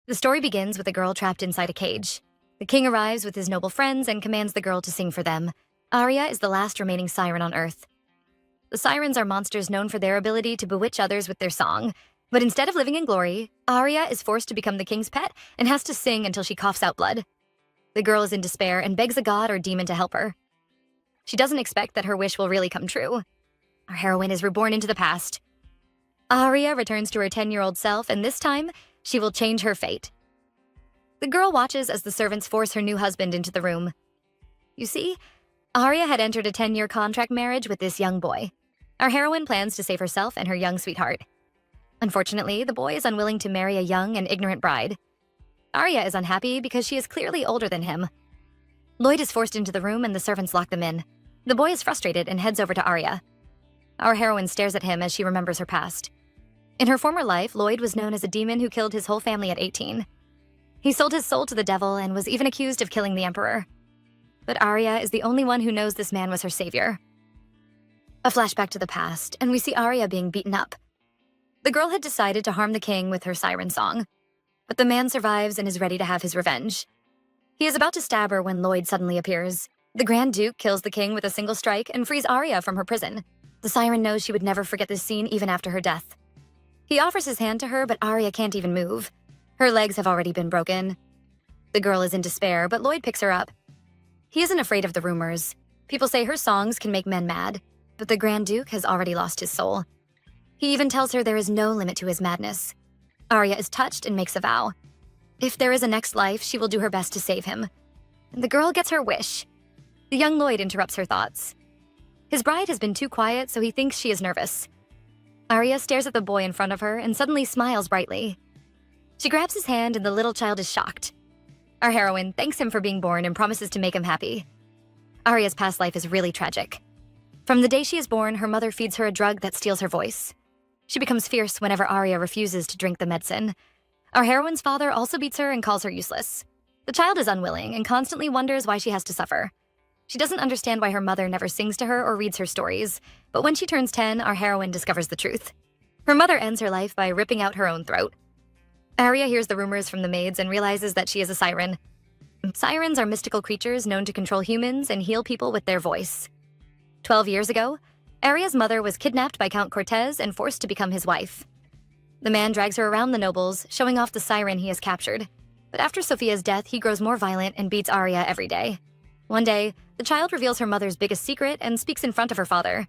The story begins with a girl trapped inside a cage. The king arrives with his noble friends and commands the girl to sing for them. Arya is the last remaining siren on Earth. The sirens are monsters known for their ability to bewitch others with their song. But instead of living in glory, Arya is forced to become the king's pet and has to sing until she coughs out blood. The girl is in despair and begs a god or demon to help her. She doesn't expect that her wish will really come true. Our heroine is reborn into the past. Arya returns to her 10-year-old self, and this time, she will change her fate. The girl watches as the servants force her new husband into the room. You see, Arya had entered a 10-year contract marriage with this young boy. Our heroine plans to save herself and her young sweetheart. Unfortunately, the boy is unwilling to marry a young and ignorant bride. Arya is unhappy because she is clearly older than him. Lloyd is forced into the room and the servants lock them in. The boy is frustrated and heads over to Arya. Our heroine stares at him as she remembers her past. In her former life, Lloyd was known as a demon who killed his whole family at 18. He sold his soul to the devil and was even accused of killing the emperor. But Arya is the only one who knows this man was her savior. A flashback to the past, and we see Arya being beaten up. The girl had decided to harm the king with her siren song, but the man survives and is ready to have his revenge. He is about to stab her when Lloyd suddenly appears. The Grand Duke kills the king with a single strike and frees Arya from her prison. The siren knows she would never forget this scene even after her death. He offers his hand to her, but Arya can't even move. Her legs have already been broken. The girl is in despair, but Lloyd picks her up. He isn't afraid of the rumors. People say her songs can make men mad, but the Grand Duke has already lost his soul. He even tells her there is no limit to his madness. Arya is touched and makes a vow. If there is a next life, she will do her best to save him. The girl gets her wish. The young Lloyd interrupts her thoughts. His bride has been too quiet, so he thinks she is nervous. Arya stares at the boy in front of her and suddenly smiles brightly. She grabs his hand and the little child is shocked. Our heroine thanks him for being born and promises to make him happy. Arya's past life is really tragic. From the day she is born, her mother feeds her a drug that steals her voice. She becomes fierce whenever Arya refuses to drink the medicine. Our heroine's father also beats her and calls her useless. The child is unwilling and constantly wonders why she has to suffer. She doesn't understand why her mother never sings to her or reads her stories, but when she turns 10, our heroine discovers the truth. Her mother ends her life by ripping out her own throat. Arya hears the rumors from the maids and realizes that she is a siren. Sirens are mystical creatures known to control humans and heal people with their voice. 12 years ago, Arya's mother was kidnapped by Count Cortez and forced to become his wife. The man drags her around the nobles, showing off the siren he has captured. But after Sophia's death, he grows more violent and beats Arya every day. One day, the child reveals her mother's biggest secret and speaks in front of her father.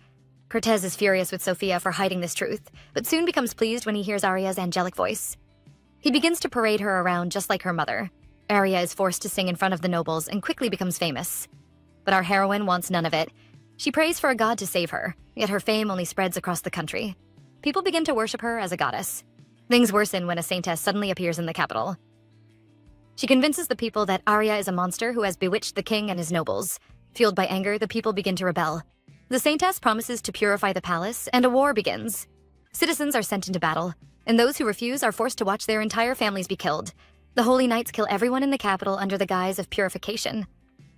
Cortez is furious with Sophia for hiding this truth, but soon becomes pleased when he hears Arya's angelic voice. He begins to parade her around just like her mother. Arya is forced to sing in front of the nobles and quickly becomes famous. But our heroine wants none of it. She prays for a god to save her, yet her fame only spreads across the country. People begin to worship her as a goddess. Things worsen when a saintess suddenly appears in the capital. She convinces the people that Arya is a monster who has bewitched the king and his nobles. Fueled by anger, the people begin to rebel. The saintess promises to purify the palace, and a war begins. Citizens are sent into battle, and those who refuse are forced to watch their entire families be killed. The holy knights kill everyone in the capital under the guise of purification.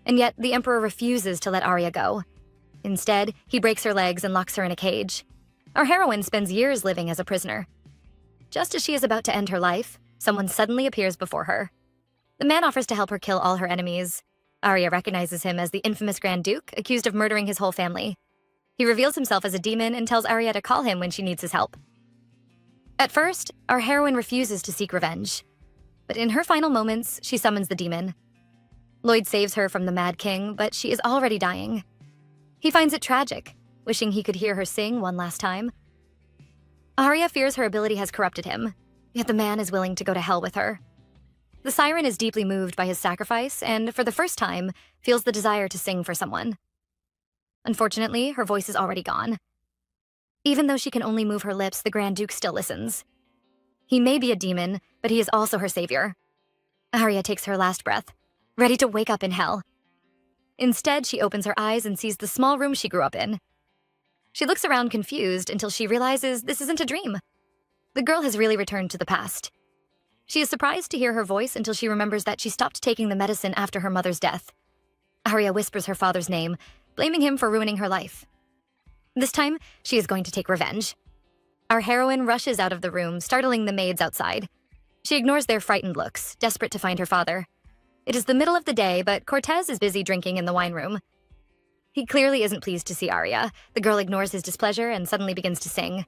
And yet, the emperor refuses to let Arya go. Instead, he breaks her legs and locks her in a cage. Our heroine spends years living as a prisoner. Just as she is about to end her life, someone suddenly appears before her. The man offers to help her kill all her enemies. Arya recognizes him as the infamous Grand Duke, accused of murdering his whole family. He reveals himself as a demon and tells Arya to call him when she needs his help. At first, our heroine refuses to seek revenge. But in her final moments, she summons the demon. Lloyd saves her from the Mad King, but she is already dying. He finds it tragic, wishing he could hear her sing one last time. Arya fears her ability has corrupted him, yet the man is willing to go to hell with her. The siren is deeply moved by his sacrifice and, for the first time, feels the desire to sing for someone. Unfortunately, her voice is already gone. Even though she can only move her lips, the Grand Duke still listens. He may be a demon, but he is also her savior. Arya takes her last breath, ready to wake up in hell. Instead, she opens her eyes and sees the small room she grew up in. She looks around confused until she realizes this isn't a dream. The girl has really returned to the past. She is surprised to hear her voice until she remembers that she stopped taking the medicine after her mother's death. Arya whispers her father's name, blaming him for ruining her life. This time, she is going to take revenge. Our heroine rushes out of the room, startling the maids outside. She ignores their frightened looks, desperate to find her father. It is the middle of the day, but Cortez is busy drinking in the wine room. He clearly isn't pleased to see Arya. The girl ignores his displeasure and suddenly begins to sing.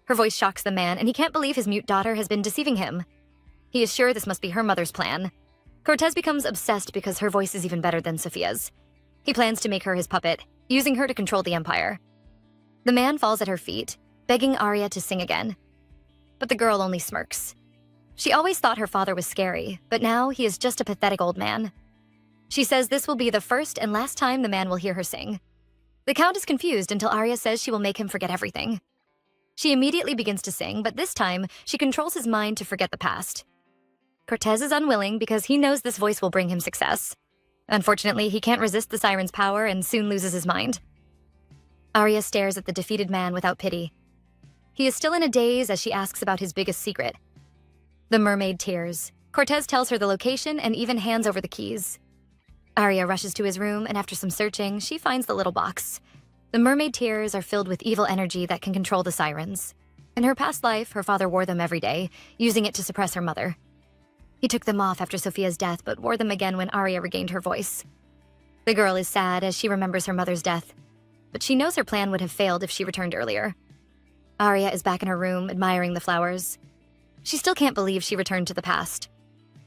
Her voice shocks the man, and he can't believe his mute daughter has been deceiving him. He is sure this must be her mother's plan. Cortez becomes obsessed because her voice is even better than Sophia's. He plans to make her his puppet, using her to control the empire. The man falls at her feet, begging Arya to sing again. But the girl only smirks. She always thought her father was scary, but now he is just a pathetic old man. She says this will be the first and last time the man will hear her sing. The Count is confused until Arya says she will make him forget everything. She immediately begins to sing, but this time, she controls his mind to forget the past. Cortez is unwilling because he knows this voice will bring him success. Unfortunately, he can't resist the siren's power and soon loses his mind. Arya stares at the defeated man without pity. He is still in a daze as she asks about his biggest secret. The mermaid tears. Cortez tells her the location and even hands over the keys. Arya rushes to his room, and after some searching, she finds the little box. The mermaid tears are filled with evil energy that can control the sirens. In her past life, her father wore them every day, using it to suppress her mother. He took them off after Sophia's death, but wore them again when Arya regained her voice. The girl is sad as she remembers her mother's death, but she knows her plan would have failed if she returned earlier. Arya is back in her room, admiring the flowers. She still can't believe she returned to the past.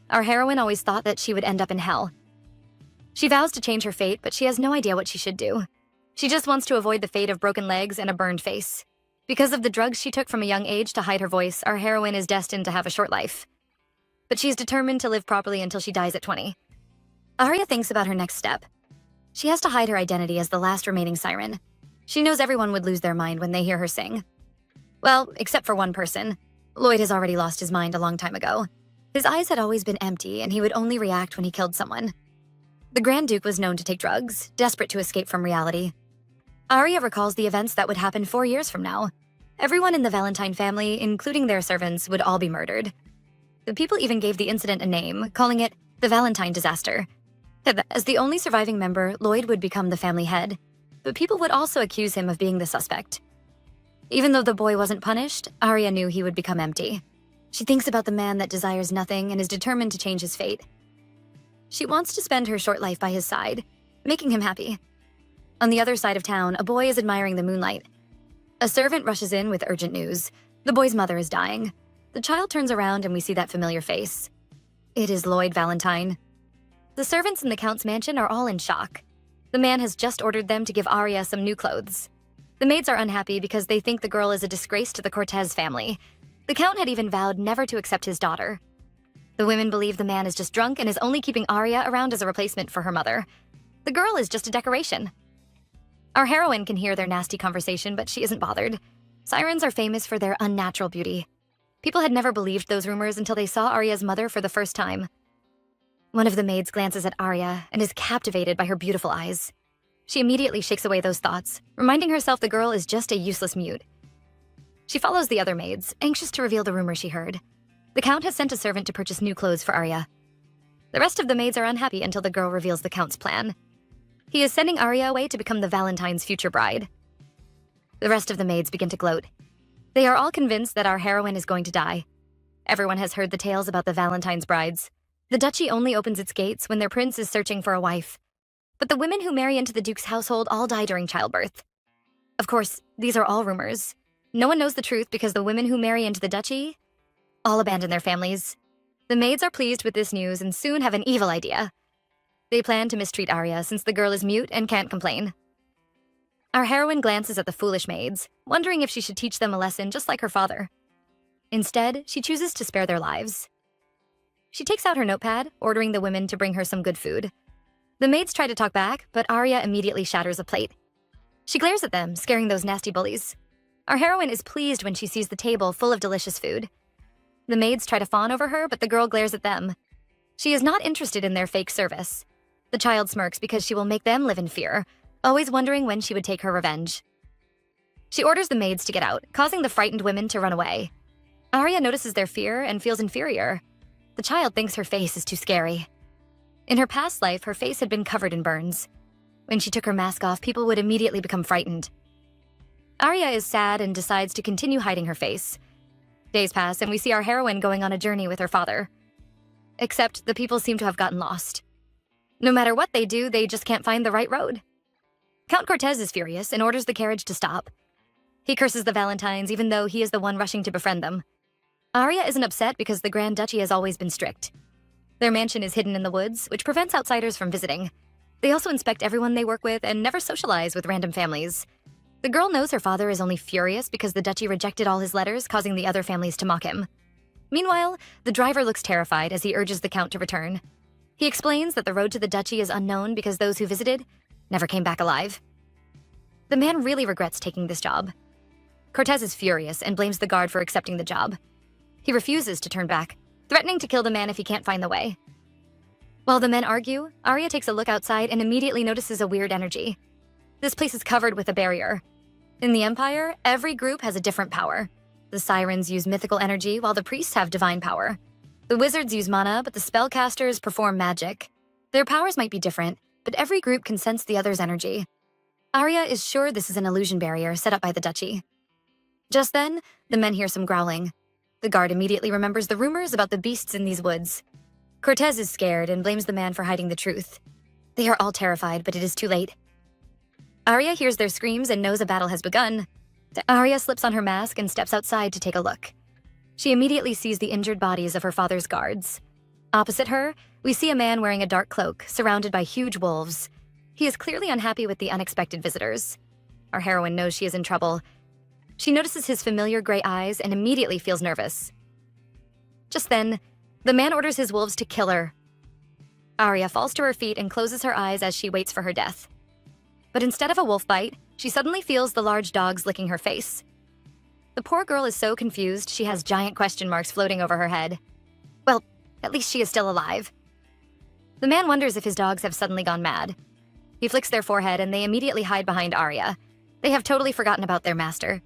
Our heroine always thought that she would end up in hell. She vows to change her fate, but she has no idea what she should do. She just wants to avoid the fate of broken legs and a burned face. Because of the drugs she took from a young age to hide her voice, our heroine is destined to have a short life. But she's determined to live properly until she dies at 20. Arya thinks about her next step. She has to hide her identity as the last remaining siren. She knows everyone would lose their mind when they hear her sing. Well, except for one person. Lloyd has already lost his mind a long time ago. His eyes had always been empty, and he would only react when he killed someone. The Grand Duke was known to take drugs, desperate to escape from reality. Arya recalls the events that would happen 4 years from now. Everyone in the Valentine family, including their servants, would all be murdered. The people even gave the incident a name, calling it the Valentine disaster. As the only surviving member, Lloyd would become the family head, but people would also accuse him of being the suspect. Even though the boy wasn't punished, Arya knew he would become empty. She thinks about the man that desires nothing and is determined to change his fate. She wants to spend her short life by his side, making him happy. On the other side of town, a boy is admiring the moonlight. A servant rushes in with urgent news. The boy's mother is dying. The child turns around and we see that familiar face. It is Lloyd Valentine. The servants in the Count's mansion are all in shock. The man has just ordered them to give Arya some new clothes. The maids are unhappy because they think the girl is a disgrace to the Cortez family. The Count had even vowed never to accept his daughter. The women believe the man is just drunk and is only keeping Arya around as a replacement for her mother. The girl is just a decoration. Our heroine can hear their nasty conversation, but she isn't bothered. Sirens are famous for their unnatural beauty. People had never believed those rumors until they saw Arya's mother for the first time. One of the maids glances at Arya and is captivated by her beautiful eyes. She immediately shakes away those thoughts, reminding herself the girl is just a useless mute. She follows the other maids, anxious to reveal the rumor she heard. The Count has sent a servant to purchase new clothes for Arya. The rest of the maids are unhappy until the girl reveals the Count's plan. He is sending Arya away to become the Valentine's future bride. The rest of the maids begin to gloat. They are all convinced that our heroine is going to die. Everyone has heard the tales about the Valentine's brides. The duchy only opens its gates when their prince is searching for a wife. But the women who marry into the Duke's household all die during childbirth. Of course, these are all rumors. No one knows the truth because the women who marry into the duchy all abandon their families. The maids are pleased with this news and soon have an evil idea. They plan to mistreat Arya since the girl is mute and can't complain. Our heroine glances at the foolish maids, wondering if she should teach them a lesson just like her father. Instead, she chooses to spare their lives. She takes out her notepad, ordering the women to bring her some good food. The maids try to talk back, but Arya immediately shatters a plate. She glares at them, scaring those nasty bullies. Our heroine is pleased when she sees the table full of delicious food. The maids try to fawn over her, but the girl glares at them. She is not interested in their fake service. The child smirks because she will make them live in fear, always wondering when she would take her revenge. She orders the maids to get out, causing the frightened women to run away. Arya notices their fear and feels inferior. The child thinks her face is too scary. In her past life, her face had been covered in burns. When she took her mask off, people would immediately become frightened. Arya is sad and decides to continue hiding her face. Days pass, and we see our heroine going on a journey with her father. Except the people seem to have gotten lost. No matter what they do, they just can't find the right road. Count Cortez is furious and orders the carriage to stop. He curses the Valentines even though he is the one rushing to befriend them. Arya isn't upset because the Grand Duchy has always been strict. Their mansion is hidden in the woods, which prevents outsiders from visiting. They also inspect everyone they work with and never socialize with random families. The girl knows her father is only furious because the duchy rejected all his letters, causing the other families to mock him. Meanwhile, the driver looks terrified as he urges the count to return. He explains that the road to the duchy is unknown because those who visited never came back alive. The man really regrets taking this job. Cortez is furious and blames the guard for accepting the job. He refuses to turn back, threatening to kill the man if he can't find the way. While the men argue, Arya takes a look outside and immediately notices a weird energy. This place is covered with a barrier. In the Empire, every group has a different power. The Sirens use mythical energy, while the priests have divine power. The wizards use mana, but the spellcasters perform magic. Their powers might be different, but every group can sense the other's energy. Arya is sure this is an illusion barrier set up by the duchy. Just then, the men hear some growling. The guard immediately remembers the rumors about the beasts in these woods. Cortez is scared and blames the man for hiding the truth. They are all terrified, but it is too late. Arya hears their screams and knows a battle has begun. Arya slips on her mask and steps outside to take a look. She immediately sees the injured bodies of her father's guards. Opposite her, we see a man wearing a dark cloak, surrounded by huge wolves. He is clearly unhappy with the unexpected visitors. Our heroine knows she is in trouble. She notices his familiar gray eyes and immediately feels nervous. Just then, the man orders his wolves to kill her. Arya falls to her feet and closes her eyes as she waits for her death. But instead of a wolf bite, she suddenly feels the large dogs licking her face. The poor girl is so confused, she has giant question marks floating over her head. Well, at least she is still alive. The man wonders if his dogs have suddenly gone mad. He flicks their forehead and they immediately hide behind Arya. They have totally forgotten about their master.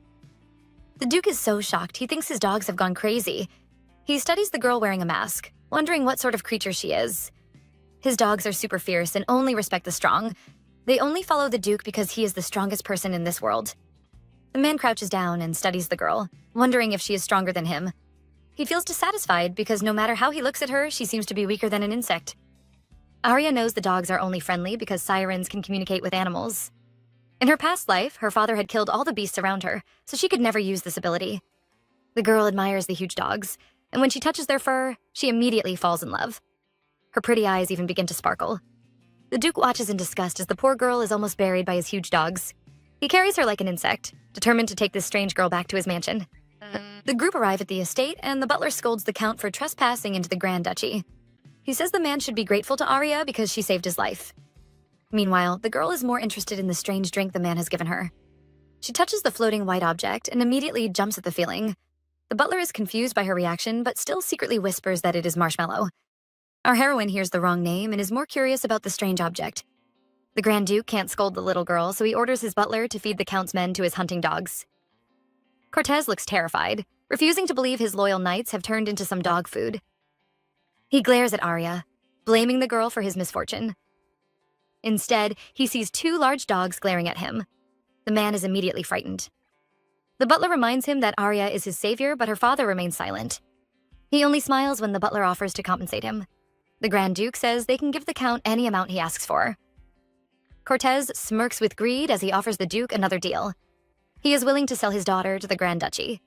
The Duke is so shocked, he thinks his dogs have gone crazy. He studies the girl wearing a mask, wondering what sort of creature she is. His dogs are super fierce and only respect the strong. They only follow the Duke because he is the strongest person in this world. The man crouches down and studies the girl, wondering if she is stronger than him. He feels dissatisfied because no matter how he looks at her, she seems to be weaker than an insect. Arya knows the dogs are only friendly because sirens can communicate with animals. In her past life, her father had killed all the beasts around her, so she could never use this ability. The girl admires the huge dogs, and when she touches their fur, she immediately falls in love. Her pretty eyes even begin to sparkle. The Duke watches in disgust as the poor girl is almost buried by his huge dogs. He carries her like an insect, determined to take this strange girl back to his mansion. The group arrive at the estate, and the butler scolds the count for trespassing into the Grand Duchy. He says the man should be grateful to Arya because she saved his life. Meanwhile, the girl is more interested in the strange drink the man has given her. She touches the floating white object and immediately jumps at the feeling. The butler is confused by her reaction, but still secretly whispers that it is marshmallow. Our heroine hears the wrong name and is more curious about the strange object. The Grand Duke can't scold the little girl, so he orders his butler to feed the count's men to his hunting dogs. Cortez looks terrified, refusing to believe his loyal knights have turned into some dog food. He glares at Arya, blaming the girl for his misfortune. Instead, he sees two large dogs glaring at him. The man is immediately frightened. The butler reminds him that Arya is his savior, but her father remains silent. He only smiles when the butler offers to compensate him. The Grand Duke says they can give the count any amount he asks for. Cortez smirks with greed as he offers the Duke another deal. He is willing to sell his daughter to the Grand Duchy.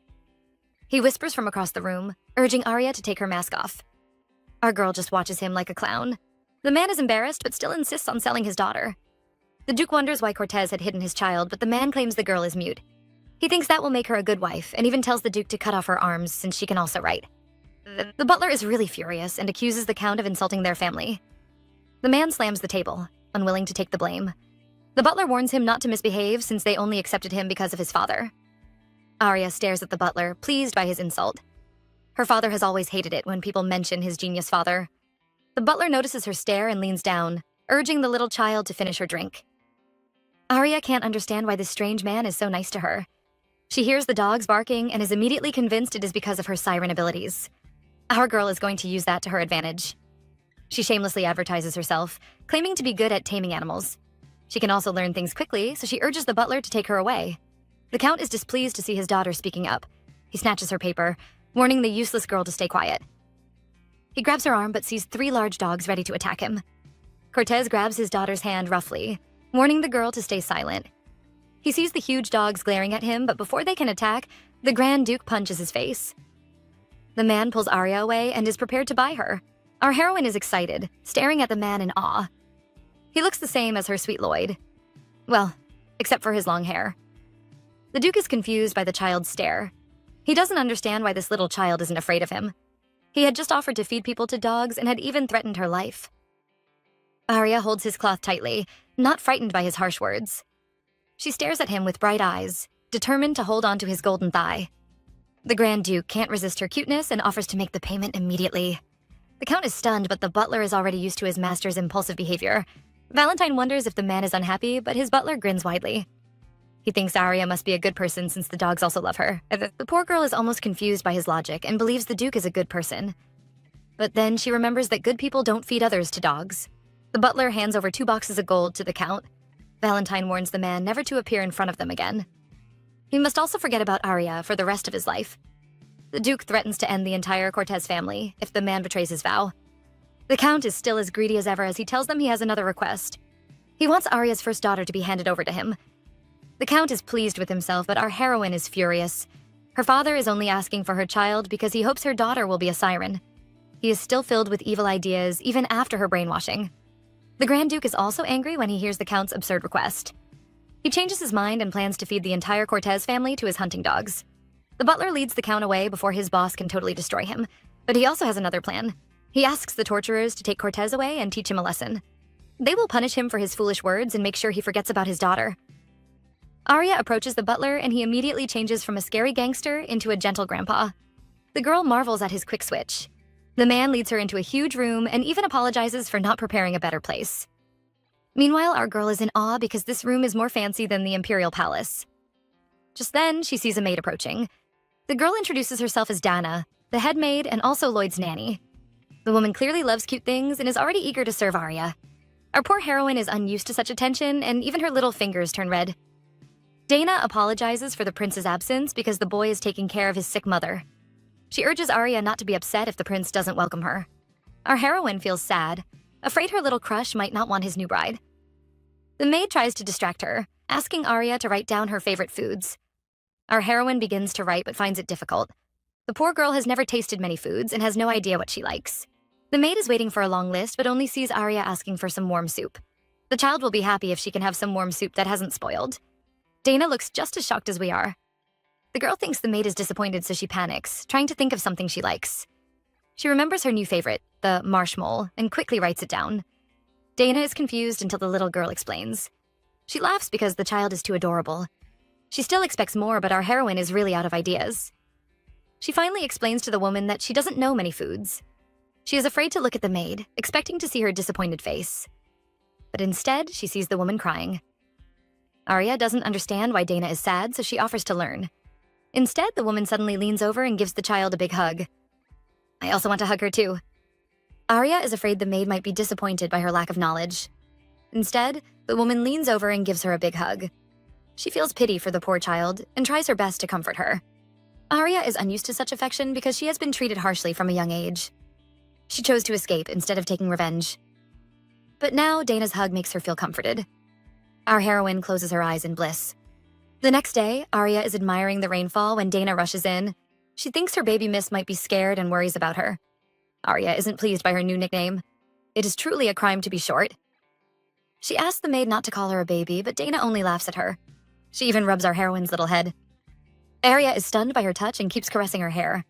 He whispers from across the room, urging Arya to take her mask off. Our girl just watches him like a clown. The man is embarrassed but still insists on selling his daughter. The Duke wonders why Cortez had hidden his child, but the man claims the girl is mute. He thinks that will make her a good wife and even tells the Duke to cut off her arms since she can also write. The butler is really furious and accuses the count of insulting their family. The man slams the table, unwilling to take the blame. The butler warns him not to misbehave since they only accepted him because of his father. Arya stares at the butler, pleased by his insult. Her father has always hated it when people mention his genius father. The butler notices her stare and leans down, urging the little child to finish her drink. Arya can't understand why this strange man is so nice to her. She hears the dogs barking and is immediately convinced it is because of her siren abilities. Our girl is going to use that to her advantage. She shamelessly advertises herself, claiming to be good at taming animals. She can also learn things quickly, so she urges the butler to take her away. The count is displeased to see his daughter speaking up. He snatches her paper, warning the useless girl to stay quiet. He grabs her arm but sees 3 large dogs ready to attack him. Cortez grabs his daughter's hand roughly, warning the girl to stay silent. He sees the huge dogs glaring at him, but before they can attack, the Grand Duke punches his face. The man pulls Arya away and is prepared to buy her. Our heroine is excited, staring at the man in awe. He looks the same as her sweet Lloyd. Well, except for his long hair. The Duke is confused by the child's stare. He doesn't understand why this little child isn't afraid of him. He had just offered to feed people to dogs and had even threatened her life. Arya holds his cloth tightly, not frightened by his harsh words. She stares at him with bright eyes, determined to hold on to his golden thigh. The Grand Duke can't resist her cuteness and offers to make the payment immediately. The Count is stunned, but the butler is already used to his master's impulsive behavior. Valentine wonders if the man is unhappy, but his butler grins widely. He thinks Arya must be a good person since the dogs also love her. The poor girl is almost confused by his logic and believes the Duke is a good person. But then she remembers that good people don't feed others to dogs. The butler hands over 2 boxes of gold to the Count. Valentine warns the man never to appear in front of them again. He must also forget about Arya for the rest of his life. The Duke threatens to end the entire Cortez family if the man betrays his vow. The Count is still as greedy as ever as he tells them he has another request. He wants Arya's first daughter to be handed over to him. The Count is pleased with himself, but our heroine is furious. Her father is only asking for her child because he hopes her daughter will be a siren. He is still filled with evil ideas even after her brainwashing. The Grand Duke is also angry when he hears the Count's absurd request. He changes his mind and plans to feed the entire Cortez family to his hunting dogs. The butler leads the Count away before his boss can totally destroy him, but he also has another plan. He asks the torturers to take Cortez away and teach him a lesson. They will punish him for his foolish words and make sure he forgets about his daughter. Arya approaches the butler and he immediately changes from a scary gangster into a gentle grandpa. The girl marvels at his quick switch. The man leads her into a huge room and even apologizes for not preparing a better place. Meanwhile, our girl is in awe because this room is more fancy than the Imperial Palace. Just then, she sees a maid approaching. The girl introduces herself as Dana, the head maid and also Lloyd's nanny. The woman clearly loves cute things and is already eager to serve Arya. Our poor heroine is unused to such attention, and even her little fingers turn red. Dana apologizes for the prince's absence because the boy is taking care of his sick mother. She urges Arya not to be upset if the prince doesn't welcome her. Our heroine feels sad, afraid her little crush might not want his new bride. The maid tries to distract her, asking Arya to write down her favorite foods. Our heroine begins to write but finds it difficult. The poor girl has never tasted many foods and has no idea what she likes. The maid is waiting for a long list but only sees Arya asking for some warm soup. The child will be happy if she can have some warm soup that hasn't spoiled. Dana looks just as shocked as we are. The girl thinks the maid is disappointed, so she panics, trying to think of something she likes. She remembers her new favorite, the marshmallow, and quickly writes it down. Dana is confused until the little girl explains. She laughs because the child is too adorable. She still expects more, but our heroine is really out of ideas. She finally explains to the woman that she doesn't know many foods. She is afraid to look at the maid, expecting to see her disappointed face. But instead, she sees the woman crying. Arya doesn't understand why Dana is sad, so she offers to learn. Instead, the woman suddenly leans over and gives the child a big hug. I also want to hug her too. Arya is afraid the maid might be disappointed by her lack of knowledge. Instead, the woman leans over and gives her a big hug. She feels pity for the poor child and tries her best to comfort her. Arya is unused to such affection because she has been treated harshly from a young age. She chose to escape instead of taking revenge. But now Dana's hug makes her feel comforted. Our heroine closes her eyes in bliss. The next day, Arya is admiring the rainfall when Dana rushes in. She thinks her baby miss might be scared and worries about her. Arya isn't pleased by her new nickname. It is truly a crime to be short. She asks the maid not to call her a baby, but Dana only laughs at her. She even rubs our heroine's little head. Arya is stunned by her touch and keeps caressing her hair.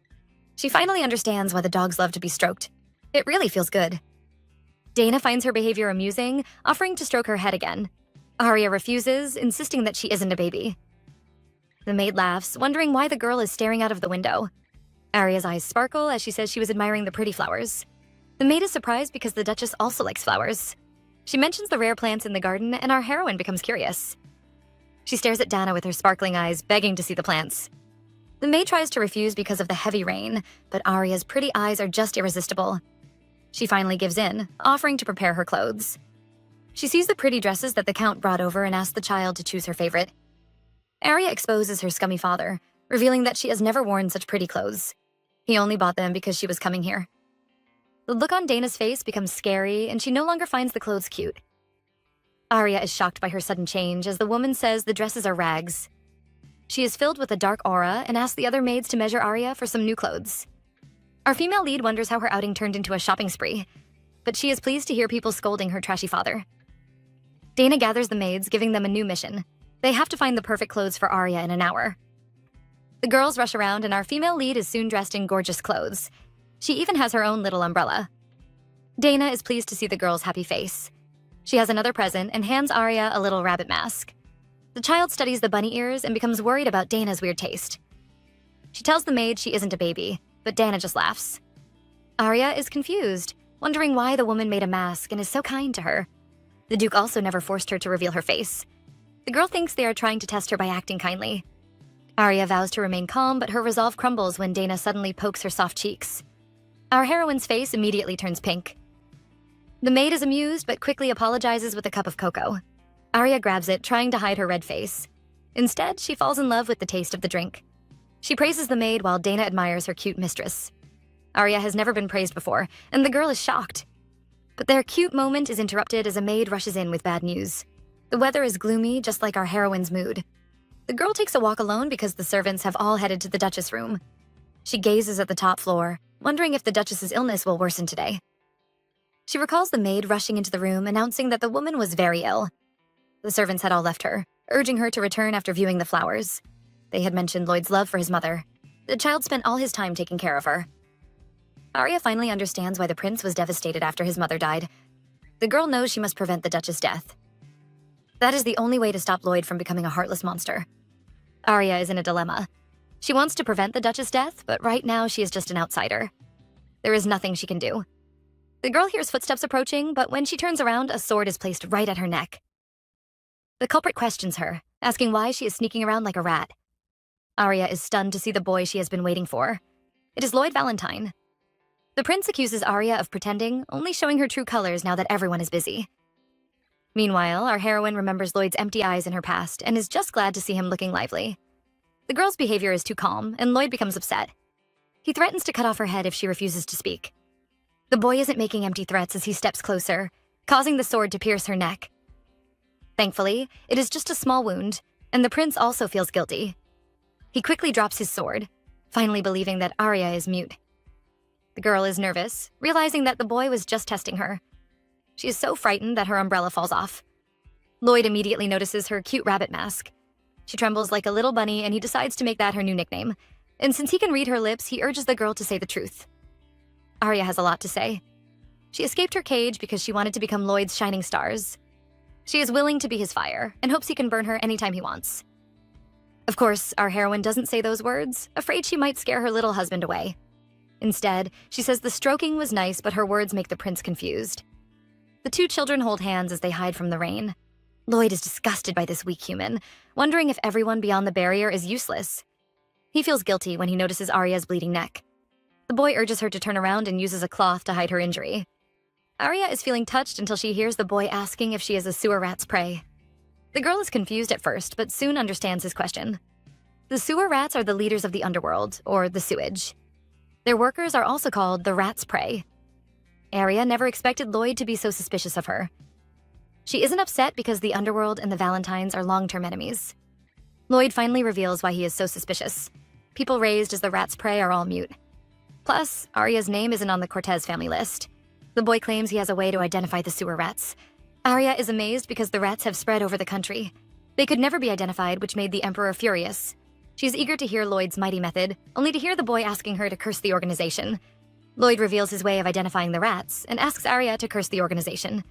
She finally understands why the dogs love to be stroked. It really feels good. Dana finds her behavior amusing, offering to stroke her head again. Arya refuses, insisting that she isn't a baby. The maid laughs, wondering why the girl is staring out of the window. Arya's eyes sparkle as she says she was admiring the pretty flowers. The maid is surprised because the Duchess also likes flowers. She mentions the rare plants in the garden, and our heroine becomes curious. She stares at Dana with her sparkling eyes, begging to see the plants. The maid tries to refuse because of the heavy rain, but Arya's pretty eyes are just irresistible. She finally gives in, offering to prepare her clothes. She sees the pretty dresses that the Count brought over and asks the child to choose her favorite. Arya exposes her scummy father, revealing that she has never worn such pretty clothes. He only bought them because she was coming here. The look on Dana's face becomes scary, and she no longer finds the clothes cute. Arya is shocked by her sudden change as the woman says the dresses are rags. She is filled with a dark aura and asks the other maids to measure Arya for some new clothes. Our female lead wonders how her outing turned into a shopping spree, but she is pleased to hear people scolding her trashy father. Dana gathers the maids, giving them a new mission. They have to find the perfect clothes for Arya in an hour. The girls rush around, and our female lead is soon dressed in gorgeous clothes. She even has her own little umbrella. Dana is pleased to see the girl's happy face. She has another present and hands Arya a little rabbit mask. The child studies the bunny ears and becomes worried about Dana's weird taste. She tells the maid she isn't a baby, but Dana just laughs. Arya is confused, wondering why the woman made a mask and is so kind to her. The Duke also never forced her to reveal her face. The girl thinks they are trying to test her by acting kindly. Arya vows to remain calm, but her resolve crumbles when Dana suddenly pokes her soft cheeks. Our heroine's face immediately turns pink. The maid is amused, but quickly apologizes with a cup of cocoa. Arya grabs it, trying to hide her red face. Instead, she falls in love with the taste of the drink. She praises the maid while Dana admires her cute mistress. Arya has never been praised before, and the girl is shocked. But their cute moment is interrupted as a maid rushes in with bad news. The weather is gloomy, just like our heroine's mood. The girl takes a walk alone because the servants have all headed to the Duchess' room. She gazes at the top floor, wondering if the Duchess's illness will worsen today. She recalls the maid rushing into the room, announcing that the woman was very ill. The servants had all left her, urging her to return after viewing the flowers. They had mentioned Lloyd's love for his mother. The child spent all his time taking care of her. Arya finally understands why the prince was devastated after his mother died. The girl knows she must prevent the Duchess' death. That is the only way to stop Lloyd from becoming a heartless monster. Arya is in a dilemma. She wants to prevent the Duchess' death, but right now she is just an outsider. There is nothing she can do. The girl hears footsteps approaching, but when she turns around, a sword is placed right at her neck. The culprit questions her, asking why she is sneaking around like a rat. Arya is stunned to see the boy she has been waiting for. It is Lloyd Valentine. The prince accuses Arya of pretending, only showing her true colors now that everyone is busy. Meanwhile, our heroine remembers Lloyd's empty eyes in her past and is just glad to see him looking lively. The girl's behavior is too calm, and Lloyd becomes upset. He threatens to cut off her head if she refuses to speak. The boy isn't making empty threats as he steps closer, causing the sword to pierce her neck. Thankfully, it is just a small wound, and the prince also feels guilty. He quickly drops his sword, finally believing that Arya is mute. The girl is nervous, realizing that the boy was just testing her. She is so frightened that her umbrella falls off. Lloyd immediately notices her cute rabbit mask. She trembles like a little bunny, and he decides to make that her new nickname. And since he can read her lips, he urges the girl to say the truth. Arya has a lot to say. She escaped her cage because she wanted to become Lloyd's shining stars. She is willing to be his fire and hopes he can burn her anytime he wants. Of course, our heroine doesn't say those words, afraid she might scare her little husband away. Instead, she says the stroking was nice, but her words make the prince confused. The two children hold hands as they hide from the rain. Lloyd is disgusted by this weak human, wondering if everyone beyond the barrier is useless. He feels guilty when he notices Arya's bleeding neck. The boy urges her to turn around and uses a cloth to hide her injury. Arya is feeling touched until she hears the boy asking if she is a sewer rat's prey. The girl is confused at first, but soon understands his question. The sewer rats are the leaders of the underworld, or the sewage. Their workers are also called the rat's prey. Arya never expected Lloyd to be so suspicious of her. She isn't upset because the underworld and the Valentines are long-term enemies. Lloyd finally reveals why he is so suspicious. People raised as the rat's prey are all mute. Plus, Arya's name isn't on the Cortez family list. The boy claims he has a way to identify the sewer rats. Arya is amazed because the rats have spread over the country. They could never be identified, which made the Emperor furious. She's eager to hear Lloyd's mighty method, only to hear the boy asking her to curse the organization. Lloyd reveals his way of identifying the rats and asks Arya to curse the organization.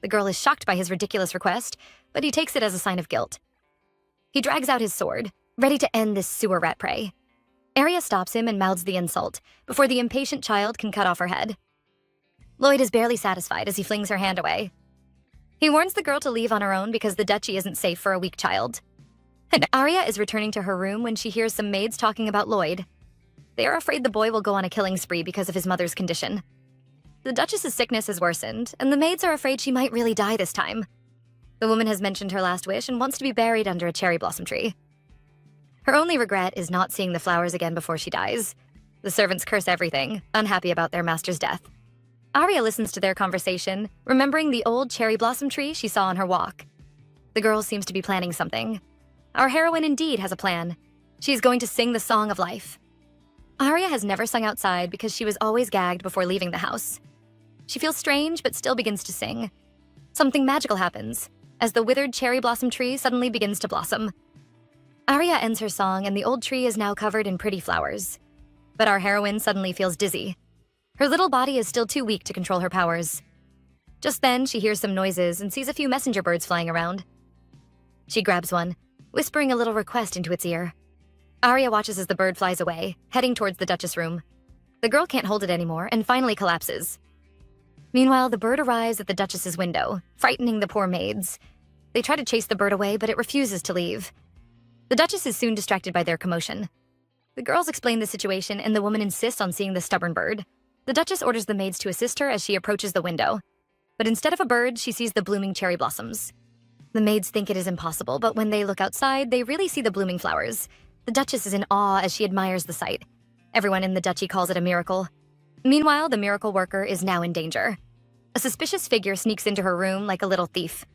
The girl is shocked by his ridiculous request, but he takes it as a sign of guilt. He drags out his sword, ready to end this sewer rat prey. Arya stops him and mouths the insult, before the impatient child can cut off her head. Lloyd is barely satisfied as he flings her hand away. He warns the girl to leave on her own because the duchy isn't safe for a weak child. And Arya is returning to her room when she hears some maids talking about Lloyd. They are afraid the boy will go on a killing spree because of his mother's condition. The Duchess's sickness has worsened, and the maids are afraid she might really die this time. The woman has mentioned her last wish and wants to be buried under a cherry blossom tree. Her only regret is not seeing the flowers again before she dies. The servants curse everything, unhappy about their master's death. Arya listens to their conversation, remembering the old cherry blossom tree she saw on her walk. The girl seems to be planning something. Our heroine indeed has a plan. She's going to sing the song of life. Arya has never sung outside because she was always gagged before leaving the house. She feels strange but still begins to sing. Something magical happens, as the withered cherry blossom tree suddenly begins to blossom. Arya ends her song and the old tree is now covered in pretty flowers. But our heroine suddenly feels dizzy. Her little body is still too weak to control her powers. Just then, she hears some noises and sees a few messenger birds flying around. She grabs one, whispering a little request into its ear. Arya watches as the bird flies away, heading towards the Duchess' room. The girl can't hold it anymore and finally collapses. Meanwhile, the bird arrives at the Duchess's window, frightening the poor maids. They try to chase the bird away, but it refuses to leave. The Duchess is soon distracted by their commotion. The girls explain the situation and the woman insists on seeing the stubborn bird. The Duchess orders the maids to assist her as she approaches the window. But instead of a bird, she sees the blooming cherry blossoms. The maids think it is impossible, but when they look outside, they really see the blooming flowers. The Duchess is in awe as she admires the sight. Everyone in the duchy calls it a miracle. Meanwhile, the miracle worker is now in danger. A suspicious figure sneaks into her room like a little thief.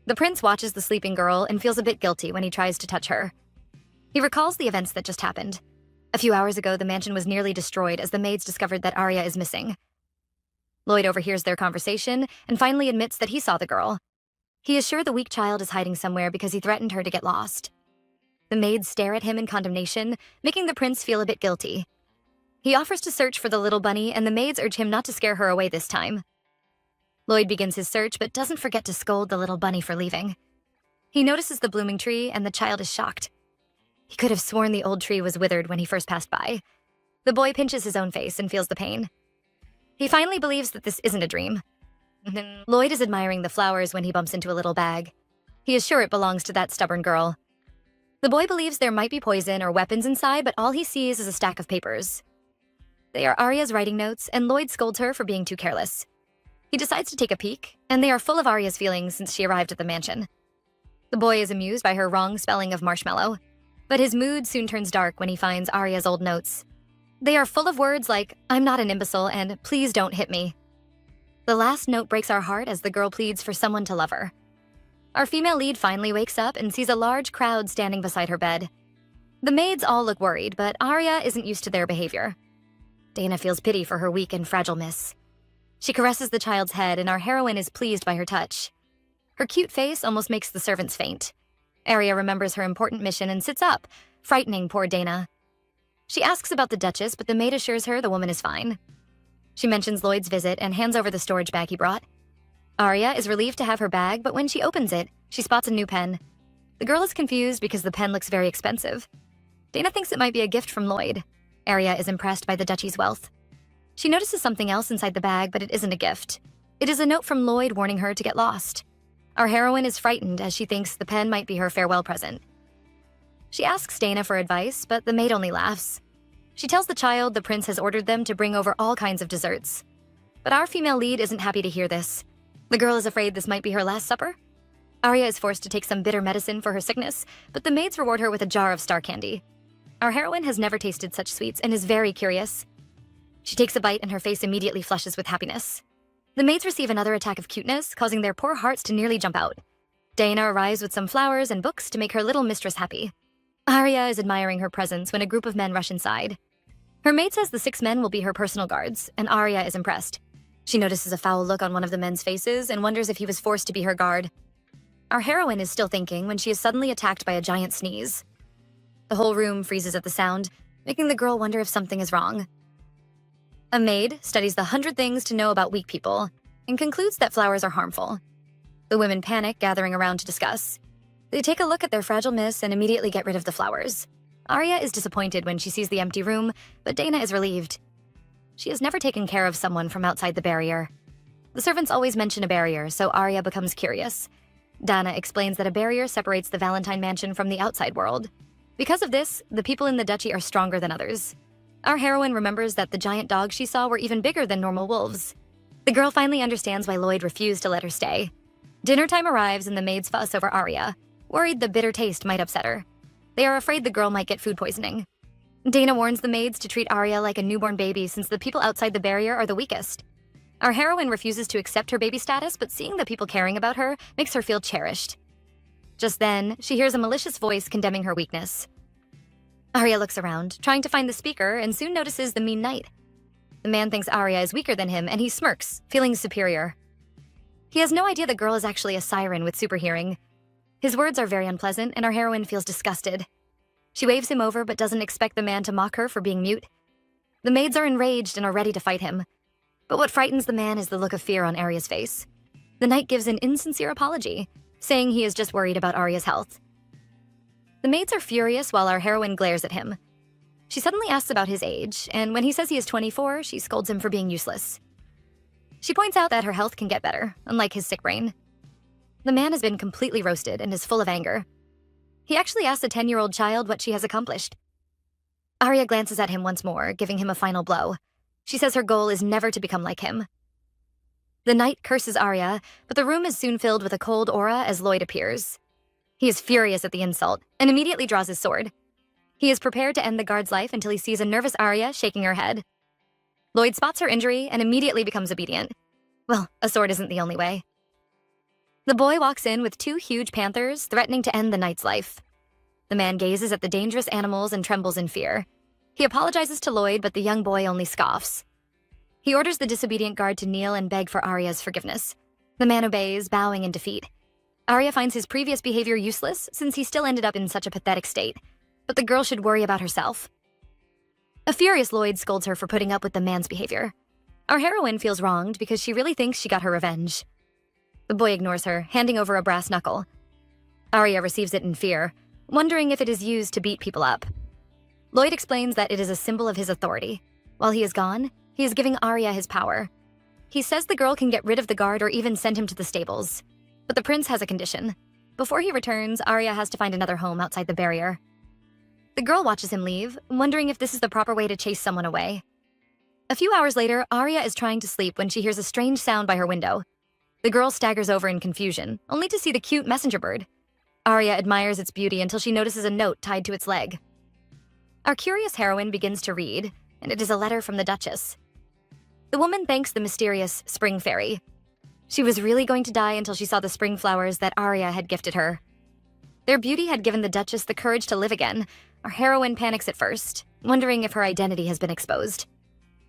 The prince watches the sleeping girl and feels a bit guilty when he tries to touch her. He recalls the events that just happened. A few hours ago, the mansion was nearly destroyed as the maids discovered that Arya is missing. Lloyd overhears their conversation and finally admits that he saw the girl. He is sure the weak child is hiding somewhere because he threatened her to get lost. The maids stare at him in condemnation, making the prince feel a bit guilty. He offers to search for the little bunny, and the maids urge him not to scare her away this time. Lloyd begins his search, but doesn't forget to scold the little bunny for leaving. He notices the blooming tree, and the child is shocked. He could have sworn the old tree was withered when he first passed by. The boy pinches his own face and feels the pain. He finally believes that this isn't a dream. Lloyd is admiring the flowers when he bumps into a little bag. He is sure it belongs to that stubborn girl. The boy believes there might be poison or weapons inside, but all he sees is a stack of papers. They are Arya's writing notes, and Lloyd scolds her for being too careless. He decides to take a peek, and they are full of Arya's feelings since she arrived at the mansion. The boy is amused by her wrong spelling of marshmallow, but his mood soon turns dark when he finds Arya's old notes. They are full of words like, "I'm not an imbecile," and "please don't hit me." The last note breaks our heart as the girl pleads for someone to love her. Our female lead finally wakes up and sees a large crowd standing beside her bed. The maids all look worried, but Arya isn't used to their behavior. Dana feels pity for her weak and fragile miss. She caresses the child's head, and our heroine is pleased by her touch. Her cute face almost makes the servants faint. Arya remembers her important mission and sits up, frightening poor Dana. She asks about the Duchess, but the maid assures her the woman is fine. She mentions Lloyd's visit and hands over the storage bag he brought. Arya is relieved to have her bag, but when she opens it, she spots a new pen. The girl is confused because the pen looks very expensive. Dana thinks it might be a gift from Lloyd. Arya is impressed by the duchy's wealth. She notices something else inside the bag, but it isn't a gift. It is a note from Lloyd warning her to get lost. Our heroine is frightened as she thinks the pen might be her farewell present. She asks Dana for advice, but the maid only laughs. She tells the child the prince has ordered them to bring over all kinds of desserts. But our female lead isn't happy to hear this. The girl is afraid this might be her last supper. Arya is forced to take some bitter medicine for her sickness, but the maids reward her with a jar of star candy. Our heroine has never tasted such sweets and is very curious. She takes a bite and her face immediately flushes with happiness. The maids receive another attack of cuteness, causing their poor hearts to nearly jump out. Dana arrives with some flowers and books to make her little mistress happy. Arya is admiring her presence when a group of men rush inside. Her maid says the 6 men will be her personal guards, and Arya is impressed. She notices a foul look on one of the men's faces and wonders if he was forced to be her guard. Our heroine is still thinking when she is suddenly attacked by a giant sneeze. The whole room freezes at the sound, making the girl wonder if something is wrong. A maid studies the 100 things to know about weak people and concludes that flowers are harmful. The women panic, gathering around to discuss. They take a look at their fragile miss and immediately get rid of the flowers. Arya is disappointed when she sees the empty room, but Dana is relieved. She has never taken care of someone from outside the barrier. The servants always mention a barrier, so Arya becomes curious. Dana explains that a barrier separates the Valentine mansion from the outside world. Because of this, the people in the duchy are stronger than others. Our heroine remembers that the giant dogs she saw were even bigger than normal wolves. The girl finally understands why Lloyd refused to let her stay. Dinner time arrives and the maids fuss over Arya, worried the bitter taste might upset her. They are afraid the girl might get food poisoning. Dana warns the maids to treat Arya like a newborn baby since the people outside the barrier are the weakest. Our heroine refuses to accept her baby status, but seeing the people caring about her makes her feel cherished. Just then, she hears a malicious voice condemning her weakness. Arya looks around, trying to find the speaker, and soon notices the mean knight. The man thinks Arya is weaker than him, and he smirks, feeling superior. He has no idea the girl is actually a siren with super hearing. His words are very unpleasant, and our heroine feels disgusted. She waves him over, but doesn't expect the man to mock her for being mute. The maids are enraged and are ready to fight him. But what frightens the man is the look of fear on Arya's face. The knight gives an insincere apology, saying he is just worried about Arya's health. The maids are furious while our heroine glares at him. She suddenly asks about his age, and when he says he is 24, she scolds him for being useless. She points out that her health can get better, unlike his sick brain. The man has been completely roasted and is full of anger. He actually asks a 10-year-old child what she has accomplished. Arya glances at him once more, giving him a final blow. She says her goal is never to become like him. The knight curses Arya, but the room is soon filled with a cold aura as Lloyd appears. He is furious at the insult and immediately draws his sword. He is prepared to end the guard's life until he sees a nervous Arya shaking her head. Lloyd spots her injury and immediately becomes obedient. Well, a sword isn't the only way. The boy walks in with 2 huge panthers, threatening to end the knight's life. The man gazes at the dangerous animals and trembles in fear. He apologizes to Lloyd, but the young boy only scoffs. He orders the disobedient guard to kneel and beg for Arya's forgiveness. The man obeys, bowing in defeat. Arya finds his previous behavior useless since he still ended up in such a pathetic state, but the girl should worry about herself. A furious Lloyd scolds her for putting up with the man's behavior. Our heroine feels wronged because she really thinks she got her revenge. The boy ignores her, handing over a brass knuckle. Arya receives it in fear, wondering if it is used to beat people up. Lloyd explains that it is a symbol of his authority. While he is gone, he is giving Arya his power. He says the girl can get rid of the guard or even send him to the stables. But the prince has a condition. Before he returns, Arya has to find another home outside the barrier. The girl watches him leave, wondering if this is the proper way to chase someone away. A few hours later, Arya is trying to sleep when she hears a strange sound by her window. The girl staggers over in confusion, only to see the cute messenger bird. Arya admires its beauty until she notices a note tied to its leg. Our curious heroine begins to read, and it is a letter from the Duchess. The woman thanks the mysterious spring fairy. She was really going to die until she saw the spring flowers that Arya had gifted her. Their beauty had given the Duchess the courage to live again. Our heroine panics at first, wondering if her identity has been exposed.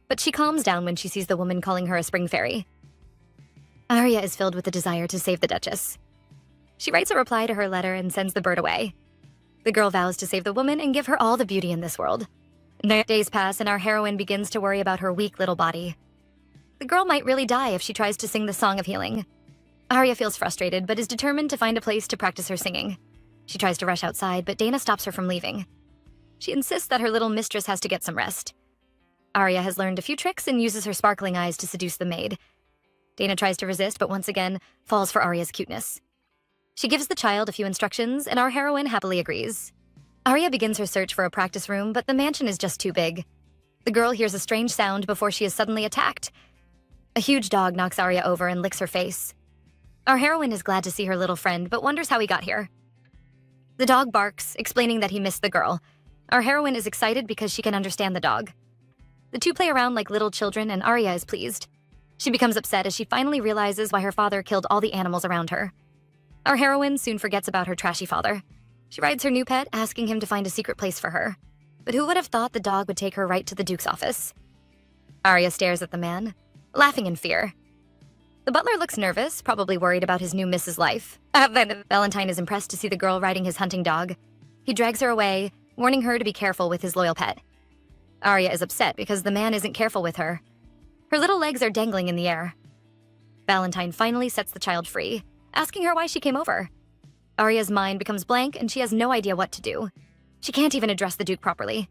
But she calms down when she sees the woman calling her a spring fairy. Arya is filled with the desire to save the Duchess. She writes a reply to her letter and sends the bird away. The girl vows to save the woman and give her all the beauty in this world. Days pass and our heroine begins to worry about her weak little body. The girl might really die if she tries to sing the Song of Healing. Arya feels frustrated but is determined to find a place to practice her singing. She tries to rush outside, but Dana stops her from leaving. She insists that her little mistress has to get some rest. Arya has learned a few tricks and uses her sparkling eyes to seduce the maid. Dana tries to resist, but once again falls for Arya's cuteness. She gives the child a few instructions, and our heroine happily agrees. Arya begins her search for a practice room, but the mansion is just too big. The girl hears a strange sound before she is suddenly attacked. A huge dog knocks Arya over and licks her face. Our heroine is glad to see her little friend, but wonders how he got here. The dog barks, explaining that he missed the girl. Our heroine is excited because she can understand the dog. The two play around like little children, and Arya is pleased. She becomes upset as she finally realizes why her father killed all the animals around her. Our heroine soon forgets about her trashy father. She rides her new pet, asking him to find a secret place for her. But who would have thought the dog would take her right to the Duke's office? Arya stares at the man, laughing in fear. The butler looks nervous, probably worried about his new Mrs. Life. Valentine is impressed to see the girl riding his hunting dog. He drags her away, warning her to be careful with his loyal pet. Arya is upset because the man isn't careful with her. Her little legs are dangling in the air. Valentine finally sets the child free, asking her why she came over. Arya's mind becomes blank and she has no idea what to do. She can't even address the Duke properly.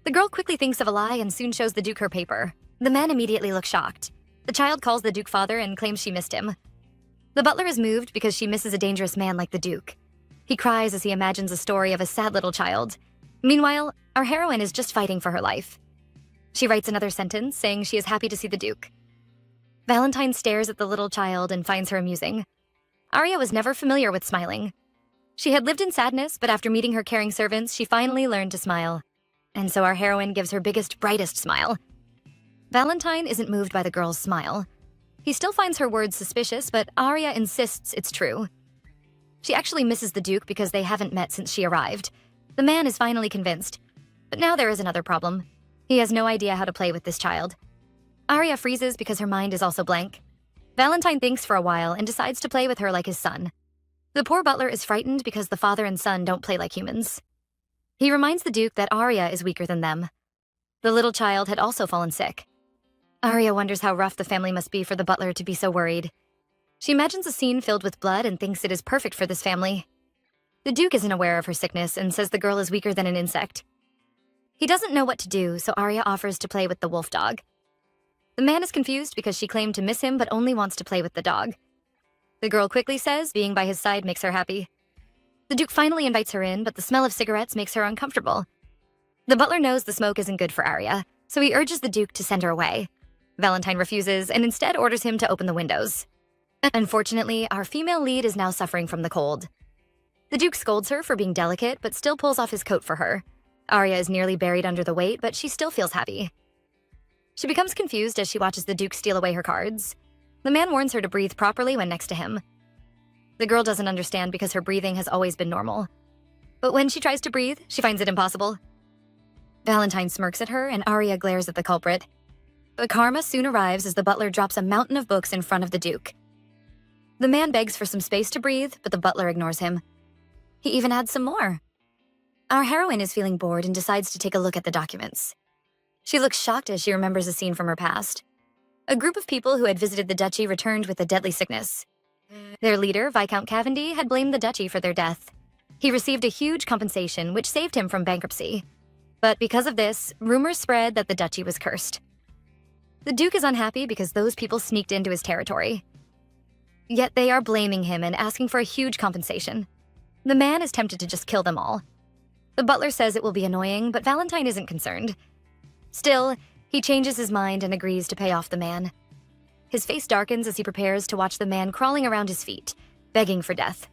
The girl quickly thinks of a lie and soon shows the Duke her paper. The man immediately looks shocked. The child calls the Duke father and claims she missed him. The butler is moved because she misses a dangerous man like the Duke. He cries as he imagines a story of a sad little child. Meanwhile, our heroine is just fighting for her life. She writes another sentence saying she is happy to see the Duke. Valentine stares at the little child and finds her amusing. Arya was never familiar with smiling. She had lived in sadness, but after meeting her caring servants, she finally learned to smile. And so our heroine gives her biggest, brightest smile. Valentine isn't moved by the girl's smile. He still finds her words suspicious, but Arya insists it's true. She actually misses the Duke because they haven't met since she arrived. The man is finally convinced. But now there is another problem. He has no idea how to play with this child. Arya freezes because her mind is also blank. Valentine thinks for a while and decides to play with her like his son. The poor butler is frightened because the father and son don't play like humans. He reminds the Duke that Arya is weaker than them. The little child had also fallen sick. Arya wonders how rough the family must be for the butler to be so worried. She imagines a scene filled with blood and thinks it is perfect for this family. The Duke isn't aware of her sickness and says the girl is weaker than an insect. He doesn't know what to do, so Arya offers to play with the wolf dog. The man is confused because she claimed to miss him but only wants to play with the dog. The girl quickly says being by his side makes her happy. The Duke finally invites her in, but the smell of cigarettes makes her uncomfortable. The butler knows the smoke isn't good for Arya, so he urges the Duke to send her away. Valentine refuses and instead orders him to open the windows. Unfortunately, our female lead is now suffering from the cold. The Duke scolds her for being delicate, but still pulls off his coat for her. Arya is nearly buried under the weight, but she still feels happy. She becomes confused as she watches the Duke steal away her cards. The man warns her to breathe properly when next to him. The girl doesn't understand because her breathing has always been normal. But when she tries to breathe, she finds it impossible. Valentine smirks at her and Arya glares at the culprit. But karma soon arrives as the butler drops a mountain of books in front of the Duke. The man begs for some space to breathe, but the butler ignores him. He even adds some more. Our heroine is feeling bored and decides to take a look at the documents. She looks shocked as she remembers a scene from her past. A group of people who had visited the duchy returned with a deadly sickness. Their leader, Viscount Cavendish, had blamed the duchy for their death. He received a huge compensation, which saved him from bankruptcy. But because of this, rumors spread that the duchy was cursed. The Duke is unhappy because those people sneaked into his territory. Yet they are blaming him and asking for a huge compensation. The man is tempted to just kill them all. The butler says it will be annoying, but Valentine isn't concerned. Still, he changes his mind and agrees to pay off the man. His face darkens as he prepares to watch the man crawling around his feet, begging for death.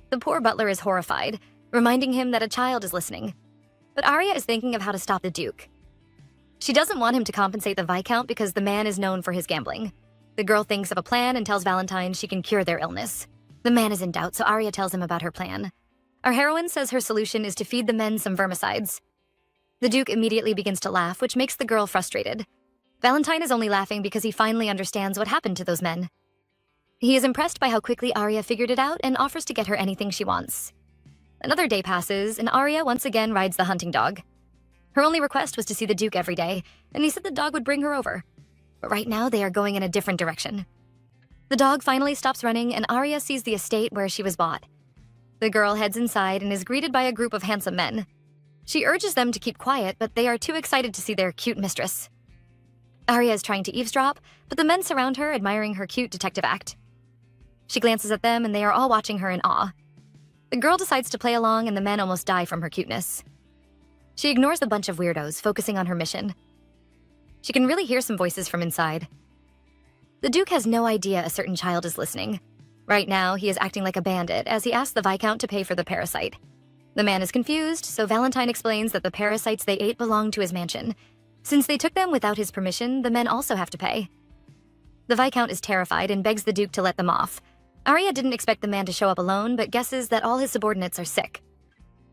The poor butler is horrified, reminding him that a child is listening. But Arya is thinking of how to stop the Duke. She doesn't want him to compensate the Viscount because the man is known for his gambling. The girl thinks of a plan and tells Valentine she can cure their illness. The man is in doubt, so Arya tells him about her plan. Our heroine says her solution is to feed the men some vermicides. The Duke immediately begins to laugh, which makes the girl frustrated. Valentine is only laughing because he finally understands what happened to those men. He is impressed by how quickly Arya figured it out and offers to get her anything she wants. Another day passes, and Arya once again rides the hunting dog. Her only request was to see the Duke every day, and he said the dog would bring her over. But right now, they are going in a different direction. The dog finally stops running, and Arya sees the estate where she was bought. The girl heads inside and is greeted by a group of handsome men. She urges them to keep quiet, but they are too excited to see their cute mistress. Arya is trying to eavesdrop, but the men surround her, admiring her cute detective act. She glances at them, and they are all watching her in awe. The girl decides to play along, and the men almost die from her cuteness. She ignores the bunch of weirdos, focusing on her mission. She can really hear some voices from inside. The Duke has no idea a certain child is listening. Right now, he is acting like a bandit as he asks the Viscount to pay for the parasite. The man is confused, so Valentine explains that the parasites they ate belong to his mansion. Since they took them without his permission, the men also have to pay. The Viscount is terrified and begs the Duke to let them off. Arya didn't expect the man to show up alone, but guesses that all his subordinates are sick.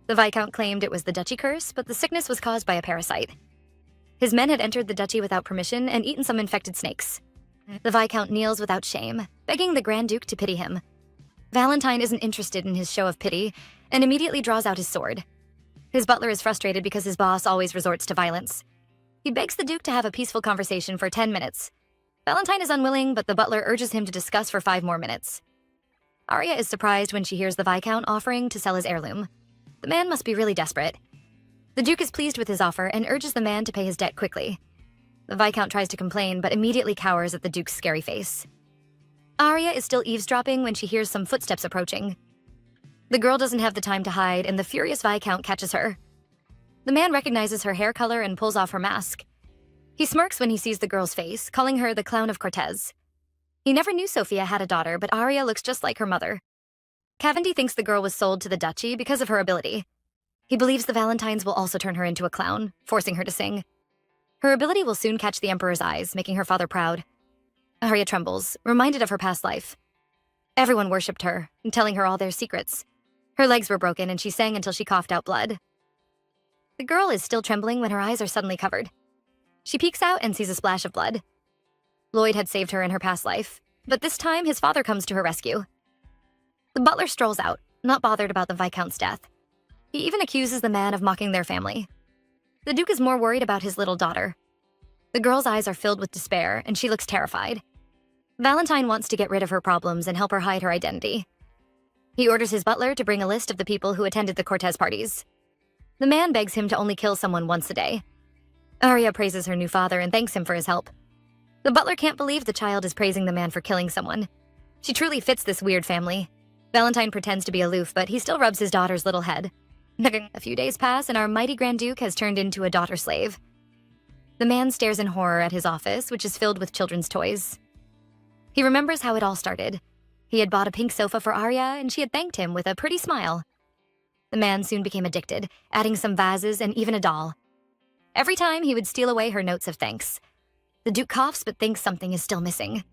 The Viscount claimed it was the duchy curse, but the sickness was caused by a parasite. His men had entered the duchy without permission and eaten some infected snakes. The Viscount kneels without shame, begging the Grand Duke to pity him. Valentine isn't interested in his show of pity and immediately draws out his sword. His butler is frustrated because his boss always resorts to violence. He begs the Duke to have a peaceful conversation for 10 minutes. Valentine is unwilling, but the butler urges him to discuss for 5 more minutes. Arya is surprised when she hears the Viscount offering to sell his heirloom. The man must be really desperate. The Duke is pleased with his offer and urges the man to pay his debt quickly. The Viscount tries to complain, but immediately cowers at the Duke's scary face. Arya is still eavesdropping when she hears some footsteps approaching. The girl doesn't have the time to hide, and the furious Viscount catches her. The man recognizes her hair color and pulls off her mask. He smirks when he sees the girl's face, calling her the Clown of Cortez. He never knew Sophia had a daughter, but Arya looks just like her mother. Cavendish thinks the girl was sold to the duchy because of her ability. He believes the Valentines will also turn her into a clown, forcing her to sing. Her ability will soon catch the Emperor's eyes, making her father proud. Arya trembles, reminded of her past life. Everyone worshipped her, telling her all their secrets. Her legs were broken and she sang until she coughed out blood. The girl is still trembling when her eyes are suddenly covered. She peeks out and sees a splash of blood. Lloyd had saved her in her past life, but this time his father comes to her rescue. The butler strolls out, not bothered about the Viscount's death. He even accuses the man of mocking their family. The Duke is more worried about his little daughter. The girl's eyes are filled with despair, and she looks terrified. Valentine wants to get rid of her problems and help her hide her identity. He orders his butler to bring a list of the people who attended the Cortez parties. The man begs him to only kill someone once a day. Arya praises her new father and thanks him for his help. The butler can't believe the child is praising the man for killing someone. She truly fits this weird family. Valentine pretends to be aloof, but he still rubs his daughter's little head. A few days pass and our mighty Grand Duke has turned into a daughter slave. The man stares in horror at his office, which is filled with children's toys. He remembers how it all started. He had bought a pink sofa for Arya, and she had thanked him with a pretty smile. The man soon became addicted, adding some vases and even a doll. Every time he would steal away her notes of thanks. The Duke coughs but thinks something is still missing.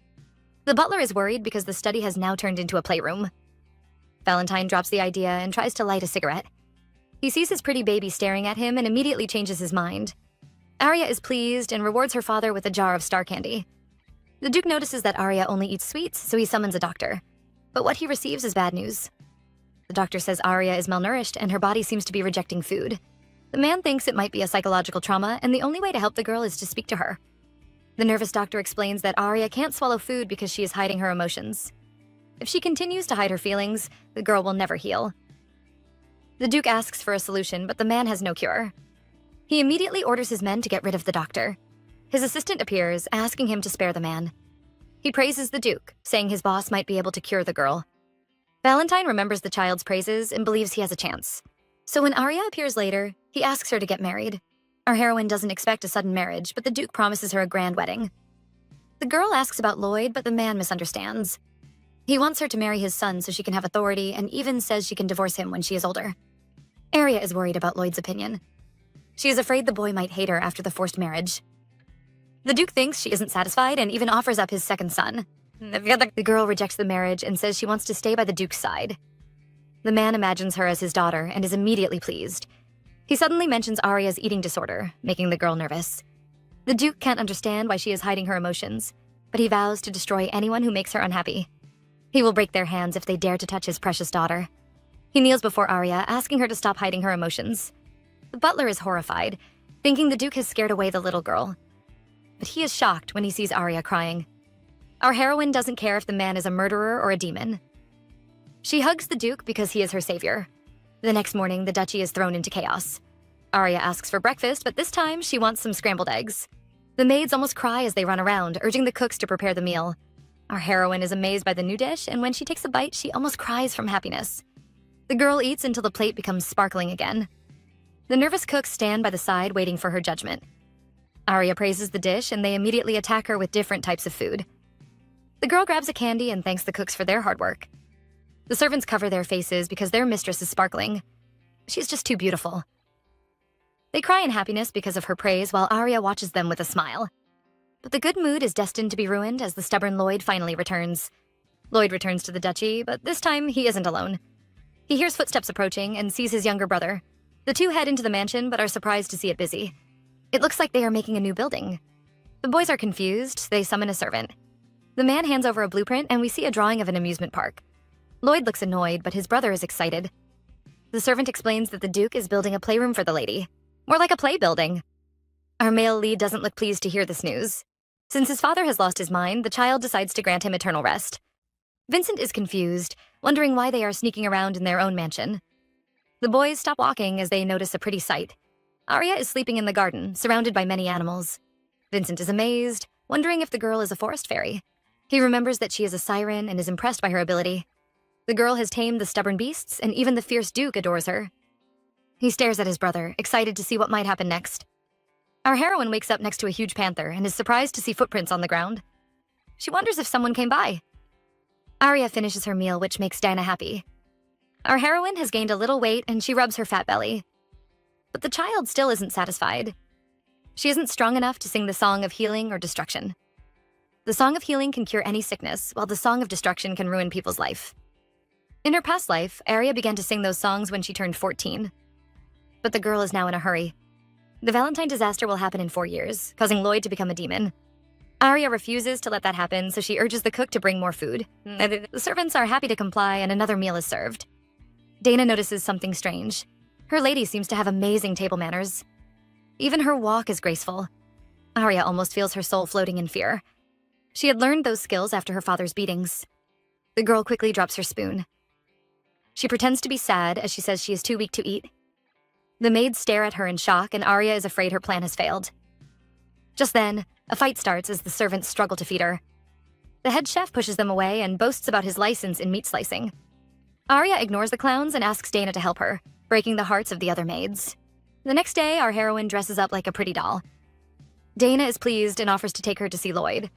The butler is worried because the study has now turned into a playroom. Valentine drops the idea and tries to light a cigarette. He sees his pretty baby staring at him and immediately changes his mind. Arya is pleased and rewards her father with a jar of star candy. The Duke notices that Arya only eats sweets, so he summons a doctor. But what he receives is bad news. The doctor says Arya is malnourished and her body seems to be rejecting food. The man thinks it might be a psychological trauma, and the only way to help the girl is to speak to her. The nervous doctor explains that Arya can't swallow food because she is hiding her emotions. If she continues to hide her feelings, the girl will never heal. The Duke asks for a solution, but the man has no cure. He immediately orders his men to get rid of the doctor. His assistant appears, asking him to spare the man. He praises the Duke, saying his boss might be able to cure the girl. Valentine remembers the child's praises and believes he has a chance. So when Arya appears later, he asks her to get married. Our heroine doesn't expect a sudden marriage, but the Duke promises her a grand wedding. The girl asks about Lloyd, but the man misunderstands. He wants her to marry his son so she can have authority and even says she can divorce him when she is older. Arya is worried about Lloyd's opinion. She is afraid the boy might hate her after the forced marriage. The Duke thinks she isn't satisfied and even offers up his second son. The girl rejects the marriage and says she wants to stay by the Duke's side. The man imagines her as his daughter and is immediately pleased. He suddenly mentions Arya's eating disorder, making the girl nervous. The Duke can't understand why she is hiding her emotions, but he vows to destroy anyone who makes her unhappy. He will break their hands if they dare to touch his precious daughter. He kneels before Arya, asking her to stop hiding her emotions. The butler is horrified, thinking the Duke has scared away the little girl. But he is shocked when he sees Arya crying. Our heroine doesn't care if the man is a murderer or a demon. She hugs the Duke because he is her savior. The next morning, the duchy is thrown into chaos. Arya asks for breakfast, but this time she wants some scrambled eggs. The maids almost cry as they run around, urging the cooks to prepare the meal. Our heroine is amazed by the new dish, and when she takes a bite, she almost cries from happiness. The girl eats until the plate becomes sparkling again. The nervous cooks stand by the side waiting for her judgment. Arya praises the dish, and they immediately attack her with different types of food. The girl grabs a candy and thanks the cooks for their hard work. The servants cover their faces because their mistress is sparkling. She's just too beautiful. They cry in happiness because of her praise while Arya watches them with a smile. But the good mood is destined to be ruined as the stubborn Lloyd finally returns. Lloyd returns to the duchy, but this time he isn't alone. He hears footsteps approaching and sees his younger brother. The two head into the mansion but are surprised to see it busy. It looks like they are making a new building. The boys are confused, they summon a servant. The man hands over a blueprint and we see a drawing of an amusement park. Lloyd looks annoyed, but his brother is excited. The servant explains that the Duke is building a playroom for the lady. More like a play building. Our male lead doesn't look pleased to hear this news. Since his father has lost his mind, the child decides to grant him eternal rest. Vincent is confused, wondering why they are sneaking around in their own mansion. The boys stop walking as they notice a pretty sight. Arya is sleeping in the garden, surrounded by many animals. Vincent is amazed, wondering if the girl is a forest fairy. He remembers that she is a siren and is impressed by her ability. The girl has tamed the stubborn beasts, and even the fierce Duke adores her. He stares at his brother, excited to see what might happen next. Our heroine wakes up next to a huge panther and is surprised to see footprints on the ground. She wonders if someone came by. Arya finishes her meal, which makes Dinah happy. Our heroine has gained a little weight and she rubs her fat belly. But the child still isn't satisfied. She isn't strong enough to sing the song of healing or destruction. The song of healing can cure any sickness, while the song of destruction can ruin people's life. In her past life, Arya began to sing those songs when she turned 14. But the girl is now in a hurry. The Valentine disaster will happen in 4 years, causing Lloyd to become a demon. Arya refuses to let that happen, so she urges the cook to bring more food. The servants are happy to comply, and another meal is served. Dana notices something strange. Her lady seems to have amazing table manners. Even her walk is graceful. Arya almost feels her soul floating in fear. She had learned those skills after her father's beatings. The girl quickly drops her spoon. She pretends to be sad as she says she is too weak to eat. The maids stare at her in shock, and Arya is afraid her plan has failed. Just then, a fight starts as the servants struggle to feed her. The head chef pushes them away and boasts about his license in meat slicing. Arya ignores the clowns and asks Dana to help her, breaking the hearts of the other maids. The next day, our heroine dresses up like a pretty doll. Dana is pleased and offers to take her to see Lloyd.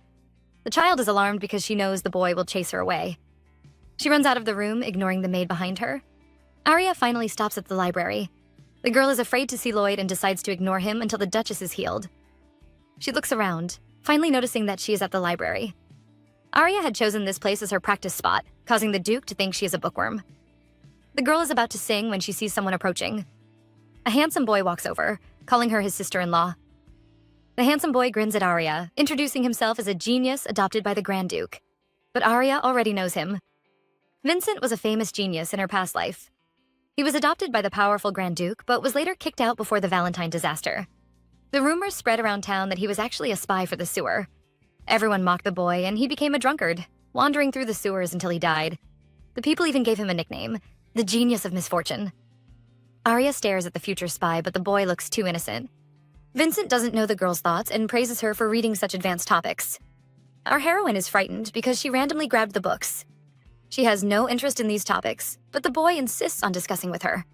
The child is alarmed because she knows the boy will chase her away. She runs out of the room, ignoring the maid behind her. Arya finally stops at the library. The girl is afraid to see Lloyd and decides to ignore him until the Duchess is healed. She looks around, finally noticing that she is at the library. Arya had chosen this place as her practice spot, causing the Duke to think she is a bookworm. The girl is about to sing when she sees someone approaching. A handsome boy walks over, calling her his sister-in-law. The handsome boy grins at Arya, introducing himself as a genius adopted by the Grand Duke. But Arya already knows him. Vincent was a famous genius in her past life. He was adopted by the powerful Grand Duke, but was later kicked out before the Valentine disaster. The rumors spread around town that he was actually a spy for the sewer. Everyone mocked the boy, and he became a drunkard, wandering through the sewers until he died. The people even gave him a nickname, the Genius of Misfortune. Arya stares at the future spy, but the boy looks too innocent. Vincent doesn't know the girl's thoughts and praises her for reading such advanced topics. Our heroine is frightened because she randomly grabbed the books. She has no interest in these topics, but the boy insists on discussing with her.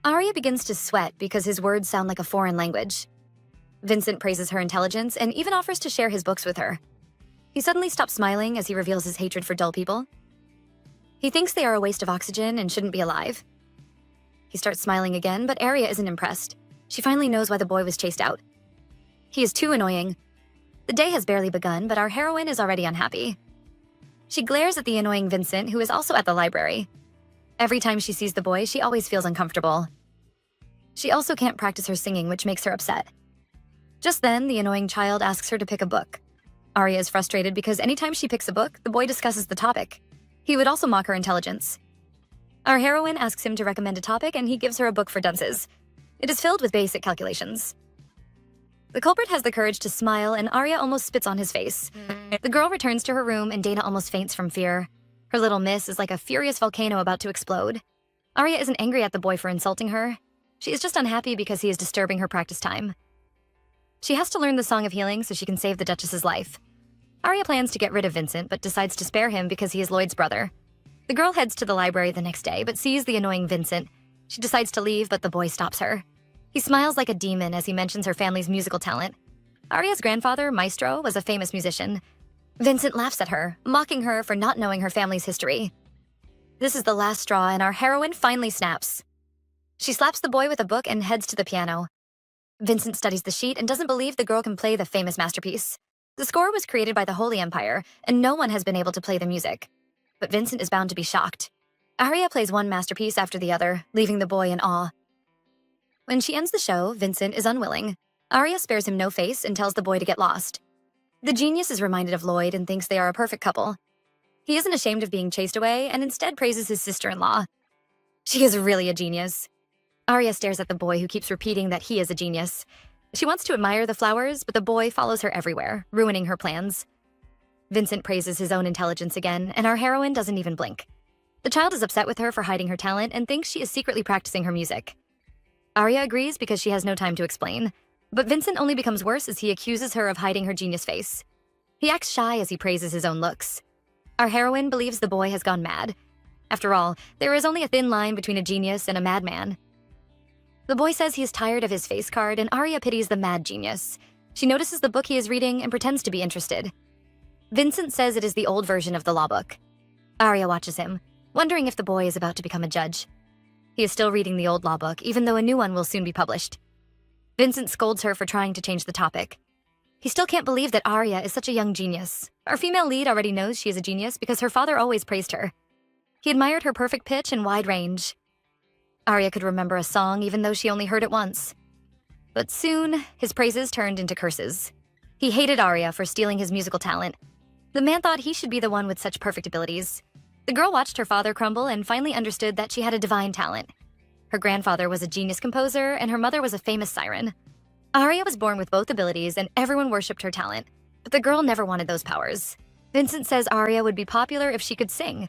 Arya begins to sweat because his words sound like a foreign language. Vincent praises her intelligence and even offers to share his books with her. He suddenly stops smiling as he reveals his hatred for dull people. He thinks they are a waste of oxygen and shouldn't be alive. He starts smiling again, but Arya isn't impressed. She finally knows why the boy was chased out. He is too annoying. The day has barely begun, but our heroine is already unhappy. She glares at the annoying Vincent, who is also at the library. Every time she sees the boy, she always feels uncomfortable. She also can't practice her singing, which makes her upset. Just then, the annoying child asks her to pick a book. Arya is frustrated because anytime she picks a book, the boy discusses the topic. He would also mock her intelligence. Our heroine asks him to recommend a topic, and he gives her a book for dunces. It is filled with basic calculations. The culprit has the courage to smile, and Arya almost spits on his face. The girl returns to her room, and Dana almost faints from fear. Her little miss is like a furious volcano about to explode. Arya isn't angry at the boy for insulting her. She is just unhappy because he is disturbing her practice time. She has to learn the Song of Healing so she can save the Duchess's life. Arya plans to get rid of Vincent, but decides to spare him because he is Lloyd's brother. The girl heads to the library the next day, but sees the annoying Vincent. She decides to leave, but the boy stops her. He smiles like a demon as he mentions her family's musical talent. Arya's grandfather, Maestro, was a famous musician. Vincent laughs at her, mocking her for not knowing her family's history. This is the last straw, and our heroine finally snaps. She slaps the boy with a book and heads to the piano. Vincent studies the sheet and doesn't believe the girl can play the famous masterpiece. The score was created by the Holy Empire, and no one has been able to play the music. But Vincent is bound to be shocked. Arya plays one masterpiece after the other, leaving the boy in awe. When she ends the show, Vincent is unwilling. Arya spares him no face and tells the boy to get lost. The genius is reminded of Lloyd and thinks they are a perfect couple. He isn't ashamed of being chased away and instead praises his sister-in-law. She is really a genius. Arya stares at the boy who keeps repeating that he is a genius. She wants to admire the flowers, but the boy follows her everywhere, ruining her plans. Vincent praises his own intelligence again, and our heroine doesn't even blink. The child is upset with her for hiding her talent and thinks she is secretly practicing her music. Arya agrees because she has no time to explain, but Vincent only becomes worse as he accuses her of hiding her genius face. He acts shy as he praises his own looks. Our heroine believes the boy has gone mad. After all, there is only a thin line between a genius and a madman. The boy says he is tired of his face card, and Arya pities the mad genius. She notices the book he is reading and pretends to be interested. Vincent says it is the old version of the law book. Arya watches him, wondering if the boy is about to become a judge. He is still reading the old law book, even though a new one will soon be published. Vincent scolds her for trying to change the topic. He still can't believe that Arya is such a young genius. Our female lead already knows she is a genius because her father always praised her. He admired her perfect pitch and wide range. Arya could remember a song even though she only heard it once. But soon, his praises turned into curses. He hated Arya for stealing his musical talent. The man thought he should be the one with such perfect abilities. The girl watched her father crumble and finally understood that she had a divine talent. Her grandfather was a genius composer and her mother was a famous siren. Arya was born with both abilities and everyone worshipped her talent, but the girl never wanted those powers. Vincent says Arya would be popular if she could sing.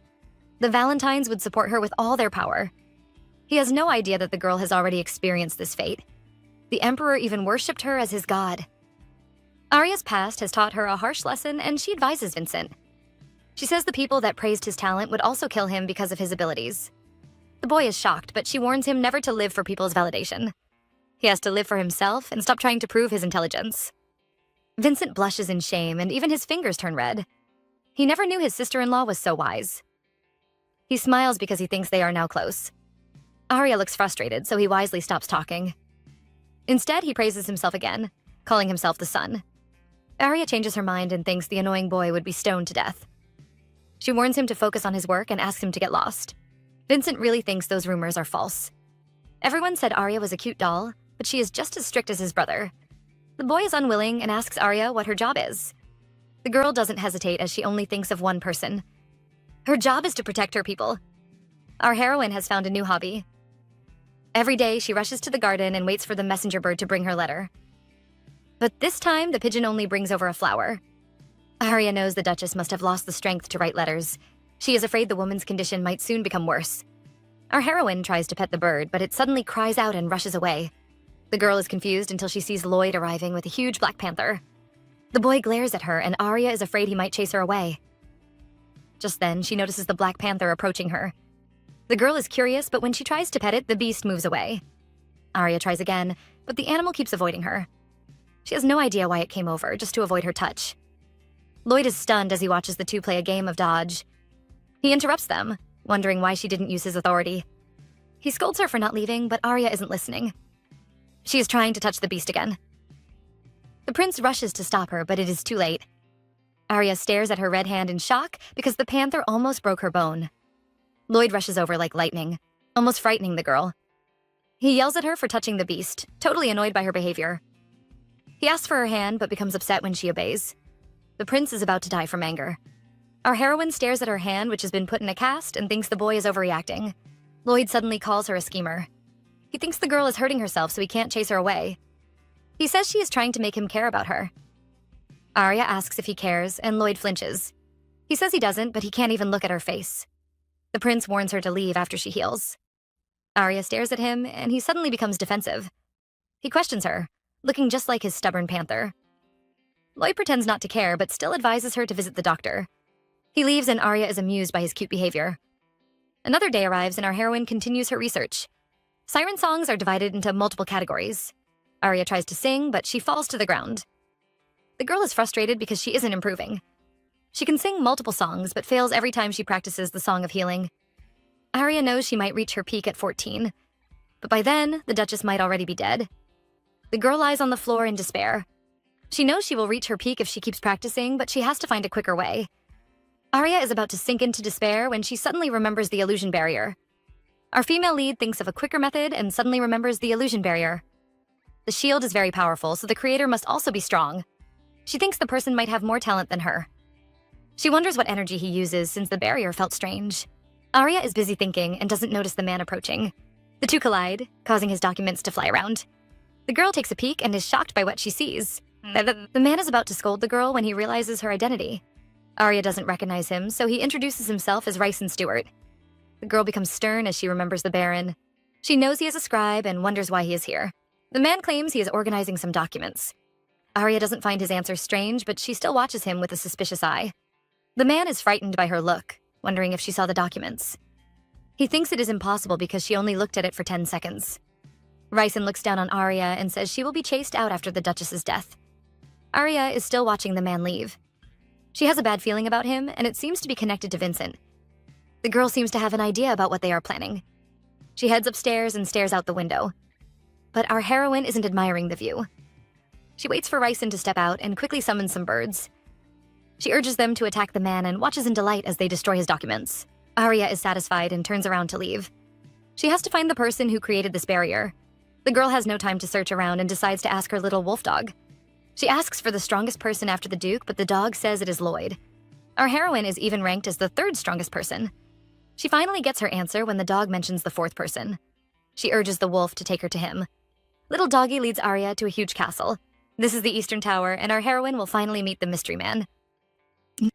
The Valentines would support her with all their power. He has no idea that the girl has already experienced this fate. The Emperor even worshipped her as his god. Arya's past has taught her a harsh lesson and she advises Vincent. She says the people that praised his talent would also kill him because of his abilities. The boy is shocked, but she warns him never to live for people's validation. He has to live for himself and stop trying to prove his intelligence. Vincent blushes in shame and even his fingers turn red. He never knew his sister-in-law was so wise. He smiles because he thinks they are now close. Arya looks frustrated, so he wisely stops talking. Instead, he praises himself again, calling himself the sun. Arya changes her mind and thinks the annoying boy would be stoned to death. She warns him to focus on his work and asks him to get lost. Vincent really thinks those rumors are false. Everyone said Arya was a cute doll, but she is just as strict as his brother. The boy is unwilling and asks Arya what her job is. The girl doesn't hesitate as she only thinks of one person. Her job is to protect her people. Our heroine has found a new hobby. Every day, she rushes to the garden and waits for the messenger bird to bring her letter. But this time, the pigeon only brings over a flower. Arya knows the Duchess must have lost the strength to write letters. She is afraid the woman's condition might soon become worse. Our heroine tries to pet the bird, but it suddenly cries out and rushes away. The girl is confused until she sees Lloyd arriving with a huge black panther. The boy glares at her, and Arya is afraid he might chase her away. Just then, she notices the black panther approaching her. The girl is curious, but when she tries to pet it, the beast moves away. Arya tries again, but the animal keeps avoiding her. She has no idea why it came over, just to avoid her touch. Lloyd is stunned as he watches the two play a game of dodge. He interrupts them, wondering why she didn't use his authority. He scolds her for not leaving, but Arya isn't listening. She is trying to touch the beast again. The prince rushes to stop her, but it is too late. Arya stares at her red hand in shock because the panther almost broke her bone. Lloyd rushes over like lightning, almost frightening the girl. He yells at her for touching the beast, totally annoyed by her behavior. He asks for her hand, but becomes upset when she obeys. The prince is about to die from anger. Our heroine stares at her hand, which has been put in a cast, and thinks the boy is overreacting. Lloyd suddenly calls her a schemer. He thinks the girl is hurting herself, so he can't chase her away. He says she is trying to make him care about her. Arya asks if he cares, and Lloyd flinches. He says he doesn't, but he can't even look at her face. The prince warns her to leave after she heals. Arya stares at him, and he suddenly becomes defensive. He questions her, looking just like his stubborn panther. Lloyd pretends not to care, but still advises her to visit the doctor. He leaves, and Arya is amused by his cute behavior. Another day arrives, and our heroine continues her research. Siren songs are divided into multiple categories. Arya tries to sing, but she falls to the ground. The girl is frustrated because she isn't improving. She can sing multiple songs, but fails every time she practices the Song of Healing. Arya knows she might reach her peak at 14, but by then, the Duchess might already be dead. The girl lies on the floor in despair. She knows she will reach her peak if she keeps practicing, but she has to find a quicker way. Arya is about to sink into despair when she suddenly remembers the illusion barrier. Our female lead thinks of a quicker method and suddenly remembers the illusion barrier. The shield is very powerful, so the creator must also be strong. She thinks the person might have more talent than her. She wonders what energy he uses since the barrier felt strange. Arya is busy thinking and doesn't notice the man approaching. The two collide, causing his documents to fly around. The girl takes a peek and is shocked by what she sees. The man is about to scold the girl when he realizes her identity. Arya doesn't recognize him, so he introduces himself as Rice and Stewart. The girl becomes stern as she remembers the Baron. She knows he is a scribe and wonders why he is here. The man claims he is organizing some documents. Arya doesn't find his answer strange, but she still watches him with a suspicious eye. The man is frightened by her look, wondering if she saw the documents. He thinks it is impossible because she only looked at it for 10 seconds. Ryson looks down on Arya and says she will be chased out after the Duchess's death. Arya is still watching the man leave. She has a bad feeling about him, and it seems to be connected to Vincent. The girl seems to have an idea about what they are planning. She heads upstairs and stares out the window. But our heroine isn't admiring the view. She waits for Ryson to step out and quickly summons some birds. She urges them to attack the man and watches in delight as they destroy his documents. Arya is satisfied and turns around to leave. She has to find the person who created this barrier. The girl has no time to search around and decides to ask her little wolf dog. She asks for the strongest person after the Duke, but the dog says it is Lloyd. Our heroine is even ranked as the third strongest person. She finally gets her answer when the dog mentions the fourth person. She urges the wolf to take her to him. Little doggy leads Arya to a huge castle. This is the Eastern Tower, and our heroine will finally meet the mystery man.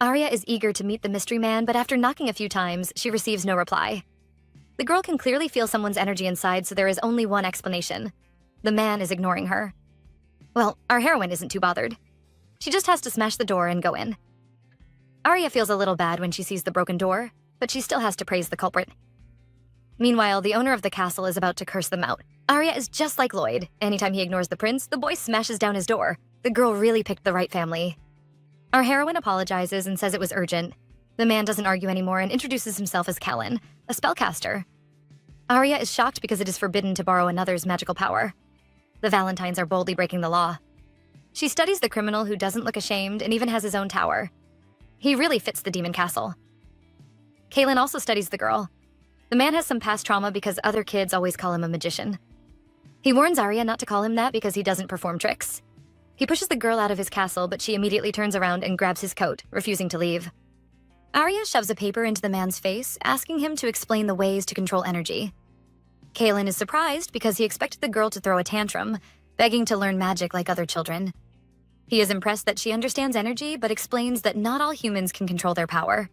Arya is eager to meet the mystery man, but after knocking a few times, she receives no reply. The girl can clearly feel someone's energy inside, so there is only one explanation. The man is ignoring her. Well, our heroine isn't too bothered. She just has to smash the door and go in. Arya feels a little bad when she sees the broken door, but she still has to praise the culprit. Meanwhile, the owner of the castle is about to curse them out. Arya is just like Lloyd. Anytime he ignores the prince, the boy smashes down his door. The girl really picked the right family. Our heroine apologizes and says it was urgent. The man doesn't argue anymore and introduces himself as Kellen, a spellcaster. Arya is shocked because it is forbidden to borrow another's magical power. The Valentines are boldly breaking the law. She studies the criminal who doesn't look ashamed and even has his own tower. He really fits the demon castle. Kaelin also studies the girl. The man has some past trauma because other kids always call him a magician. He warns Arya not to call him that because he doesn't perform tricks. He pushes the girl out of his castle, but she immediately turns around and grabs his coat, refusing to leave. Arya shoves a paper into the man's face, asking him to explain the ways to control energy. Kaelin is surprised because he expected the girl to throw a tantrum, begging to learn magic like other children. He is impressed that she understands energy, but explains that not all humans can control their power.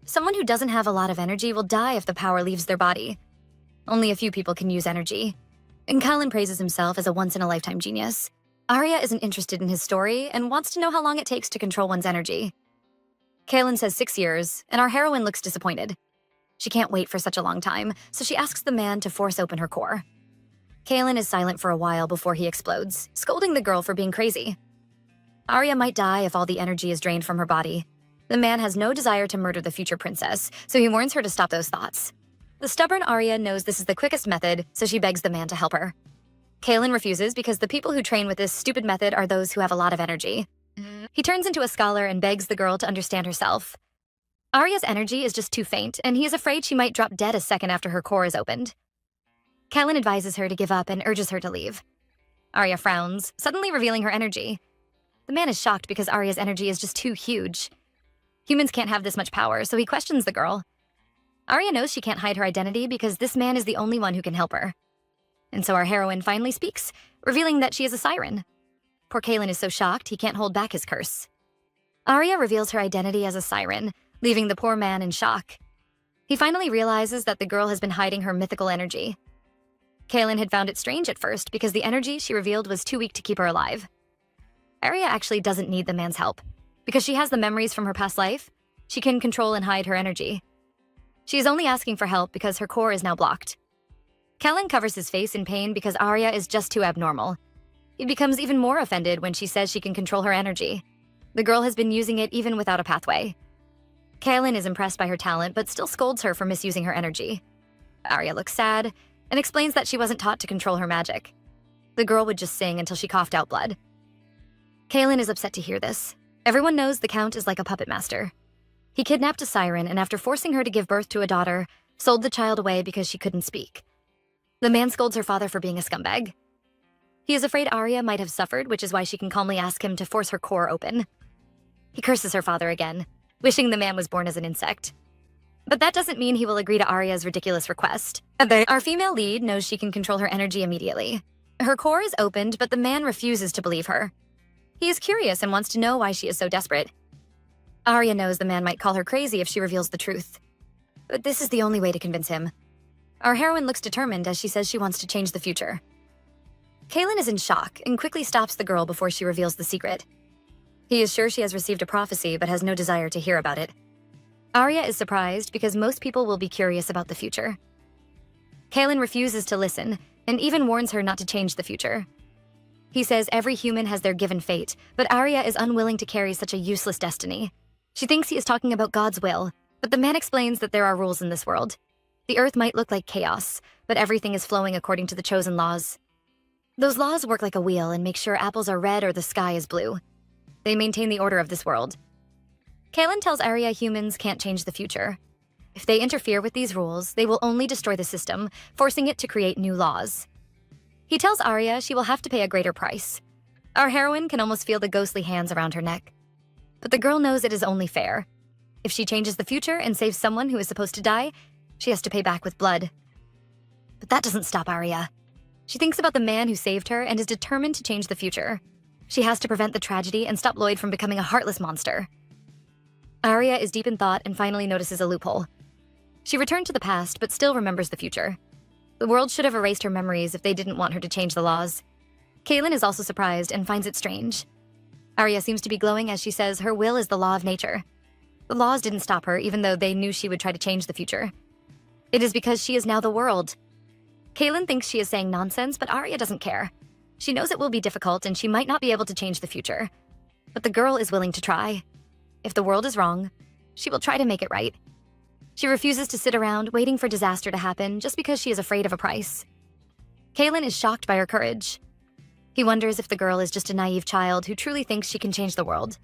Someone who doesn't have a lot of energy will die if the power leaves their body. Only a few people can use energy. And Kaelin praises himself as a once-in-a-lifetime genius. Arya isn't interested in his story and wants to know how long it takes to control one's energy. Kaelin says 6 years, and our heroine looks disappointed. She can't wait for such a long time, so she asks the man to force open her core. Kaelin is silent for a while before he explodes, scolding the girl for being crazy. Arya might die if all the energy is drained from her body. The man has no desire to murder the future princess, so he warns her to stop those thoughts. The stubborn Arya knows this is the quickest method, so she begs the man to help her. Kaelin refuses because the people who train with this stupid method are those who have a lot of energy. He turns into a scholar and begs the girl to understand herself. Arya's energy is just too faint, and he is afraid she might drop dead a second after her core is opened. Kaelin advises her to give up and urges her to leave. Arya frowns, suddenly revealing her energy. The man is shocked because Arya's energy is just too huge. Humans can't have this much power, so he questions the girl. Arya knows she can't hide her identity because this man is the only one who can help her. And so our heroine finally speaks, revealing that she is a siren. Poor Kaelin is so shocked he can't hold back his curse. Arya reveals her identity as a siren, leaving the poor man in shock. He finally realizes that the girl has been hiding her mythical energy. Kaelin had found it strange at first because the energy she revealed was too weak to keep her alive. Arya actually doesn't need the man's help. Because she has the memories from her past life, she can control and hide her energy. She is only asking for help because her core is now blocked. Kellen covers his face in pain because Arya is just too abnormal. He becomes even more offended when she says she can control her energy. The girl has been using it even without a pathway. Kaelin is impressed by her talent, but still scolds her for misusing her energy. Arya looks sad and explains that she wasn't taught to control her magic. The girl would just sing until she coughed out blood. Kaelin is upset to hear this. Everyone knows the Count is like a puppet master. He kidnapped a siren and after forcing her to give birth to a daughter, sold the child away because she couldn't speak. The man scolds her father for being a scumbag. He is afraid Arya might have suffered, which is why she can calmly ask him to force her core open. He curses her father again, wishing the man was born as an insect. But that doesn't mean he will agree to Arya's ridiculous request. Our female lead knows she can control her energy immediately. Her core is opened, but the man refuses to believe her. He is curious and wants to know why she is so desperate. Arya knows the man might call her crazy if she reveals the truth. But this is the only way to convince him. Our heroine looks determined as she says she wants to change the future. Kaelin is in shock and quickly stops the girl before she reveals the secret. He is sure she has received a prophecy but has no desire to hear about it. Arya is surprised because most people will be curious about the future. Kaelin refuses to listen and even warns her not to change the future. He says every human has their given fate, but Arya is unwilling to carry such a useless destiny. She thinks he is talking about God's will, but the man explains that there are rules in this world. The earth might look like chaos, but everything is flowing according to the chosen laws. Those laws work like a wheel and make sure apples are red or the sky is blue. They maintain the order of this world. Kalen tells Arya humans can't change the future. If they interfere with these rules, they will only destroy the system, forcing it to create new laws. He tells Arya she will have to pay a greater price. Our heroine can almost feel the ghostly hands around her neck. But the girl knows it is only fair. If she changes the future and saves someone who is supposed to die, she has to pay back with blood. But that doesn't stop Arya. She thinks about the man who saved her and is determined to change the future. She has to prevent the tragedy and stop Lloyd from becoming a heartless monster. Arya is deep in thought and finally notices a loophole. She returned to the past, but still remembers the future. The world should have erased her memories if they didn't want her to change the laws. Kaelin is also surprised and finds it strange. Arya seems to be glowing as she says her will is the law of nature. The laws didn't stop her, even though they knew she would try to change the future. It is because she is now the world. Kaelin thinks she is saying nonsense, but Arya doesn't care. She knows it will be difficult and she might not be able to change the future. But the girl is willing to try. If the world is wrong, she will try to make it right. She refuses to sit around waiting for disaster to happen just because she is afraid of a price. Kaelin is shocked by her courage. He wonders if the girl is just a naive child who truly thinks she can change the world.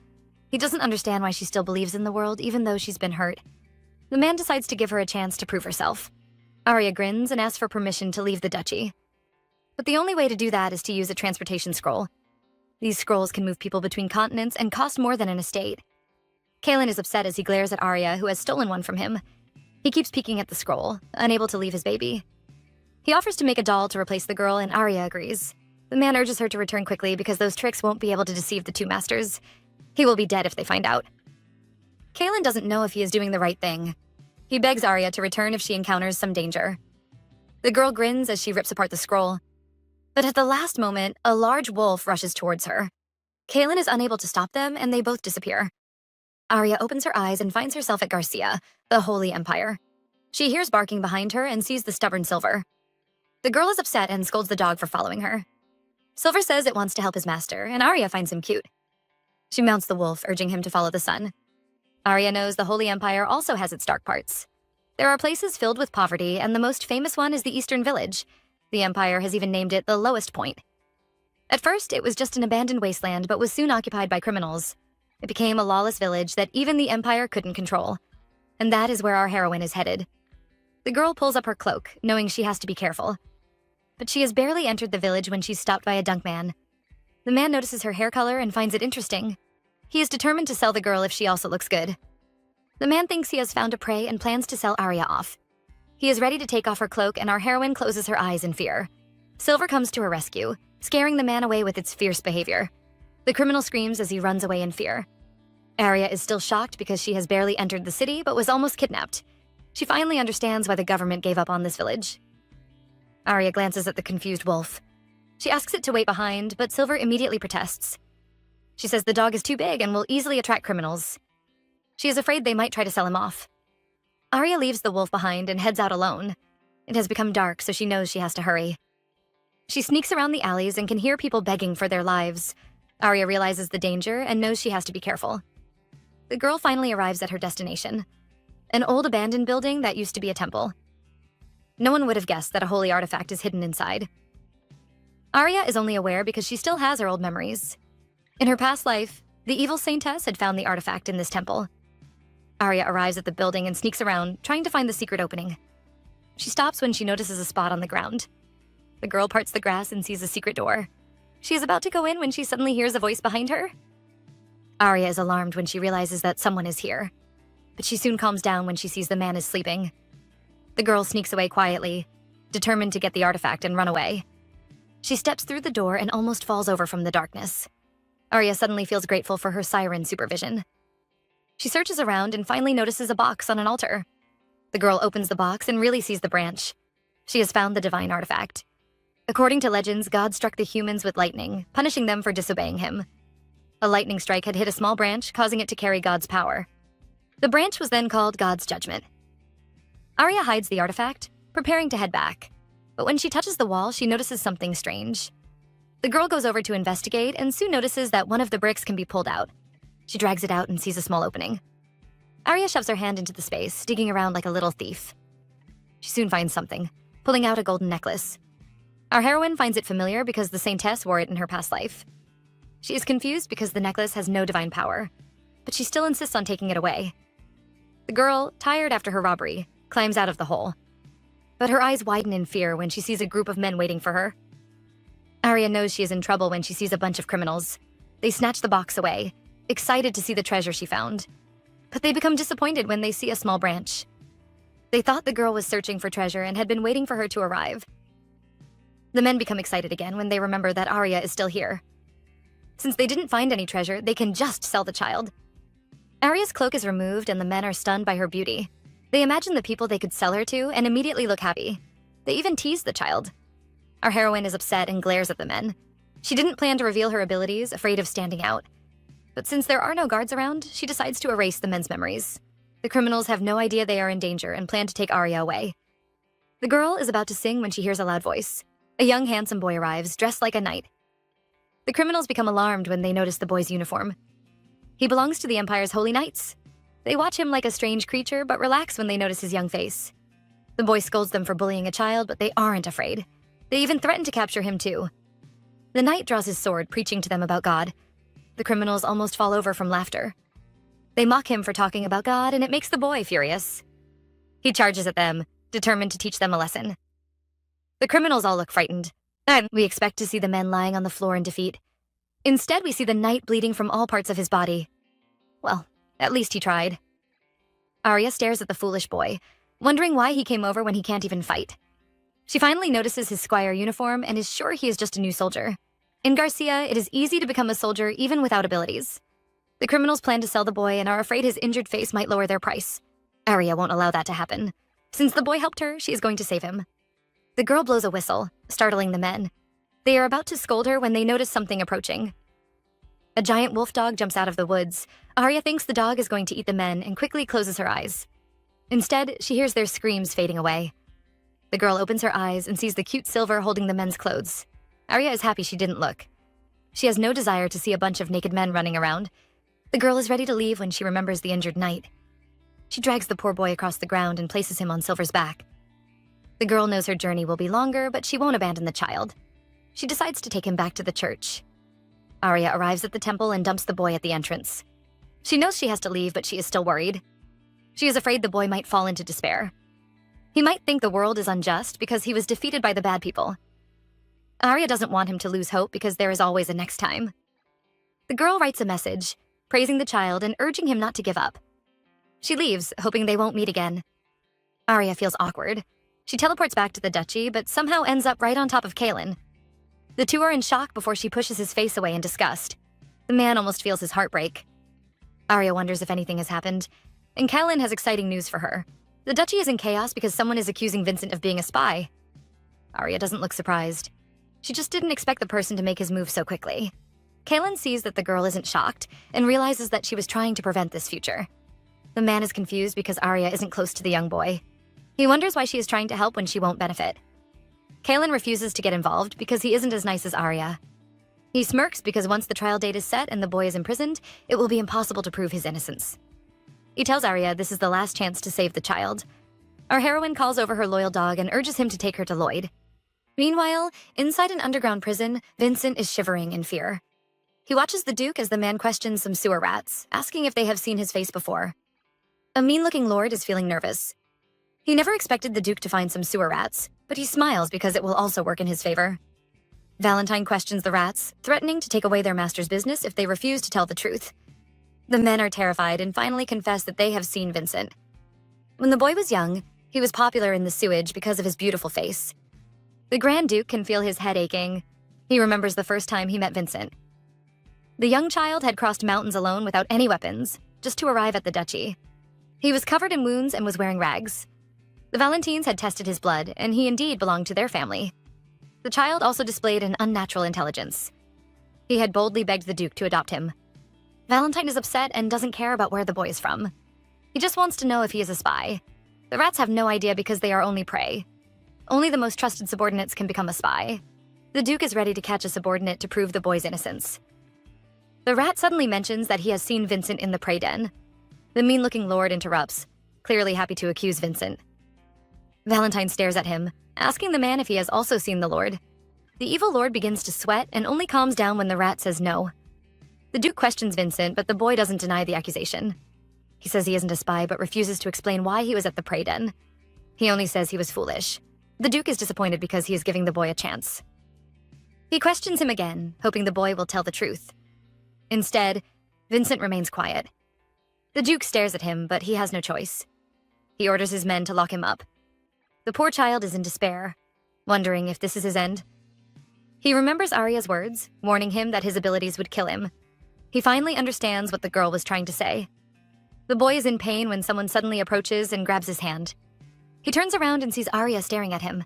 He doesn't understand why she still believes in the world even though she's been hurt. The man decides to give her a chance to prove herself. Arya grins and asks for permission to leave the duchy. But the only way to do that is to use a transportation scroll. These scrolls can move people between continents and cost more than an estate. Kaelin is upset as he glares at Arya, who has stolen one from him. He keeps peeking at the scroll, unable to leave his baby. He offers to make a doll to replace the girl, and Arya agrees. The man urges her to return quickly because those tricks won't be able to deceive the two masters. He will be dead if they find out. Kaelin doesn't know if he is doing the right thing. He begs Arya to return if she encounters some danger. The girl grins as she rips apart the scroll. But at the last moment, a large wolf rushes towards her. Kaelin is unable to stop them, and they both disappear. Arya opens her eyes and finds herself at Garcia, the Holy Empire. She hears barking behind her and sees the stubborn Silver. The girl is upset and scolds the dog for following her. Silver says it wants to help his master, and Arya finds him cute. She mounts the wolf, urging him to follow the sun. Arya knows the Holy Empire also has its dark parts. There are places filled with poverty, and the most famous one is the Eastern Village. The Empire has even named it the lowest point. At first, it was just an abandoned wasteland, but was soon occupied by criminals. It became a lawless village that even the Empire couldn't control. And that is where our heroine is headed. The girl pulls up her cloak, knowing she has to be careful. But she has barely entered the village when she's stopped by a dunk man. The man notices her hair color and finds it interesting. He is determined to sell the girl if she also looks good. The man thinks he has found a prey and plans to sell Arya off. He is ready to take off her cloak, and our heroine closes her eyes in fear. Silver comes to her rescue, scaring the man away with its fierce behavior. The criminal screams as he runs away in fear. Arya is still shocked because she has barely entered the city but was almost kidnapped. She finally understands why the government gave up on this village. Arya glances at the confused wolf. She asks it to wait behind, but Silver immediately protests. She says the dog is too big and will easily attract criminals. She is afraid they might try to sell him off. Arya leaves the wolf behind and heads out alone. It has become dark, so she knows she has to hurry. She sneaks around the alleys and can hear people begging for their lives. Arya realizes the danger and knows she has to be careful. The girl finally arrives at her destination, an old abandoned building that used to be a temple. No one would have guessed that a holy artifact is hidden inside. Arya is only aware because she still has her old memories. In her past life, the evil saintess had found the artifact in this temple. Arya arrives at the building and sneaks around, trying to find the secret opening. She stops when she notices a spot on the ground. The girl parts the grass and sees a secret door. She is about to go in when she suddenly hears a voice behind her. Arya is alarmed when she realizes that someone is here, but she soon calms down when she sees the man is sleeping. The girl sneaks away quietly, determined to get the artifact and run away. She steps through the door and almost falls over from the darkness. Arya suddenly feels grateful for her siren supervision. She searches around and finally notices a box on an altar. The girl opens the box and really sees the branch. She has found the divine artifact. According to legends, God struck the humans with lightning, punishing them for disobeying him. A lightning strike had hit a small branch, causing it to carry God's power. The branch was then called God's judgment. Arya hides the artifact, preparing to head back. But when she touches the wall, she notices something strange. The girl goes over to investigate and soon notices that one of the bricks can be pulled out. She drags it out and sees a small opening. Arya shoves her hand into the space, digging around like a little thief. She soon finds something, pulling out a golden necklace. Our heroine finds it familiar because the saintess wore it in her past life. She is confused because the necklace has no divine power, but she still insists on taking it away. The girl, tired after her robbery, climbs out of the hole. But her eyes widen in fear when she sees a group of men waiting for her. Arya knows she is in trouble when she sees a bunch of criminals. They snatch the box away, excited to see the treasure she found. But they become disappointed when they see a small branch. They thought the girl was searching for treasure and had been waiting for her to arrive. The men become excited again when they remember that Arya is still here. Since they didn't find any treasure, they can just sell the child. Arya's cloak is removed and the men are stunned by her beauty. They imagine the people they could sell her to and immediately look happy. They even tease the child. Our heroine is upset and glares at the men. She didn't plan to reveal her abilities, afraid of standing out. But since there are no guards around, she decides to erase the men's memories. The criminals have no idea they are in danger and plan to take Arya away. The girl is about to sing when she hears a loud voice. A young, handsome boy arrives, dressed like a knight. The criminals become alarmed when they notice the boy's uniform. He belongs to the Empire's holy knights. They watch him like a strange creature, but relax when they notice his young face. The boy scolds them for bullying a child, but they aren't afraid. They even threaten to capture him too. The knight draws his sword, preaching to them about God. The criminals almost fall over from laughter. They mock him for talking about God, and it makes the boy furious. He charges at them, determined to teach them a lesson. The criminals all look frightened, and we expect to see the men lying on the floor in defeat. Instead, we see the knight bleeding from all parts of his body. Well, at least he tried. Arya stares at the foolish boy, wondering why he came over when he can't even fight. She finally notices his squire uniform and is sure he is just a new soldier. In Garcia, it is easy to become a soldier even without abilities. The criminals plan to sell the boy and are afraid his injured face might lower their price. Arya won't allow that to happen. Since the boy helped her, she is going to save him. The girl blows a whistle, startling the men. They are about to scold her when they notice something approaching. A giant wolf dog jumps out of the woods. Arya thinks the dog is going to eat the men and quickly closes her eyes. Instead, she hears their screams fading away. The girl opens her eyes and sees the cute Silver holding the men's clothes. Arya is happy she didn't look. She has no desire to see a bunch of naked men running around. The girl is ready to leave when she remembers the injured knight. She drags the poor boy across the ground and places him on Silver's back. The girl knows her journey will be longer, but she won't abandon the child. She decides to take him back to the church. Arya arrives at the temple and dumps the boy at the entrance. She knows she has to leave, but she is still worried. She is afraid the boy might fall into despair. He might think the world is unjust because he was defeated by the bad people. Arya doesn't want him to lose hope because there is always a next time. The girl writes a message, praising the child and urging him not to give up. She leaves, hoping they won't meet again. Arya feels awkward. She teleports back to the duchy, but somehow ends up right on top of Kaelin. The two are in shock before she pushes his face away in disgust. The man almost feels his heart break. Arya wonders if anything has happened, and Kaelin has exciting news for her. The duchy is in chaos because someone is accusing Vincent of being a spy. Arya doesn't look surprised. She just didn't expect the person to make his move so quickly. Kaelin sees that the girl isn't shocked and realizes that she was trying to prevent this future. The man is confused because Arya isn't close to the young boy. He wonders why she is trying to help when she won't benefit. Kaelin refuses to get involved because he isn't as nice as Arya. He smirks because once the trial date is set and the boy is imprisoned, it will be impossible to prove his innocence. He tells Arya this is the last chance to save the child. Our heroine calls over her loyal dog and urges him to take her to Lloyd. Meanwhile, inside an underground prison, Vincent is shivering in fear. He watches the Duke as the man questions some sewer rats, asking if they have seen his face before. A mean-looking lord is feeling nervous. He never expected the Duke to find some sewer rats, but he smiles because it will also work in his favor. Valentine questions the rats, threatening to take away their master's business if they refuse to tell the truth. The men are terrified and finally confess that they have seen Vincent. When the boy was young, he was popular in the sewage because of his beautiful face. The Grand Duke can feel his head aching. He remembers the first time he met Vincent. The young child had crossed mountains alone without any weapons, just to arrive at the duchy. He was covered in wounds and was wearing rags. The Valentines had tested his blood, and he indeed belonged to their family. The child also displayed an unnatural intelligence. He had boldly begged the Duke to adopt him. Valentine is upset and doesn't care about where the boy is from. He just wants to know if he is a spy. The rats have no idea because they are only prey. Only the most trusted subordinates can become a spy. The Duke is ready to catch a subordinate to prove the boy's innocence. The rat suddenly mentions that he has seen Vincent in the prey den. The mean-looking lord interrupts, clearly happy to accuse Vincent. Valentine stares at him, asking the man if he has also seen the Lord. The evil Lord begins to sweat and only calms down when the rat says no. The Duke questions Vincent, but the boy doesn't deny the accusation. He says he isn't a spy, but refuses to explain why he was at the prey den. He only says he was foolish. The Duke is disappointed because he is giving the boy a chance. He questions him again, hoping the boy will tell the truth. Instead, Vincent remains quiet. The Duke stares at him, but he has no choice. He orders his men to lock him up. The poor child is in despair, wondering if this is his end. He remembers Arya's words, warning him that his abilities would kill him. He finally understands what the girl was trying to say. The boy is in pain when someone suddenly approaches and grabs his hand. He turns around and sees Arya staring at him.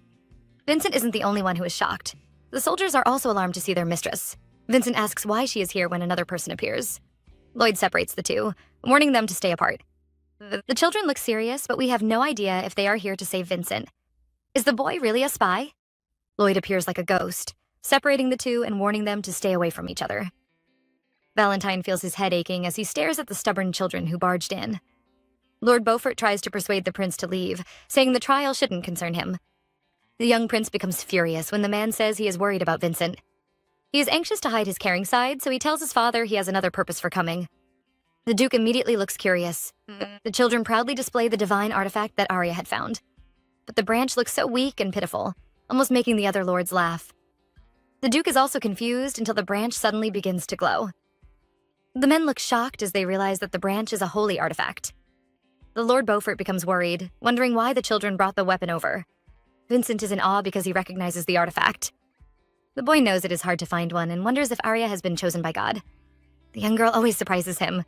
Vincent isn't the only one who is shocked. The soldiers are also alarmed to see their mistress. Vincent asks why she is here when another person appears. Lloyd separates the two, warning them to stay apart. The children look serious, but we have no idea if they are here to save Vincent. Is the boy really a spy? Lloyd appears like a ghost, separating the two and warning them to stay away from each other. Valentine feels his head aching as he stares at the stubborn children who barged in. Lord Beaufort tries to persuade the prince to leave, saying the trial shouldn't concern him. The young prince becomes furious when the man says he is worried about Vincent. He is anxious to hide his caring side, so he tells his father he has another purpose for coming. The Duke immediately looks curious. The children proudly display the divine artifact that Arya had found. But the branch looks so weak and pitiful, almost making the other lords laugh. The Duke is also confused until the branch suddenly begins to glow. The men look shocked as they realize that the branch is a holy artifact. The Lord Beaufort becomes worried, wondering why the children brought the weapon over. Vincent is in awe because he recognizes the artifact. The boy knows it is hard to find one and wonders if Arya has been chosen by God. The young girl always surprises him.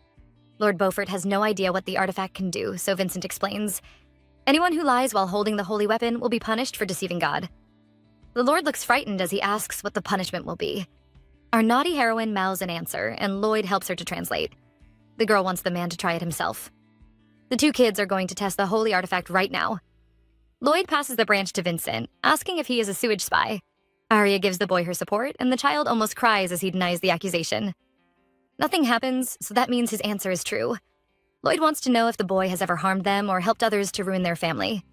Lord Beaufort has no idea what the artifact can do, so Vincent explains. Anyone who lies while holding the holy weapon will be punished for deceiving God. The Lord looks frightened as he asks what the punishment will be. Our naughty heroine mouths an answer, and Lloyd helps her to translate. The girl wants the man to try it himself. The two kids are going to test the holy artifact right now. Lloyd passes the branch to Vincent, asking if he is a sewage spy. Arya gives the boy her support, and the child almost cries as he denies the accusation. Nothing happens, so that means his answer is true. Lloyd wants to know if the boy has ever harmed them or helped others to ruin their family.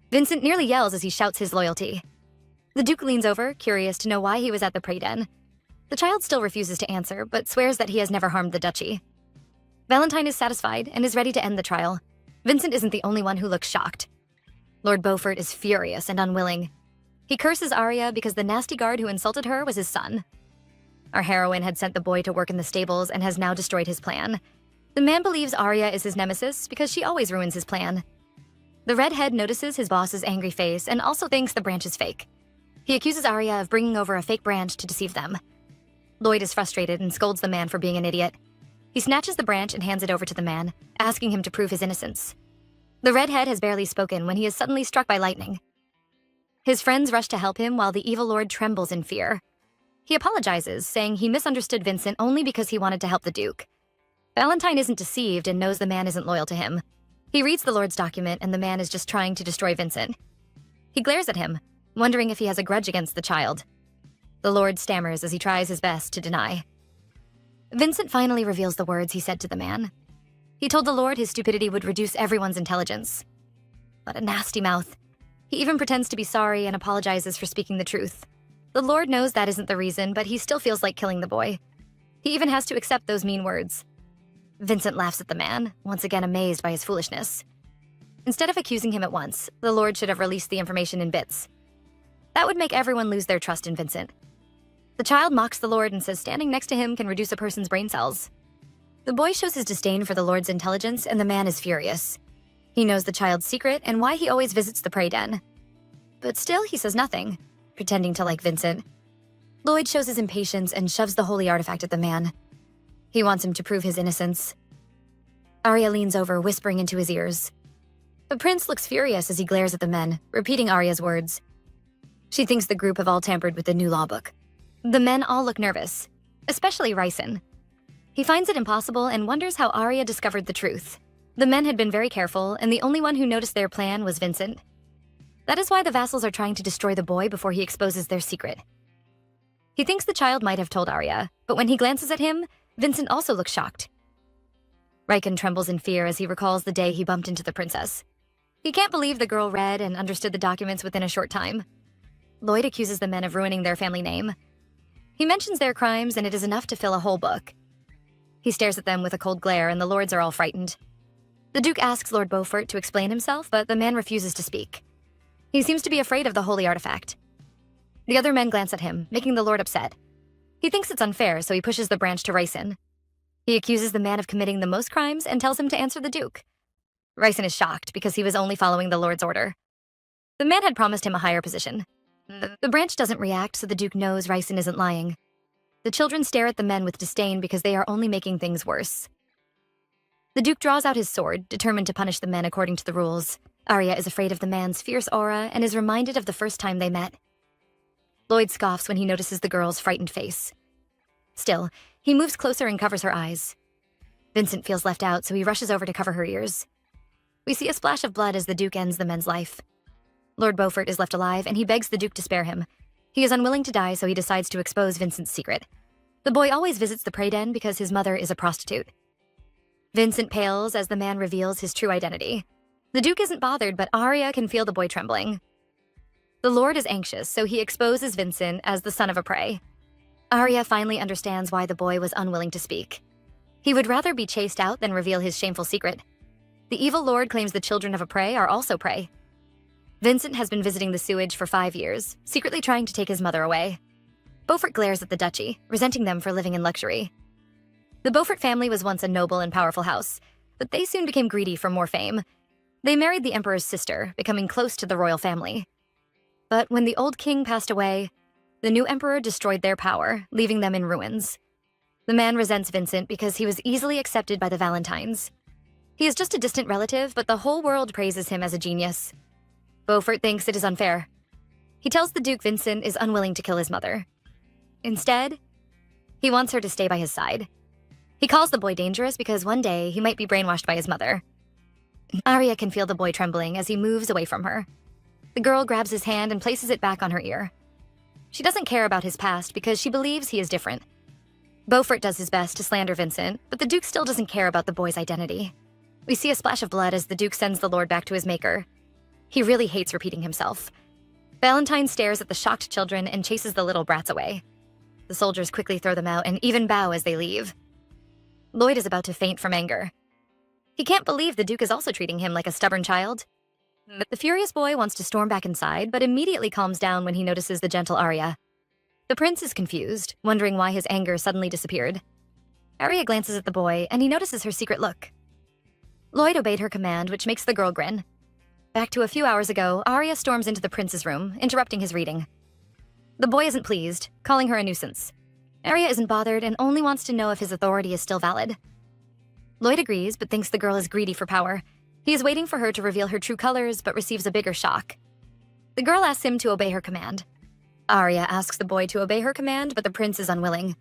Vincent nearly yells as he shouts his loyalty. The Duke leans over, curious to know why he was at the prey den. The child still refuses to answer, but swears that he has never harmed the duchy. Valentine is satisfied and is ready to end the trial. Vincent isn't the only one who looks shocked. Lord Beaufort is furious and unwilling. He curses Arya because the nasty guard who insulted her was his son. Our heroine had sent the boy to work in the stables and has now destroyed his plan. The man believes Arya is his nemesis because she always ruins his plan. The redhead notices his boss's angry face and also thinks the branch is fake. He accuses Arya of bringing over a fake branch to deceive them. Lloyd is frustrated and scolds the man for being an idiot. He snatches the branch and hands it over to the man, asking him to prove his innocence. The redhead has barely spoken when he is suddenly struck by lightning. His friends rush to help him while the evil lord trembles in fear. He apologizes, saying he misunderstood Vincent only because he wanted to help the Duke. Valentine isn't deceived and knows the man isn't loyal to him. He reads the Lord's document and the man is just trying to destroy Vincent. He glares at him, wondering if he has a grudge against the child. The Lord stammers as he tries his best to deny. Vincent finally reveals the words he said to the man. He told the Lord his stupidity would reduce everyone's intelligence. But a nasty mouth. He even pretends to be sorry and apologizes for speaking the truth. The Lord knows that isn't the reason, but he still feels like killing the boy. He even has to accept those mean words. Vincent laughs at the man, once again amazed by his foolishness. Instead of accusing him at once, the Lord should have released the information in bits. That would make everyone lose their trust in Vincent. The child mocks the Lord and says standing next to him can reduce a person's brain cells. The boy shows his disdain for the Lord's intelligence, and the man is furious. He knows the child's secret and why he always visits the prey den. But still, he says nothing, pretending to like Vincent. Lloyd shows his impatience and shoves the holy artifact at the man. He wants him to prove his innocence. Arya leans over, whispering into his ears. The prince looks furious as he glares at the men, repeating Arya's words. She thinks the group have all tampered with the new law book. The men all look nervous, especially Ryson. He finds it impossible and wonders how Arya discovered the truth. The men had been very careful, and the only one who noticed their plan was Vincent. That is why the vassals are trying to destroy the boy before he exposes their secret. He thinks the child might have told Arya, but when he glances at him, Vincent also looks shocked. Riken trembles in fear as he recalls the day he bumped into the princess. He can't believe the girl read and understood the documents within a short time. Lloyd accuses the men of ruining their family name. He mentions their crimes, and it is enough to fill a whole book. He stares at them with a cold glare, and the lords are all frightened. The Duke asks Lord Beaufort to explain himself, but the man refuses to speak. He seems to be afraid of the holy artifact. The other men glance at him, making the lord upset. He thinks it's unfair, so he pushes the branch to Ryson. He accuses the man of committing the most crimes and tells him to answer the Duke. Ryson is shocked because he was only following the lord's order. The man had promised him a higher position. The branch doesn't react, so the Duke knows Ryson isn't lying. The children stare at the men with disdain because they are only making things worse. The Duke draws out his sword, determined to punish the men according to the rules. Arya is afraid of the man's fierce aura and is reminded of the first time they met. Lloyd scoffs when he notices the girl's frightened face. Still, he moves closer and covers her eyes. Vincent feels left out, so he rushes over to cover her ears. We see a splash of blood as the Duke ends the men's life. Lord Beaufort is left alive, and he begs the Duke to spare him. He is unwilling to die, so he decides to expose Vincent's secret. The boy always visits the prey den because his mother is a prostitute. Vincent pales as the man reveals his true identity. The Duke isn't bothered, but Arya can feel the boy trembling. The Lord is anxious, so he exposes Vincent as the son of a prey. Arya finally understands why the boy was unwilling to speak. He would rather be chased out than reveal his shameful secret. The evil Lord claims the children of a prey are also prey. Vincent has been visiting the sewage for 5 years, secretly trying to take his mother away. Beaufort glares at the duchy, resenting them for living in luxury. The Beaufort family was once a noble and powerful house, but they soon became greedy for more fame. They married the emperor's sister, becoming close to the royal family. But when the old king passed away, the new emperor destroyed their power, leaving them in ruins. The man resents Vincent because he was easily accepted by the Valentines. He is just a distant relative, but the whole world praises him as a genius. Beaufort thinks it is unfair. He tells the Duke Vincent is unwilling to kill his mother. Instead, he wants her to stay by his side. He calls the boy dangerous because one day he might be brainwashed by his mother. Arya can feel the boy trembling as he moves away from her. The girl grabs his hand and places it back on her ear. She doesn't care about his past because she believes he is different. Beaufort does his best to slander Vincent, but the Duke still doesn't care about the boy's identity. We see a splash of blood as the Duke sends the Lord back to his maker. He really hates repeating himself. Valentine stares at the shocked children and chases the little brats away. The soldiers quickly throw them out and even bow as they leave. Lloyd is about to faint from anger. He can't believe the Duke is also treating him like a stubborn child. The furious boy wants to storm back inside, but immediately calms down when he notices the gentle Arya. The prince is confused, wondering why his anger suddenly disappeared. Arya glances at the boy, and he notices her secret look. Lloyd obeyed her command, which makes the girl grin. Back to a few hours ago, Arya storms into the prince's room, interrupting his reading. The boy isn't pleased, calling her a nuisance. Arya isn't bothered and only wants to know if his authority is still valid. Lloyd agrees, but thinks the girl is greedy for power. He is waiting for her to reveal her true colors, but receives a bigger shock. The girl asks him to obey her command. Arya asks the boy to obey her command, but the prince is unwilling.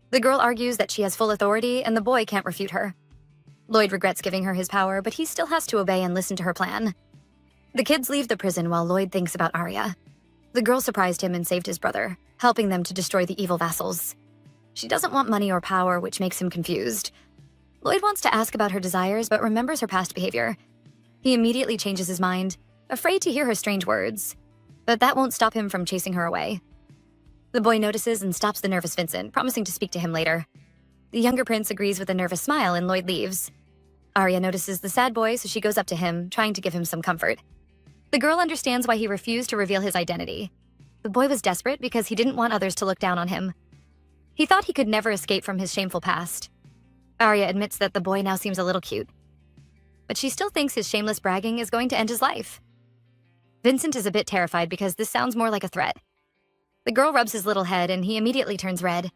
The girl argues that she has full authority, and the boy can't refute her. Lloyd regrets giving her his power, but he still has to obey and listen to her plan. The kids leave the prison while Lloyd thinks about Arya. The girl surprised him and saved his brother, helping them to destroy the evil vassals. She doesn't want money or power, which makes him confused. Lloyd wants to ask about her desires, but remembers her past behavior. He immediately changes his mind, afraid to hear her strange words. But that won't stop him from chasing her away. The boy notices and stops the nervous Vincent, promising to speak to him later. The younger prince agrees with a nervous smile and Lloyd leaves. Arya notices the sad boy, so she goes up to him, trying to give him some comfort. The girl understands why he refused to reveal his identity. The boy was desperate because he didn't want others to look down on him. He thought he could never escape from his shameful past. Arya admits that the boy now seems a little cute. But she still thinks his shameless bragging is going to end his life. Vincent is a bit terrified because this sounds more like a threat. The girl rubs his little head and he immediately turns red.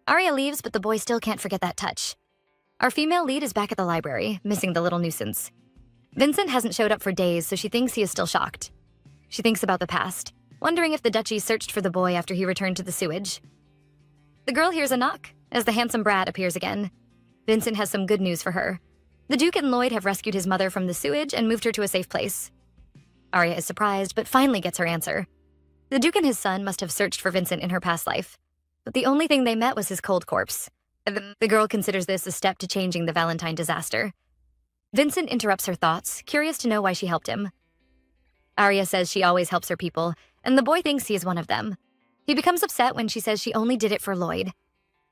Arya leaves, but the boy still can't forget that touch. Our female lead is back at the library, missing the little nuisance. Vincent hasn't showed up for days, so she thinks he is still shocked. She thinks about the past, wondering if the duchy searched for the boy after he returned to the sewage. The girl hears a knock as the handsome brat appears again. Vincent has some good news for her. The Duke and Lloyd have rescued his mother from the sewage and moved her to a safe place. Arya is surprised, but finally gets her answer. The Duke and his son must have searched for Vincent in her past life, but the only thing they met was his cold corpse. The girl considers this a step to changing the Valentine disaster. Vincent interrupts her thoughts, curious to know why she helped him. Arya says she always helps her people, and the boy thinks he is one of them. He becomes upset when she says she only did it for Lloyd.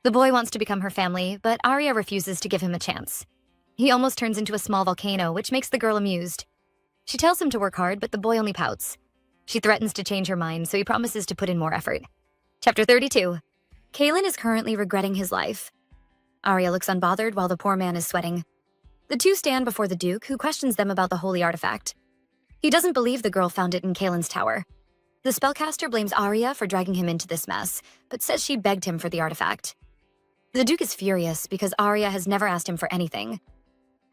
The boy wants to become her family, but Arya refuses to give him a chance. He almost turns into a small volcano, which makes the girl amused. She tells him to work hard, but the boy only pouts. She threatens to change her mind, so he promises to put in more effort. Chapter 32. Kaelin is currently regretting his life. Arya looks unbothered while the poor man is sweating. The two stand before the Duke, who questions them about the holy artifact. He doesn't believe the girl found it in Kaelin's tower. The spellcaster blames Arya for dragging him into this mess, but says she begged him for the artifact. The Duke is furious because Arya has never asked him for anything.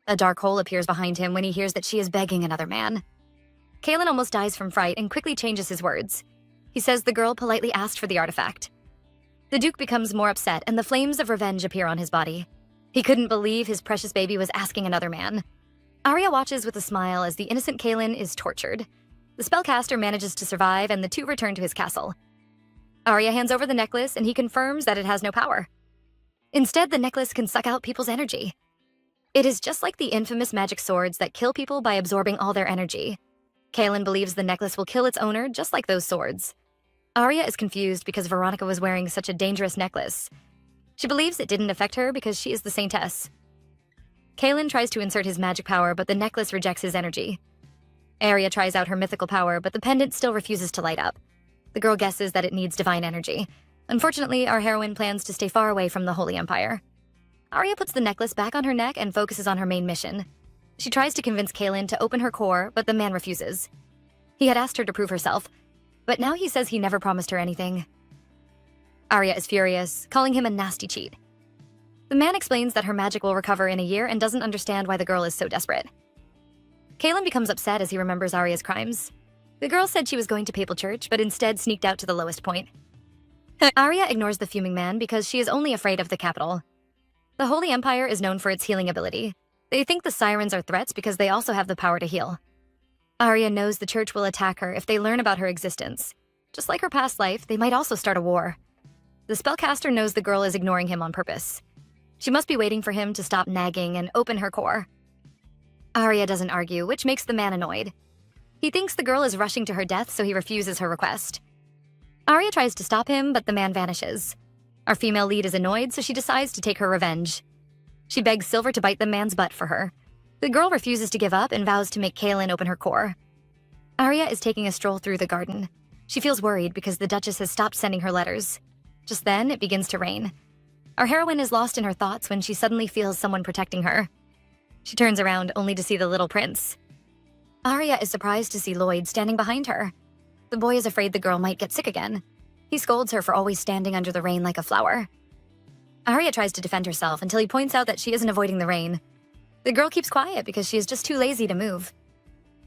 A dark hole appears behind him when he hears that she is begging another man. Kaelin almost dies from fright and quickly changes his words. He says the girl politely asked for the artifact. The Duke becomes more upset and the flames of revenge appear on his body. He couldn't believe his precious baby was asking another man. Arya watches with a smile as the innocent Kaelin is tortured. The spellcaster manages to survive and the two return to his castle. Arya hands over the necklace and he confirms that it has no power. Instead, the necklace can suck out people's energy. It is just like the infamous magic swords that kill people by absorbing all their energy. Kaelin believes the necklace will kill its owner just like those swords. Arya is confused because Veronica was wearing such a dangerous necklace. She believes it didn't affect her because she is the saintess. Kaelin tries to insert his magic power, but the necklace rejects his energy. Arya tries out her mythical power, but the pendant still refuses to light up. The girl guesses that it needs divine energy. Unfortunately, our heroine plans to stay far away from the Holy Empire. Arya puts the necklace back on her neck and focuses on her main mission. She tries to convince Kaelin to open her core, but the man refuses. He had asked her to prove herself, but now he says he never promised her anything. Arya is furious, calling him a nasty cheat. The man explains that her magic will recover in a year and doesn't understand why the girl is so desperate. Kaelin becomes upset as he remembers Arya's crimes. The girl said she was going to Papal Church, but instead sneaked out to the lowest point. Arya ignores the fuming man because she is only afraid of the capital. The Holy Empire is known for its healing ability. They think the sirens are threats because they also have the power to heal. Arya knows the church will attack her if they learn about her existence. Just like her past life, they might also start a war. The spellcaster knows the girl is ignoring him on purpose. She must be waiting for him to stop nagging and open her core. Arya doesn't argue, which makes the man annoyed. He thinks the girl is rushing to her death, so he refuses her request. Arya tries to stop him, but the man vanishes. Our female lead is annoyed, so she decides to take her revenge. She begs Silver to bite the man's butt for her. The girl refuses to give up and vows to make Kaelin open her core. Arya is taking a stroll through the garden. She feels worried because the Duchess has stopped sending her letters. Just then, it begins to rain. Our heroine is lost in her thoughts when she suddenly feels someone protecting her. She turns around only to see the little prince. Arya is surprised to see Lloyd standing behind her. The boy is afraid the girl might get sick again. He scolds her for always standing under the rain like a flower. Arya tries to defend herself until he points out that she isn't avoiding the rain. The girl keeps quiet because she is just too lazy to move.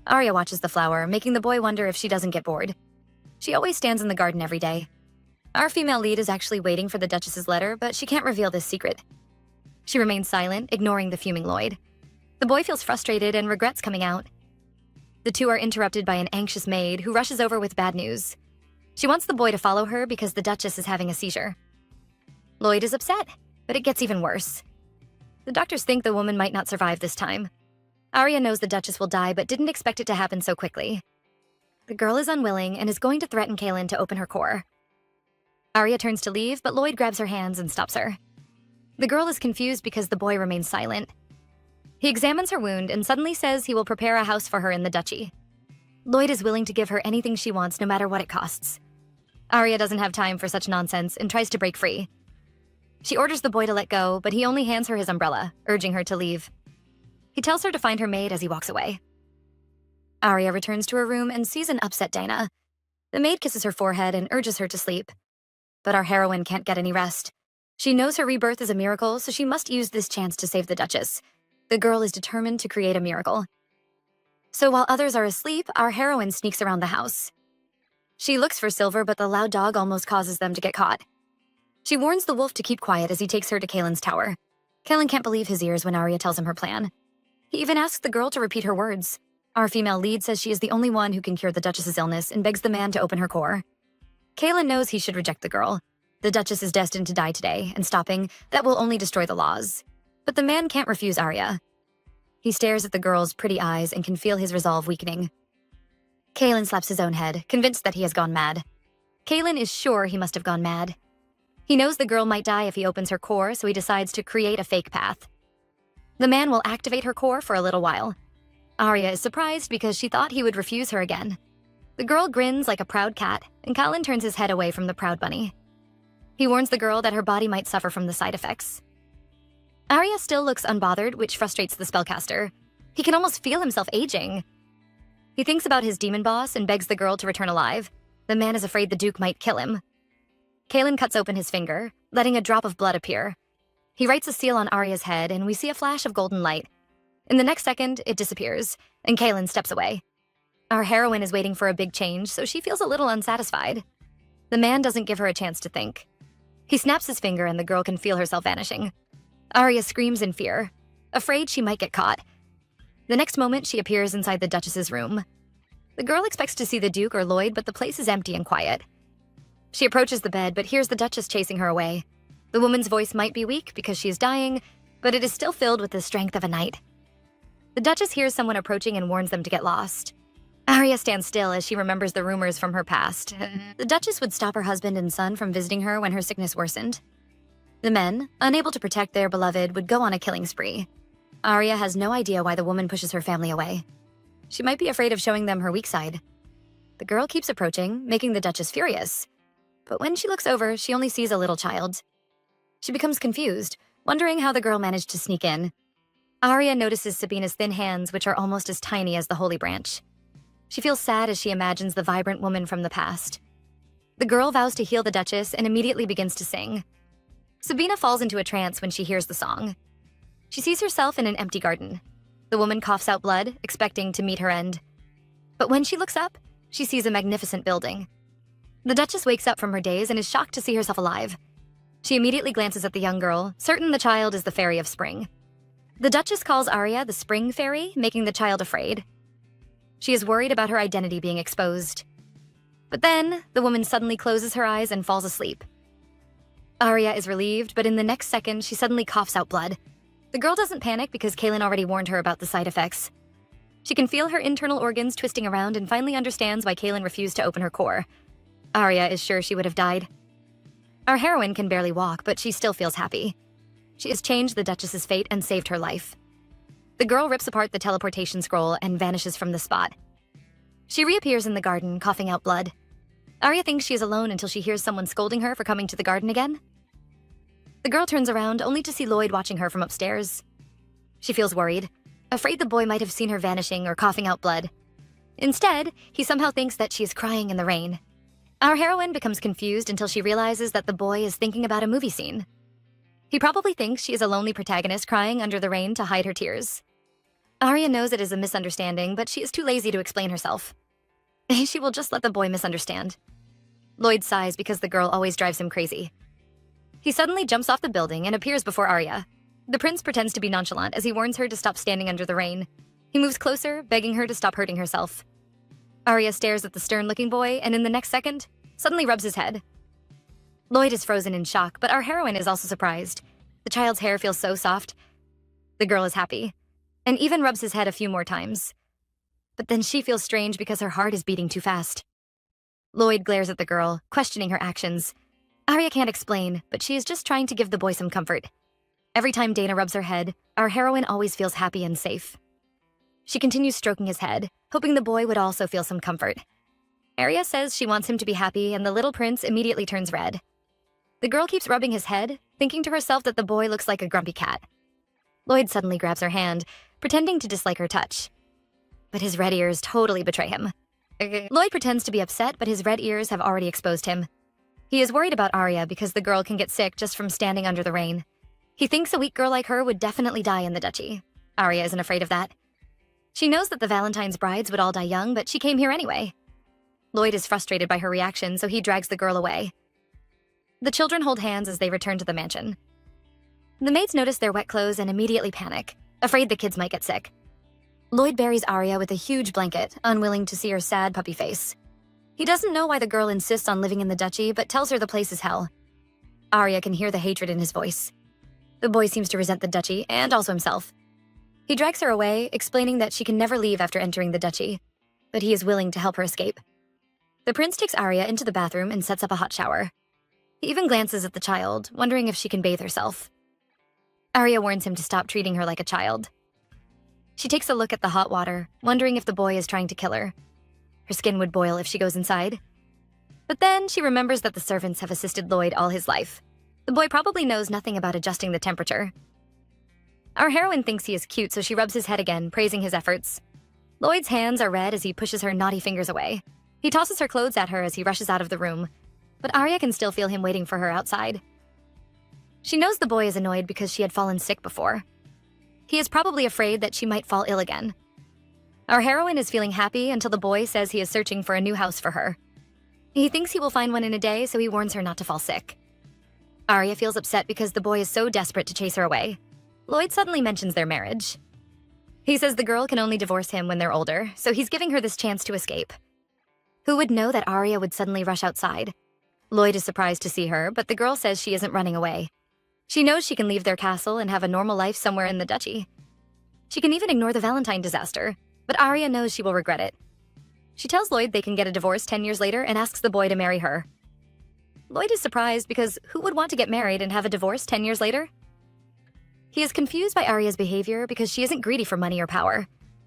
Arya watches the flower, making the boy wonder if she doesn't get bored. She always stands in the garden every day. Our female lead is actually waiting for the Duchess's letter, but she can't reveal this secret. She remains silent, ignoring the fuming Lloyd. The boy feels frustrated and regrets coming out. The two are interrupted by an anxious maid who rushes over with bad news. She wants the boy to follow her because the Duchess is having a seizure. Lloyd is upset, but it gets even worse. The doctors think the woman might not survive this time. Arya knows the Duchess will die, but didn't expect it to happen so quickly. The girl is unwilling and is going to threaten Kaelin to open her core. Arya turns to leave, but Lloyd grabs her hands and stops her. The girl is confused because the boy remains silent. He examines her wound and suddenly says he will prepare a house for her in the duchy. Lloyd is willing to give her anything she wants no matter what it costs. Arya doesn't have time for such nonsense and tries to break free. She orders the boy to let go, but he only hands her his umbrella, urging her to leave. He tells her to find her maid as he walks away. Arya returns to her room and sees an upset Dana. The maid kisses her forehead and urges her to sleep. But our heroine can't get any rest. She knows her rebirth is a miracle, so she must use this chance to save the Duchess. The girl is determined to create a miracle. So while others are asleep, our heroine sneaks around the house. She looks for Silver, but the loud dog almost causes them to get caught. She warns the wolf to keep quiet as he takes her to Kaelin's tower. Kaelin can't believe his ears when Arya tells him her plan. He even asks the girl to repeat her words. Our female lead says she is the only one who can cure the Duchess's illness and begs the man to open her core. Kaelin knows he should reject the girl. The Duchess is destined to die today, and stopping that will only destroy the laws. But the man can't refuse Arya. He stares at the girl's pretty eyes and can feel his resolve weakening. Kaylin slaps his own head, convinced that he has gone mad. Kaylin is sure he must have gone mad. He knows the girl might die if he opens her core, so he decides to create a fake path. The man will activate her core for a little while. Arya is surprised because she thought he would refuse her again. The girl grins like a proud cat, and Kaylin turns his head away from the proud bunny. He warns the girl that her body might suffer from the side effects. Arya still looks unbothered, which frustrates the spellcaster. He can almost feel himself aging. He thinks about his demon boss and begs the girl to return alive. The man is afraid the Duke might kill him. Kaylin cuts open his finger, letting a drop of blood appear. He writes a seal on Arya's head, and we see a flash of golden light. In the next second, it disappears, and Kaylin steps away. Our heroine is waiting for a big change, so she feels a little unsatisfied. The man doesn't give her a chance to think. He snaps his finger, and the girl can feel herself vanishing. Arya screams in fear, afraid she might get caught. The next moment, she appears inside the Duchess's room. The girl expects to see the Duke or Lloyd, but the place is empty and quiet. She approaches the bed, but hears the Duchess chasing her away. The woman's voice might be weak because she is dying, but it is still filled with the strength of a knight. The Duchess hears someone approaching and warns them to get lost. Arya stands still as she remembers the rumors from her past. The Duchess would stop her husband and son from visiting her when her sickness worsened. The men, unable to protect their beloved, would go on a killing spree. Arya has no idea why the woman pushes her family away. She might be afraid of showing them her weak side. The girl keeps approaching, making the Duchess furious. But when she looks over, she only sees a little child. She becomes confused, wondering how the girl managed to sneak in. Arya notices Sabina's thin hands, which are almost as tiny as the holy branch. She feels sad as she imagines the vibrant woman from the past. The girl vows to heal the Duchess and immediately begins to sing. Sabina falls into a trance when she hears the song. She sees herself in an empty garden. The woman coughs out blood, expecting to meet her end. But when she looks up, she sees a magnificent building. The Duchess wakes up from her daze and is shocked to see herself alive. She immediately glances at the young girl, certain the child is the Fairy of Spring. The Duchess calls Arya the Spring Fairy, making the child afraid. She is worried about her identity being exposed. But then, the woman suddenly closes her eyes and falls asleep. Arya is relieved, but in the next second, she suddenly coughs out blood. The girl doesn't panic because Kaylin already warned her about the side effects. She can feel her internal organs twisting around and finally understands why Kaylin refused to open her core. Arya is sure she would have died. Our heroine can barely walk, but she still feels happy. She has changed the Duchess's fate and saved her life. The girl rips apart the teleportation scroll and vanishes from the spot. She reappears in the garden, coughing out blood. Arya thinks she is alone until she hears someone scolding her for coming to the garden again. The girl turns around only to see Lloyd watching her from upstairs. She feels worried, afraid the boy might have seen her vanishing or coughing out blood. Instead, he somehow thinks that she is crying in the rain. Our heroine becomes confused until she realizes that the boy is thinking about a movie scene. He probably thinks she is a lonely protagonist crying under the rain to hide her tears. Arya knows it is a misunderstanding, but she is too lazy to explain herself. She will just let the boy misunderstand. Lloyd sighs because the girl always drives him crazy. He suddenly jumps off the building and appears before Arya. The prince pretends to be nonchalant as he warns her to stop standing under the rain. He moves closer, begging her to stop hurting herself. Arya stares at the stern-looking boy, and in the next second, suddenly rubs his head. Lloyd is frozen in shock, but our heroine is also surprised. The child's hair feels so soft. The girl is happy, and even rubs his head a few more times. But then she feels strange because her heart is beating too fast. Lloyd glares at the girl, questioning her actions. Arya can't explain, but she is just trying to give the boy some comfort. Every time Dana rubs her head, our heroine always feels happy and safe. She continues stroking his head, hoping the boy would also feel some comfort. Arya says she wants him to be happy, and the little prince immediately turns red. The girl keeps rubbing his head, thinking to herself that the boy looks like a grumpy cat. Lloyd suddenly grabs her hand, pretending to dislike her touch. But his red ears totally betray him. Lloyd pretends to be upset, but his red ears have already exposed him. He is worried about Arya because the girl can get sick just from standing under the rain. He thinks a weak girl like her would definitely die in the duchy. Arya isn't afraid of that. She knows that the Valentine's brides would all die young, but she came here anyway. Lloyd is frustrated by her reaction, so he drags the girl away. The children hold hands as they return to the mansion. The maids notice their wet clothes and immediately panic, afraid the kids might get sick. Lloyd buries Arya with a huge blanket, unwilling to see her sad puppy face. He doesn't know why the girl insists on living in the duchy, but tells her the place is hell. Arya can hear the hatred in his voice. The boy seems to resent the duchy, and also himself. He drags her away, explaining that she can never leave after entering the duchy. but he is willing to help her escape. The prince takes Arya into the bathroom and sets up a hot shower. He even glances at the child, wondering if she can bathe herself. Arya warns him to stop treating her like a child. She takes a look at the hot water, wondering if the boy is trying to kill her. Her skin would boil if she goes inside. But then she remembers that the servants have assisted Lloyd all his life. The boy probably knows nothing about adjusting the temperature. Our heroine thinks he is cute, so she rubs his head again, praising his efforts. Lloyd's hands are red as he pushes her naughty fingers away. He tosses her clothes at her as he rushes out of the room, but Arya can still feel him waiting for her outside. She knows the boy is annoyed because she had fallen sick before. He is probably afraid that she might fall ill again. Our heroine is feeling happy until the boy says he is searching for a new house for her. He thinks he will find one in a day, so he warns her not to fall sick. Arya feels upset because the boy is so desperate to chase her away. Lloyd suddenly mentions their marriage. He says the girl can only divorce him when they're older, so he's giving her this chance to escape. Who would know that Arya would suddenly rush outside? Lloyd is surprised to see her, but the girl says she isn't running away. She knows she can leave their castle and have a normal life somewhere in the duchy. She can even ignore the Valentine disaster, but Arya knows she will regret it. She tells Lloyd they can get a divorce 10 years later and asks the boy to marry her. Lloyd is surprised because who would want to get married and have a divorce 10 years later? He is confused by Arya's behavior because she isn't greedy for money or power.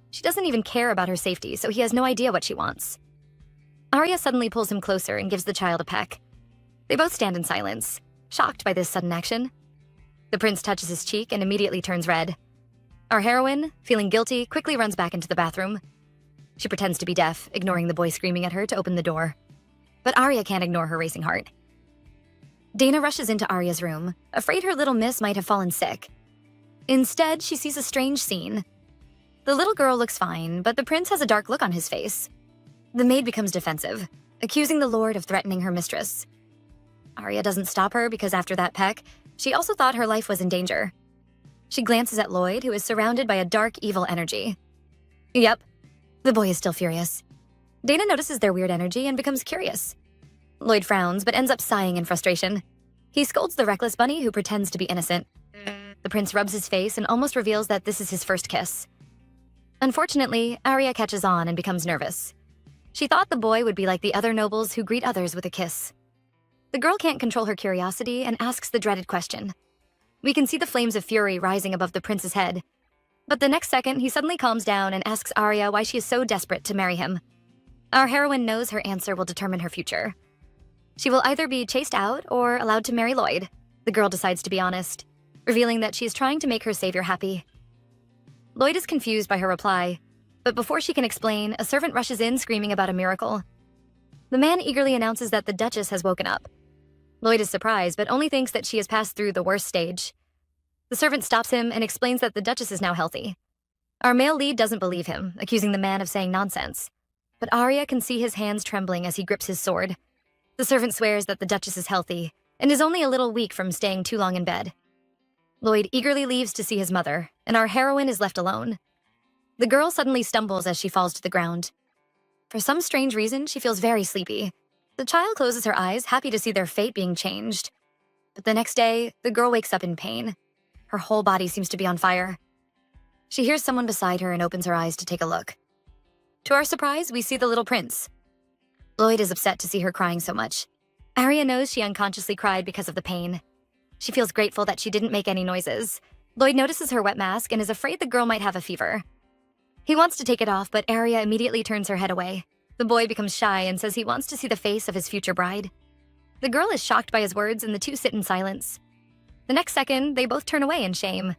She doesn't even care about her safety, so he has no idea what she wants. Arya suddenly pulls him closer and gives the child a peck. They both stand in silence, shocked by this sudden action. The prince touches his cheek and immediately turns red. Our heroine, feeling guilty, quickly runs back into the bathroom. She pretends to be deaf, ignoring the boy screaming at her to open the door. But Arya can't ignore her racing heart. Dana rushes into Arya's room, afraid her little miss might have fallen sick. Instead, she sees a strange scene. The little girl looks fine, but the prince has a dark look on his face. The maid becomes defensive, accusing the lord of threatening her mistress. Arya doesn't stop her because after that peck, she also thought her life was in danger. She glances at Lloyd, who is surrounded by a dark, evil energy. Yep, the boy is still furious. Dana notices their weird energy and becomes curious. Lloyd frowns, but ends up sighing in frustration. He scolds the reckless bunny, who pretends to be innocent. The prince rubs his face and almost reveals that this is his first kiss. Unfortunately, Arya catches on and becomes nervous. She thought the boy would be like the other nobles who greet others with a kiss. The girl can't control her curiosity and asks the dreaded question. We can see the flames of fury rising above the prince's head. But the next second, he suddenly calms down and asks Arya why she is so desperate to marry him. Our heroine knows her answer will determine her future. She will either be chased out or allowed to marry Lloyd. The girl decides to be honest, revealing that she is trying to make her savior happy. Lloyd is confused by her reply, but before she can explain, a servant rushes in screaming about a miracle. The man eagerly announces that the Duchess has woken up. Lloyd is surprised, but only thinks that she has passed through the worst stage. The servant stops him and explains that the Duchess is now healthy. Our male lead doesn't believe him, accusing the man of saying nonsense. But Arya can see his hands trembling as he grips his sword. The servant swears that the Duchess is healthy and is only a little weak from staying too long in bed. Lloyd eagerly leaves to see his mother, and our heroine is left alone. The girl suddenly stumbles as she falls to the ground. For some strange reason, she feels very sleepy. The child closes her eyes, happy to see their fate being changed. But the next day, the girl wakes up in pain. Her whole body seems to be on fire. She hears someone beside her and opens her eyes to take a look. To our surprise, we see the little prince. Lloyd is upset to see her crying so much. Arya knows she unconsciously cried because of the pain. She feels grateful that she didn't make any noises. Lloyd notices her wet mask and is afraid the girl might have a fever. He wants to take it off, but Arya immediately turns her head away. The boy becomes shy and says he wants to see the face of his future bride. The girl is shocked by his words and the two sit in silence. The next second, they both turn away in shame.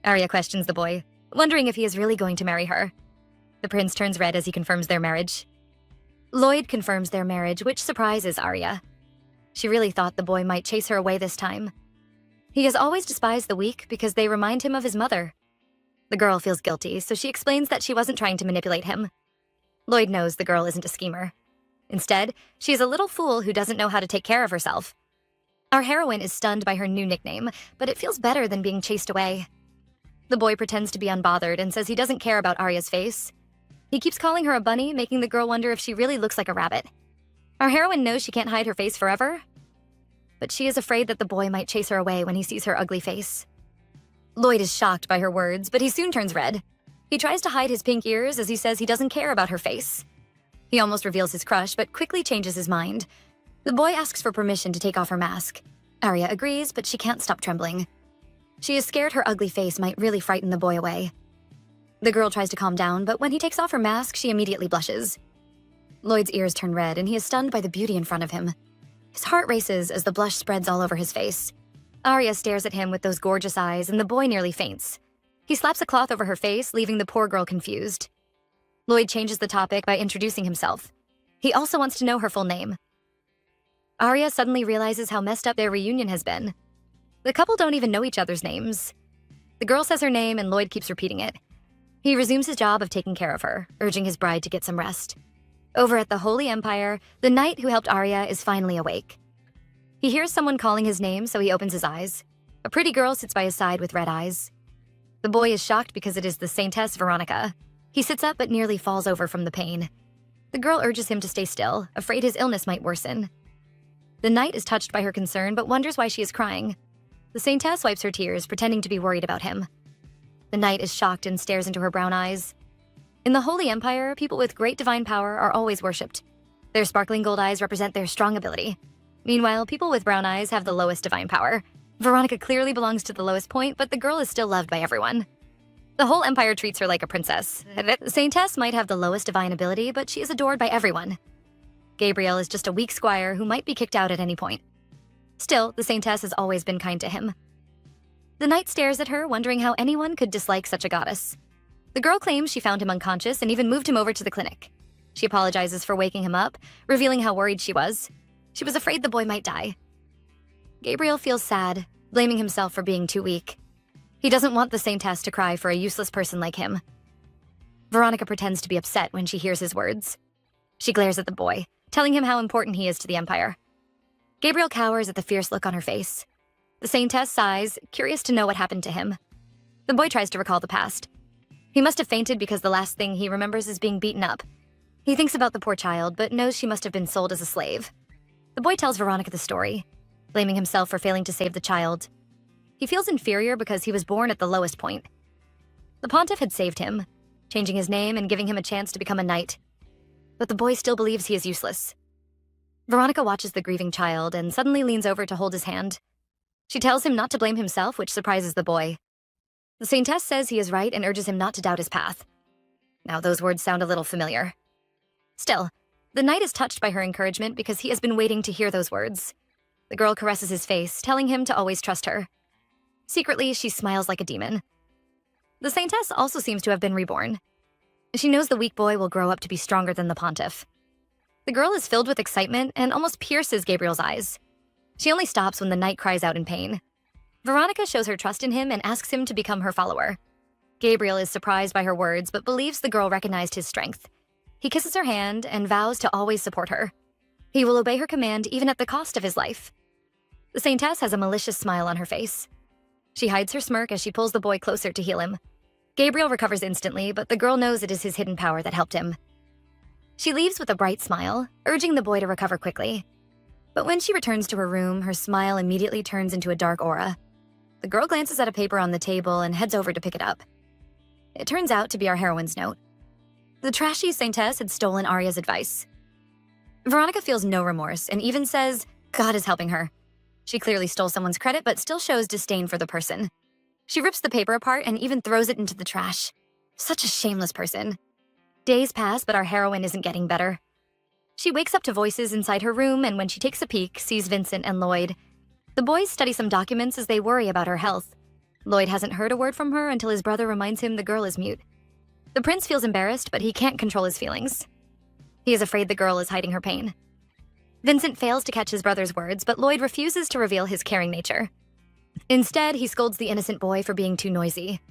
Arya questions the boy, wondering if he is really going to marry her. The prince turns red as he confirms their marriage. Lloyd confirms their marriage, which surprises Arya. She really thought the boy might chase her away this time. He has always despised the weak because they remind him of his mother. The girl feels guilty, so she explains that she wasn't trying to manipulate him. Lloyd knows the girl isn't a schemer. Instead, she is a little fool who doesn't know how to take care of herself. Our heroine is stunned by her new nickname, but it feels better than being chased away. The boy pretends to be unbothered and says he doesn't care about Arya's face. He keeps calling her a bunny, making the girl wonder if she really looks like a rabbit. Our heroine knows she can't hide her face forever, but she is afraid that the boy might chase her away when he sees her ugly face. Lloyd is shocked by her words, but he soon turns red. He tries to hide his pink ears as he says he doesn't care about her face. He almost reveals his crush, but quickly changes his mind. The boy asks for permission to take off her mask. Arya agrees, but she can't stop trembling. She is scared her ugly face might really frighten the boy away. The girl tries to calm down, but when he takes off her mask, she immediately blushes. Lloyd's ears turn red, and he is stunned by the beauty in front of him. His heart races as the blush spreads all over his face. Arya stares at him with those gorgeous eyes, and the boy nearly faints. He slaps a cloth over her face, leaving the poor girl confused. Lloyd changes the topic by introducing himself. He also wants to know her full name. Arya suddenly realizes how messed up their reunion has been. The couple don't even know each other's names. The girl says her name, and Lloyd keeps repeating it. He resumes his job of taking care of her, urging his bride to get some rest. Over at the Holy Empire, the knight who helped Arya is finally awake. He hears someone calling his name, so he opens his eyes. A pretty girl sits by his side with red eyes. The boy is shocked because it is the Saintess Veronica. He sits up but nearly falls over from the pain. The girl urges him to stay still, afraid his illness might worsen. The knight is touched by her concern but wonders why she is crying. The Saintess wipes her tears, pretending to be worried about him. The knight is shocked and stares into her brown eyes. In the Holy Empire, people with great divine power are always worshipped. Their sparkling gold eyes represent their strong ability. Meanwhile, people with brown eyes have the lowest divine power. Veronica clearly belongs to the lowest point, but the girl is still loved by everyone. The whole empire treats her like a princess. The Saintess might have the lowest divine ability, but she is adored by everyone. Gabriel is just a weak squire who might be kicked out at any point. Still, the Saintess has always been kind to him. The knight stares at her, wondering how anyone could dislike such a goddess. The girl claims she found him unconscious and even moved him over to the clinic. She apologizes for waking him up, revealing how worried she was. She was afraid the boy might die. Gabriel feels sad, blaming himself for being too weak. He doesn't want the Saintess to cry for a useless person like him. Veronica pretends to be upset when she hears his words. She glares at the boy, telling him how important he is to the Empire. Gabriel cowers at the fierce look on her face. The Saintess sighs, curious to know what happened to him. The boy tries to recall the past. He must have fainted because the last thing he remembers is being beaten up. He thinks about the poor child, but knows she must have been sold as a slave. The boy tells Veronica the story, blaming himself for failing to save the child. He feels inferior because he was born at the lowest point. The pontiff had saved him, changing his name and giving him a chance to become a knight. But the boy still believes he is useless. Veronica watches the grieving child and suddenly leans over to hold his hand. She tells him not to blame himself, which surprises the boy. The Saintess says he is right and urges him not to doubt his path. Now those words sound a little familiar. Still, the knight is touched by her encouragement because he has been waiting to hear those words. The girl caresses his face, telling him to always trust her. Secretly, she smiles like a demon. The Saintess also seems to have been reborn. She knows the weak boy will grow up to be stronger than the pontiff. The girl is filled with excitement and almost pierces Gabriel's eyes. She only stops when the knight cries out in pain. Veronica shows her trust in him and asks him to become her follower. Gabriel is surprised by her words but believes the girl recognized his strength. He kisses her hand and vows to always support her. He will obey her command even at the cost of his life. The Saintess has a malicious smile on her face. She hides her smirk as she pulls the boy closer to heal him. Gabriel recovers instantly, but the girl knows it is his hidden power that helped him. She leaves with a bright smile, urging the boy to recover quickly. But when she returns to her room, her smile immediately turns into a dark aura. The girl glances at a paper on the table and heads over to pick it up. It turns out to be our heroine's note. The trashy Saintess had stolen Arya's advice. Veronica feels no remorse and even says God is helping her. She clearly stole someone's credit but still shows disdain for the person. She rips the paper apart and even throws it into the trash. Such a shameless person. Days pass, but our heroine isn't getting better. She wakes up to voices inside her room, and when she takes a peek, sees Vincent and Lloyd. The boys study some documents as they worry about her health. Lloyd hasn't heard a word from her until his brother reminds him the girl is mute. The prince feels embarrassed, but he can't control his feelings. He is afraid the girl is hiding her pain. Vincent fails to catch his brother's words, but Lloyd refuses to reveal his caring nature. Instead, he scolds the innocent boy for being too noisy.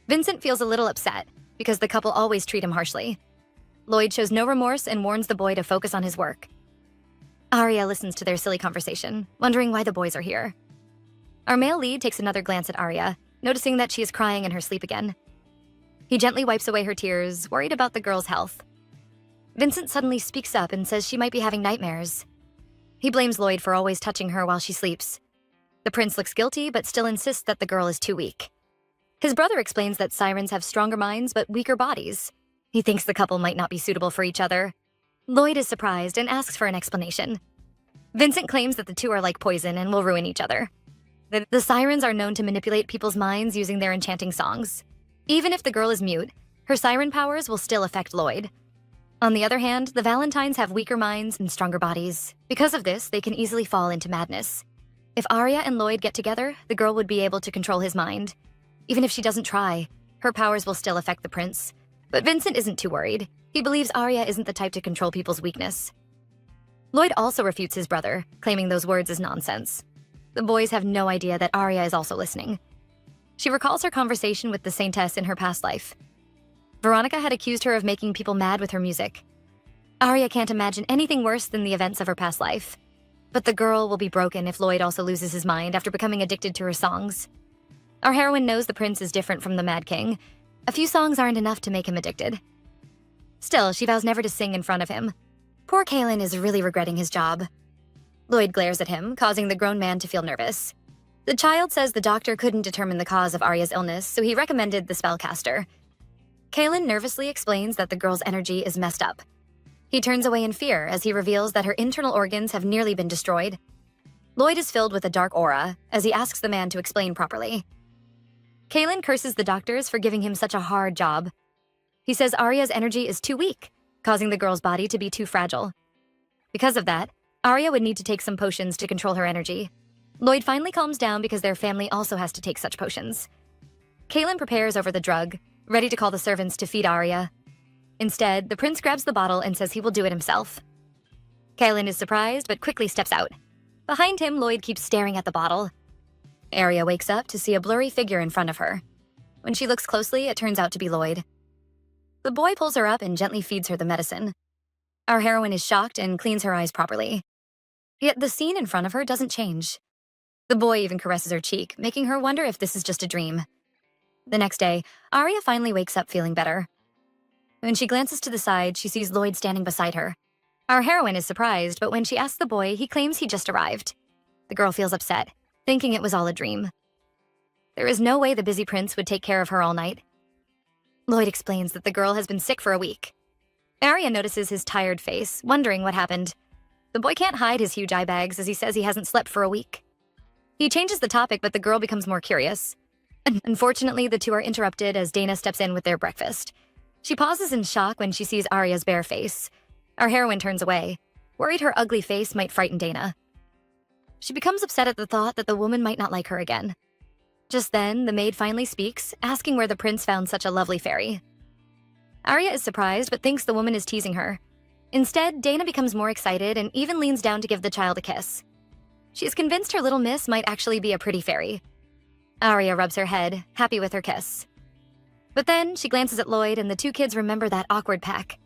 Vincent feels a little upset, because the couple always treat him harshly. Lloyd shows no remorse and warns the boy to focus on his work. Arya listens to their silly conversation, wondering why the boys are here. Our male lead takes another glance at Arya, noticing that she is crying in her sleep again. He gently wipes away her tears, worried about the girl's health. Vincent suddenly speaks up and says she might be having nightmares. He blames Lloyd for always touching her while she sleeps. The prince looks guilty, but still insists that the girl is too weak. His brother explains that sirens have stronger minds but weaker bodies. He thinks the couple might not be suitable for each other. Lloyd is surprised and asks for an explanation. Vincent claims that the two are like poison and will ruin each other. The sirens are known to manipulate people's minds using their enchanting songs. Even if the girl is mute, her siren powers will still affect Lloyd. On the other hand, the Valentines have weaker minds and stronger bodies. Because of this, they can easily fall into madness. If Arya and Lloyd get together, the girl would be able to control his mind. Even if she doesn't try, her powers will still affect the prince. But Vincent isn't too worried. He believes Arya isn't the type to control people's weakness. Lloyd also refutes his brother, claiming those words is nonsense. The boys have no idea that Arya is also listening. She recalls her conversation with the Saintess in her past life. Veronica had accused her of making people mad with her music. Arya can't imagine anything worse than the events of her past life. But the girl will be broken if Lloyd also loses his mind after becoming addicted to her songs. Our heroine knows the prince is different from the Mad King. A few songs aren't enough to make him addicted. Still, she vows never to sing in front of him. Poor Kaelin is really regretting his job. Lloyd glares at him, causing the grown man to feel nervous. The child says the doctor couldn't determine the cause of Arya's illness, so he recommended the spellcaster. Kaelin nervously explains that the girl's energy is messed up. He turns away in fear as he reveals that her internal organs have nearly been destroyed. Lloyd is filled with a dark aura as he asks the man to explain properly. Kaelin curses the doctors for giving him such a hard job. He says Arya's energy is too weak, causing the girl's body to be too fragile. Because of that, Arya would need to take some potions to control her energy. Lloyd finally calms down because their family also has to take such potions. Kaelin prepares over the drug, ready to call the servants to feed Arya. Instead, the prince grabs the bottle and says he will do it himself. Kaelin is surprised but quickly steps out. Behind him, Lloyd keeps staring at the bottle. Arya wakes up to see a blurry figure in front of her. When she looks closely, it turns out to be Lloyd. The boy pulls her up and gently feeds her the medicine. Our heroine is shocked and cleans her eyes properly. Yet the scene in front of her doesn't change. The boy even caresses her cheek, making her wonder if this is just a dream. The next day, Arya finally wakes up feeling better. When she glances to the side, she sees Lloyd standing beside her. Our heroine is surprised, but when she asks the boy, he claims he just arrived. The girl feels upset, thinking it was all a dream. There is no way the busy prince would take care of her all night. Lloyd explains that the girl has been sick for a week. Arya notices his tired face, wondering what happened. The boy can't hide his huge eye bags as he says he hasn't slept for a week. He changes the topic, but the girl becomes more curious. Unfortunately, the two are interrupted as Dana steps in with their breakfast. She pauses in shock when she sees Arya's bare face. Our heroine turns away, worried her ugly face might frighten Dana. She becomes upset at the thought that the woman might not like her again. Just then, the maid finally speaks, asking where the prince found such a lovely fairy. Arya is surprised but thinks the woman is teasing her. Instead, Dana becomes more excited and even leans down to give the child a kiss. She is convinced her little miss might actually be a pretty fairy. Arya rubs her head, happy with her kiss. But then, she glances at Lloyd and the two kids remember that awkward peck.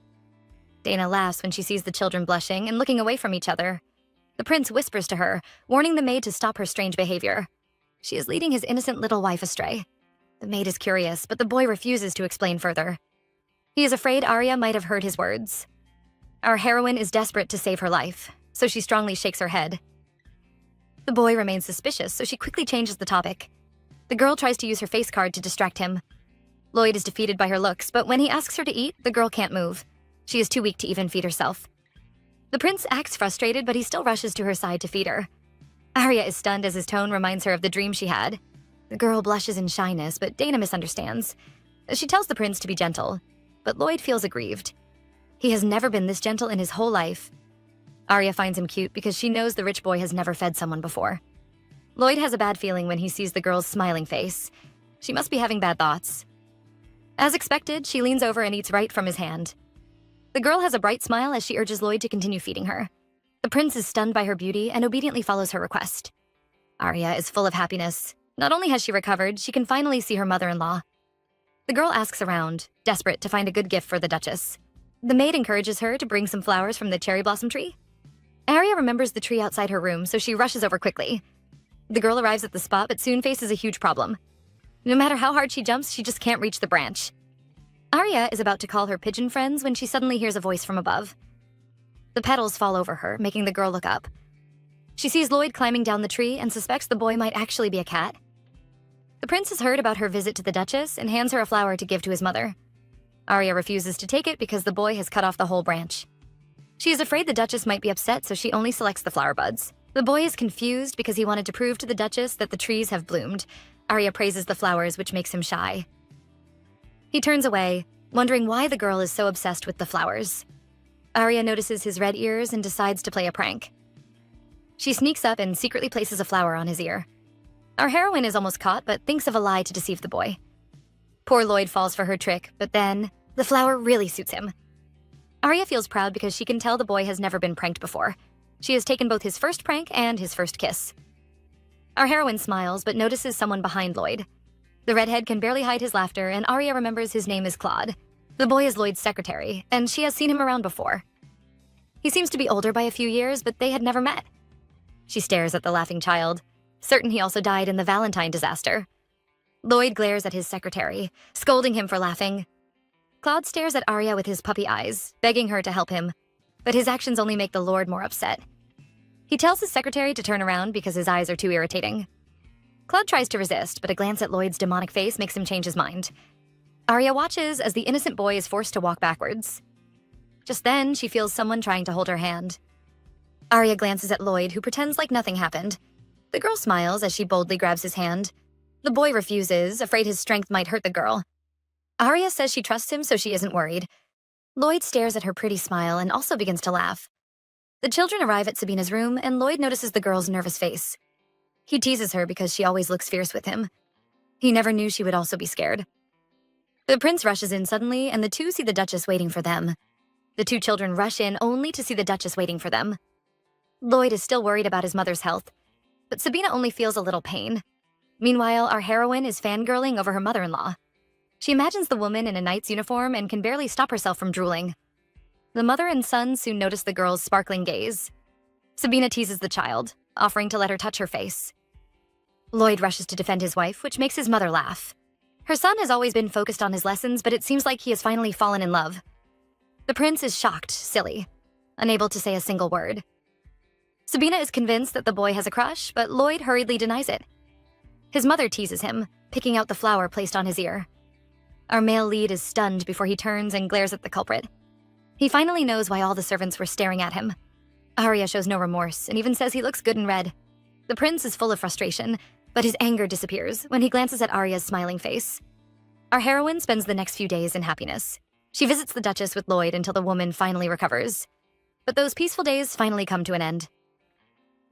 Dana laughs when she sees the children blushing and looking away from each other. The prince whispers to her, warning the maid to stop her strange behavior. She is leading his innocent little wife astray. The maid is curious, but the boy refuses to explain further. He is afraid Arya might have heard his words. Our heroine is desperate to save her life, so she strongly shakes her head. The boy remains suspicious, so she quickly changes the topic. The girl tries to use her face card to distract him. Lloyd is defeated by her looks, but when he asks her to eat, the girl can't move. She is too weak to even feed herself. The prince acts frustrated, but he still rushes to her side to feed her. Arya is stunned as his tone reminds her of the dream she had. The girl blushes in shyness, but Dana misunderstands. She tells the prince to be gentle, but Lloyd feels aggrieved. He has never been this gentle in his whole life. Arya finds him cute because she knows the rich boy has never fed someone before. Lloyd has a bad feeling when he sees the girl's smiling face. She must be having bad thoughts. As expected, she leans over and eats right from his hand. The girl has a bright smile as she urges Lloyd to continue feeding her. The prince is stunned by her beauty and obediently follows her request. Arya is full of happiness. Not only has she recovered, she can finally see her mother-in-law. The girl asks around, desperate to find a good gift for the Duchess. The maid encourages her to bring some flowers from the cherry blossom tree. Arya remembers the tree outside her room, so she rushes over quickly. The girl arrives at the spot but soon faces a huge problem. No matter how hard she jumps, she just can't reach the branch. Arya is about to call her pigeon friends when she suddenly hears a voice from above. The petals fall over her, making the girl look up. She sees Lloyd climbing down the tree and suspects the boy might actually be a cat. The prince has heard about her visit to the Duchess and hands her a flower to give to his mother. Arya refuses to take it because the boy has cut off the whole branch. She is afraid the Duchess might be upset, so she only selects the flower buds. The boy is confused because he wanted to prove to the Duchess that the trees have bloomed. Arya praises the flowers, which makes him shy. He turns away, wondering why the girl is so obsessed with the flowers. Arya notices his red ears and decides to play a prank. She sneaks up and secretly places a flower on his ear. Our heroine is almost caught, but thinks of a lie to deceive the boy. Poor Lloyd falls for her trick, but then the flower really suits him. Arya feels proud because she can tell the boy has never been pranked before. She has taken both his first prank and his first kiss. Our heroine smiles, but notices someone behind Lloyd. The redhead can barely hide his laughter, and Arya remembers his name is Claude. The boy is Lloyd's secretary, and she has seen him around before. He seems to be older by a few years, but they had never met. She stares at the laughing child, certain he also died in the Valentine disaster. Lloyd glares at his secretary, scolding him for laughing. Claude stares at Arya with his puppy eyes, begging her to help him, but his actions only make the Lord more upset. He tells his secretary to turn around because his eyes are too irritating. Claude tries to resist, but a glance at Lloyd's demonic face makes him change his mind. Arya watches as the innocent boy is forced to walk backwards. Just then, she feels someone trying to hold her hand. Arya glances at Lloyd, who pretends like nothing happened. The girl smiles as she boldly grabs his hand. The boy refuses, afraid his strength might hurt the girl. Arya says she trusts him, so she isn't worried. Lloyd stares at her pretty smile and also begins to laugh. The children arrive at Sabina's room, and Lloyd notices the girl's nervous face. He teases her because she always looks fierce with him. He never knew she would also be scared. The prince rushes in suddenly, and the two see the Duchess waiting for them. The two children rush in only to see the Duchess waiting for them. Lloyd is still worried about his mother's health, but Sabina only feels a little pain. Meanwhile, our heroine is fangirling over her mother-in-law. She imagines the woman in a knight's uniform and can barely stop herself from drooling. The mother and son soon notice the girl's sparkling gaze. Sabina teases the child, offering to let her touch her face. Lloyd rushes to defend his wife, which makes his mother laugh. Her son has always been focused on his lessons, but it seems like he has finally fallen in love. The prince is shocked, silly, unable to say a single word. Sabina is convinced that the boy has a crush, but Lloyd hurriedly denies it. His mother teases him, picking out the flower placed on his ear. Our male lead is stunned before he turns and glares at the culprit. He finally knows why all the servants were staring at him. Arya shows no remorse and even says he looks good in red. The prince is full of frustration, but his anger disappears when he glances at Arya's smiling face. Our heroine spends the next few days in happiness. She visits the Duchess with Lloyd until the woman finally recovers. But those peaceful days finally come to an end.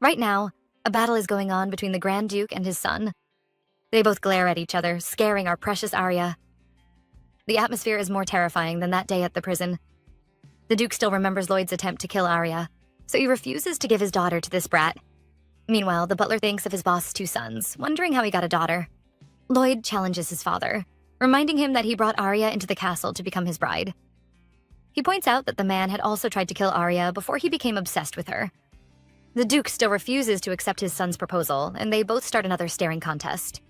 Right now, a battle is going on between the Grand Duke and his son. They both glare at each other, scaring our precious Arya. The atmosphere is more terrifying than that day at the prison. The Duke still remembers Lloyd's attempt to kill Arya, so he refuses to give his daughter to this brat. Meanwhile, the butler thinks of his boss's two sons, wondering how he got a daughter. Lloyd challenges his father, reminding him that he brought Arya into the castle to become his bride. He points out that the man had also tried to kill Arya before he became obsessed with her. The Duke still refuses to accept his son's proposal, and they both start another staring contest.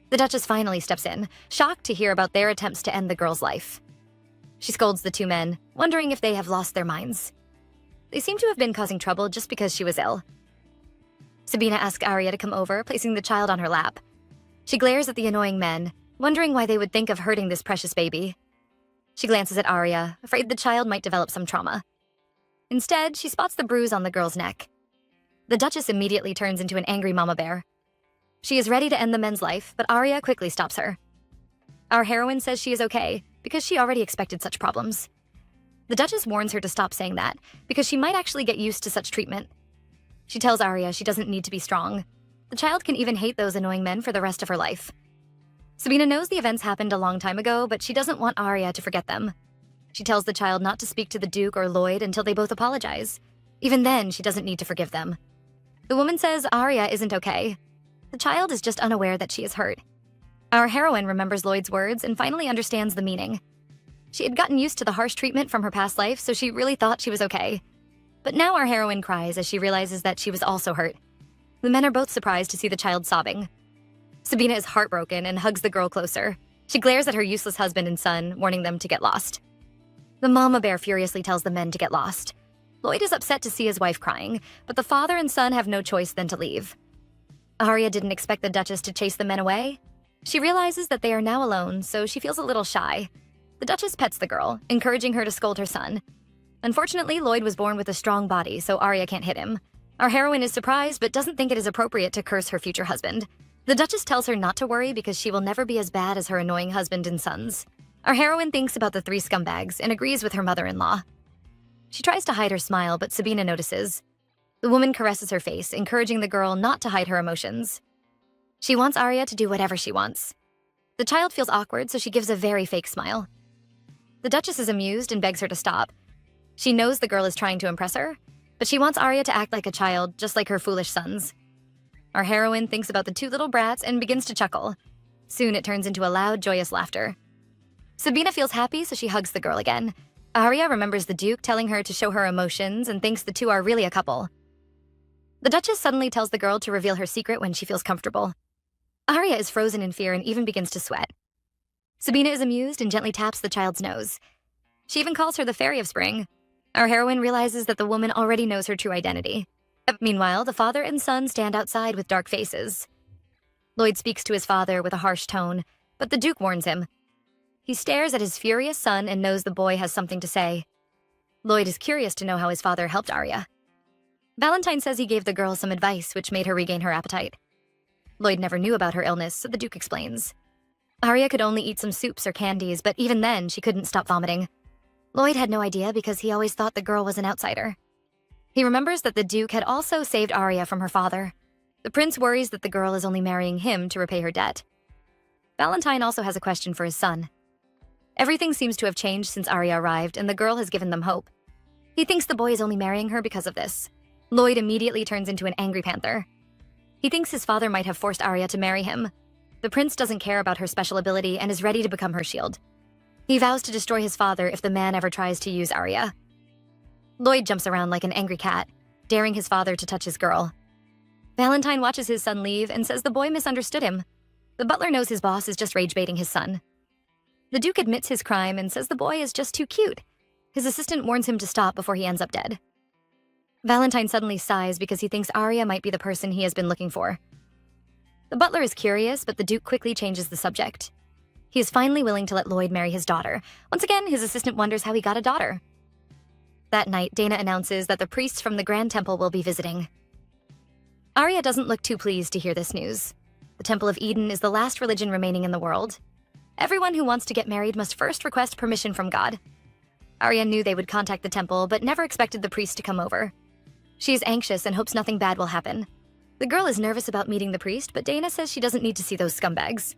The Duchess finally steps in, shocked to hear about their attempts to end the girl's life. She scolds the two men, wondering if they have lost their minds. They seem to have been causing trouble just because she was ill. Sabina asks Arya to come over, placing the child on her lap. She glares at the annoying men, wondering why they would think of hurting this precious baby. She glances at Arya, afraid the child might develop some trauma. Instead, she spots the bruise on the girl's neck. The Duchess immediately turns into an angry mama bear. She is ready to end the men's life, but Arya quickly stops her. Our heroine says she is okay, because she already expected such problems. The Duchess warns her to stop saying that, because she might actually get used to such treatment. She tells Arya she doesn't need to be strong. The child can even hate those annoying men for the rest of her life. Sabina knows the events happened a long time ago, but she doesn't want Arya to forget them. She tells the child not to speak to the Duke or Lloyd until they both apologize. Even then, she doesn't need to forgive them. The woman says Arya isn't okay. The child is just unaware that she is hurt. Our heroine remembers Lloyd's words and finally understands the meaning. She had gotten used to the harsh treatment from her past life, so she really thought she was okay. But now our heroine cries as she realizes that she was also hurt. The men are both surprised to see the child sobbing. Sabina is heartbroken and hugs the girl closer. She glares at her useless husband and son, warning them to get lost. The mama bear furiously tells the men to get lost. Lloyd is upset to see his wife crying, but the father and son have no choice than to leave. Arya didn't expect the Duchess to chase the men away. She realizes that they are now alone, so she feels a little shy. The Duchess pets the girl, encouraging her to scold her son. Unfortunately, Lloyd was born with a strong body, so Arya can't hit him. Our heroine is surprised but doesn't think it is appropriate to curse her future husband. The Duchess tells her not to worry because she will never be as bad as her annoying husband and sons. Our heroine thinks about the three scumbags and agrees with her mother-in-law. She tries to hide her smile, but Sabina notices. The woman caresses her face, encouraging the girl not to hide her emotions. She wants Arya to do whatever she wants. The child feels awkward, so she gives a very fake smile. The Duchess is amused and begs her to stop. She knows the girl is trying to impress her, but she wants Arya to act like a child, just like her foolish sons. Our heroine thinks about the two little brats and begins to chuckle. Soon it turns into a loud, joyous laughter. Sabina feels happy, so she hugs the girl again. Arya remembers the Duke telling her to show her emotions and thinks the two are really a couple. The Duchess suddenly tells the girl to reveal her secret when she feels comfortable. Arya is frozen in fear and even begins to sweat. Sabina is amused and gently taps the child's nose. She even calls her the Fairy of Spring. Our heroine realizes that the woman already knows her true identity. Meanwhile, the father and son stand outside with dark faces. Lloyd speaks to his father with a harsh tone, but the Duke warns him. He stares at his furious son and knows the boy has something to say. Lloyd is curious to know how his father helped Arya. Valentine says he gave the girl some advice which made her regain her appetite. Lloyd never knew about her illness, so the Duke explains. Arya could only eat some soups or candies, but even then, she couldn't stop vomiting. Lloyd had no idea because he always thought the girl was an outsider. He remembers that the Duke had also saved Arya from her father. The prince worries that the girl is only marrying him to repay her debt. Valentine also has a question for his son. Everything seems to have changed since Arya arrived, and the girl has given them hope. He thinks the boy is only marrying her because of this. Lloyd immediately turns into an angry panther. He thinks his father might have forced Arya to marry him. The prince doesn't care about her special ability and is ready to become her shield. He vows to destroy his father if the man ever tries to use Arya. Lloyd jumps around like an angry cat, daring his father to touch his girl. Valentine watches his son leave and says the boy misunderstood him. The butler knows his boss is just rage-baiting his son. The Duke admits his crime and says the boy is just too cute. His assistant warns him to stop before he ends up dead. Valentine suddenly sighs because he thinks Arya might be the person he has been looking for. The butler is curious, but the Duke quickly changes the subject. He is finally willing to let Lloyd marry his daughter. Once again, his assistant wonders how he got a daughter. That night, Dana announces that the priests from the Grand Temple will be visiting. Arya doesn't look too pleased to hear this news. The Temple of Eden is the last religion remaining in the world. Everyone who wants to get married must first request permission from God. Arya knew they would contact the temple, but never expected the priest to come over. She is anxious and hopes nothing bad will happen. The girl is nervous about meeting the priest, but Dana says she doesn't need to see those scumbags.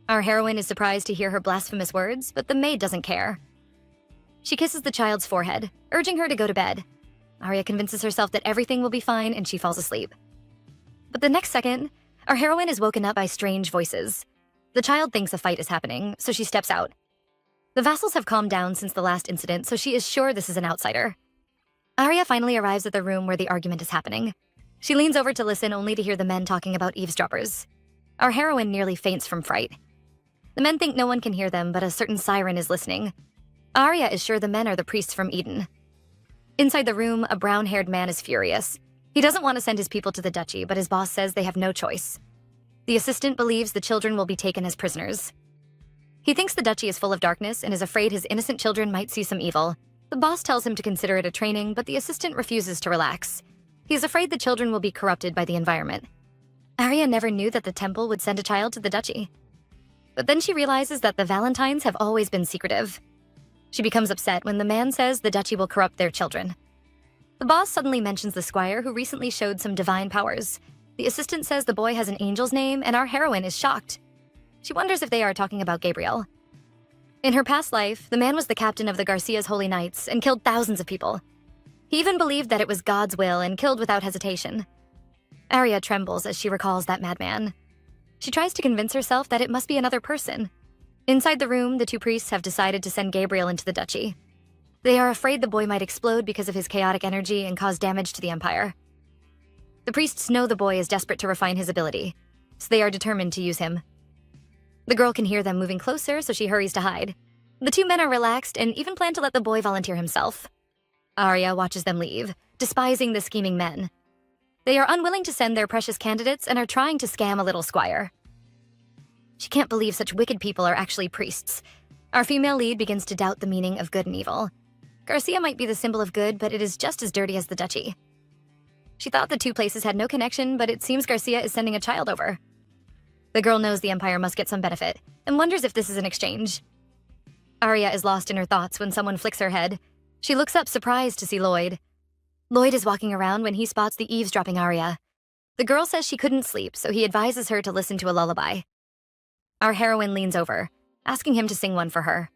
Our heroine is surprised to hear her blasphemous words, but the maid doesn't care. She kisses the child's forehead, urging her to go to bed. Arya convinces herself that everything will be fine and she falls asleep. But the next second, our heroine is woken up by strange voices. The child thinks a fight is happening, so she steps out. The vassals have calmed down since the last incident, so she is sure this is an outsider. Arya finally arrives at the room where the argument is happening. She leans over to listen only to hear the men talking about eavesdroppers. Our heroine nearly faints from fright. The men think no one can hear them, but a certain siren is listening. Arya is sure the men are the priests from Eden. Inside the room, a brown-haired man is furious. He doesn't want to send his people to the duchy, but his boss says they have no choice. The assistant believes the children will be taken as prisoners. He thinks the duchy is full of darkness and is afraid his innocent children might see some evil. The boss tells him to consider it a training, but the assistant refuses to relax. He is afraid the children will be corrupted by the environment. Arya never knew that the temple would send a child to the duchy. But then she realizes that the Valentines have always been secretive. She becomes upset when the man says the duchy will corrupt their children. The boss suddenly mentions the squire who recently showed some divine powers. The assistant says the boy has an angel's name, and our heroine is shocked. She wonders if they are talking about Gabriel. In her past life, the man was the captain of the Garcia's Holy Knights and killed thousands of people. He even believed that it was God's will and killed without hesitation. Arya trembles as she recalls that madman. She tries to convince herself that it must be another person. Inside the room, the two priests have decided to send Gabriel into the duchy. They are afraid the boy might explode because of his chaotic energy and cause damage to the Empire. The priests know the boy is desperate to refine his ability, so they are determined to use him. The girl can hear them moving closer, so she hurries to hide. The two men are relaxed and even plan to let the boy volunteer himself. Arya watches them leave, despising the scheming men. They are unwilling to send their precious candidates and are trying to scam a little squire. She can't believe such wicked people are actually priests. Our female lead begins to doubt the meaning of good and evil. Garcia might be the symbol of good, but it is just as dirty as the duchy. She thought the two places had no connection, but it seems Garcia is sending a child over. The girl knows the Empire must get some benefit, and wonders if this is an exchange. Arya is lost in her thoughts when someone flicks her head. She looks up surprised to see Lloyd. Lloyd is walking around when he spots the eavesdropping Arya. The girl says she couldn't sleep, so he advises her to listen to a lullaby. Our heroine leans over, asking him to sing one for her.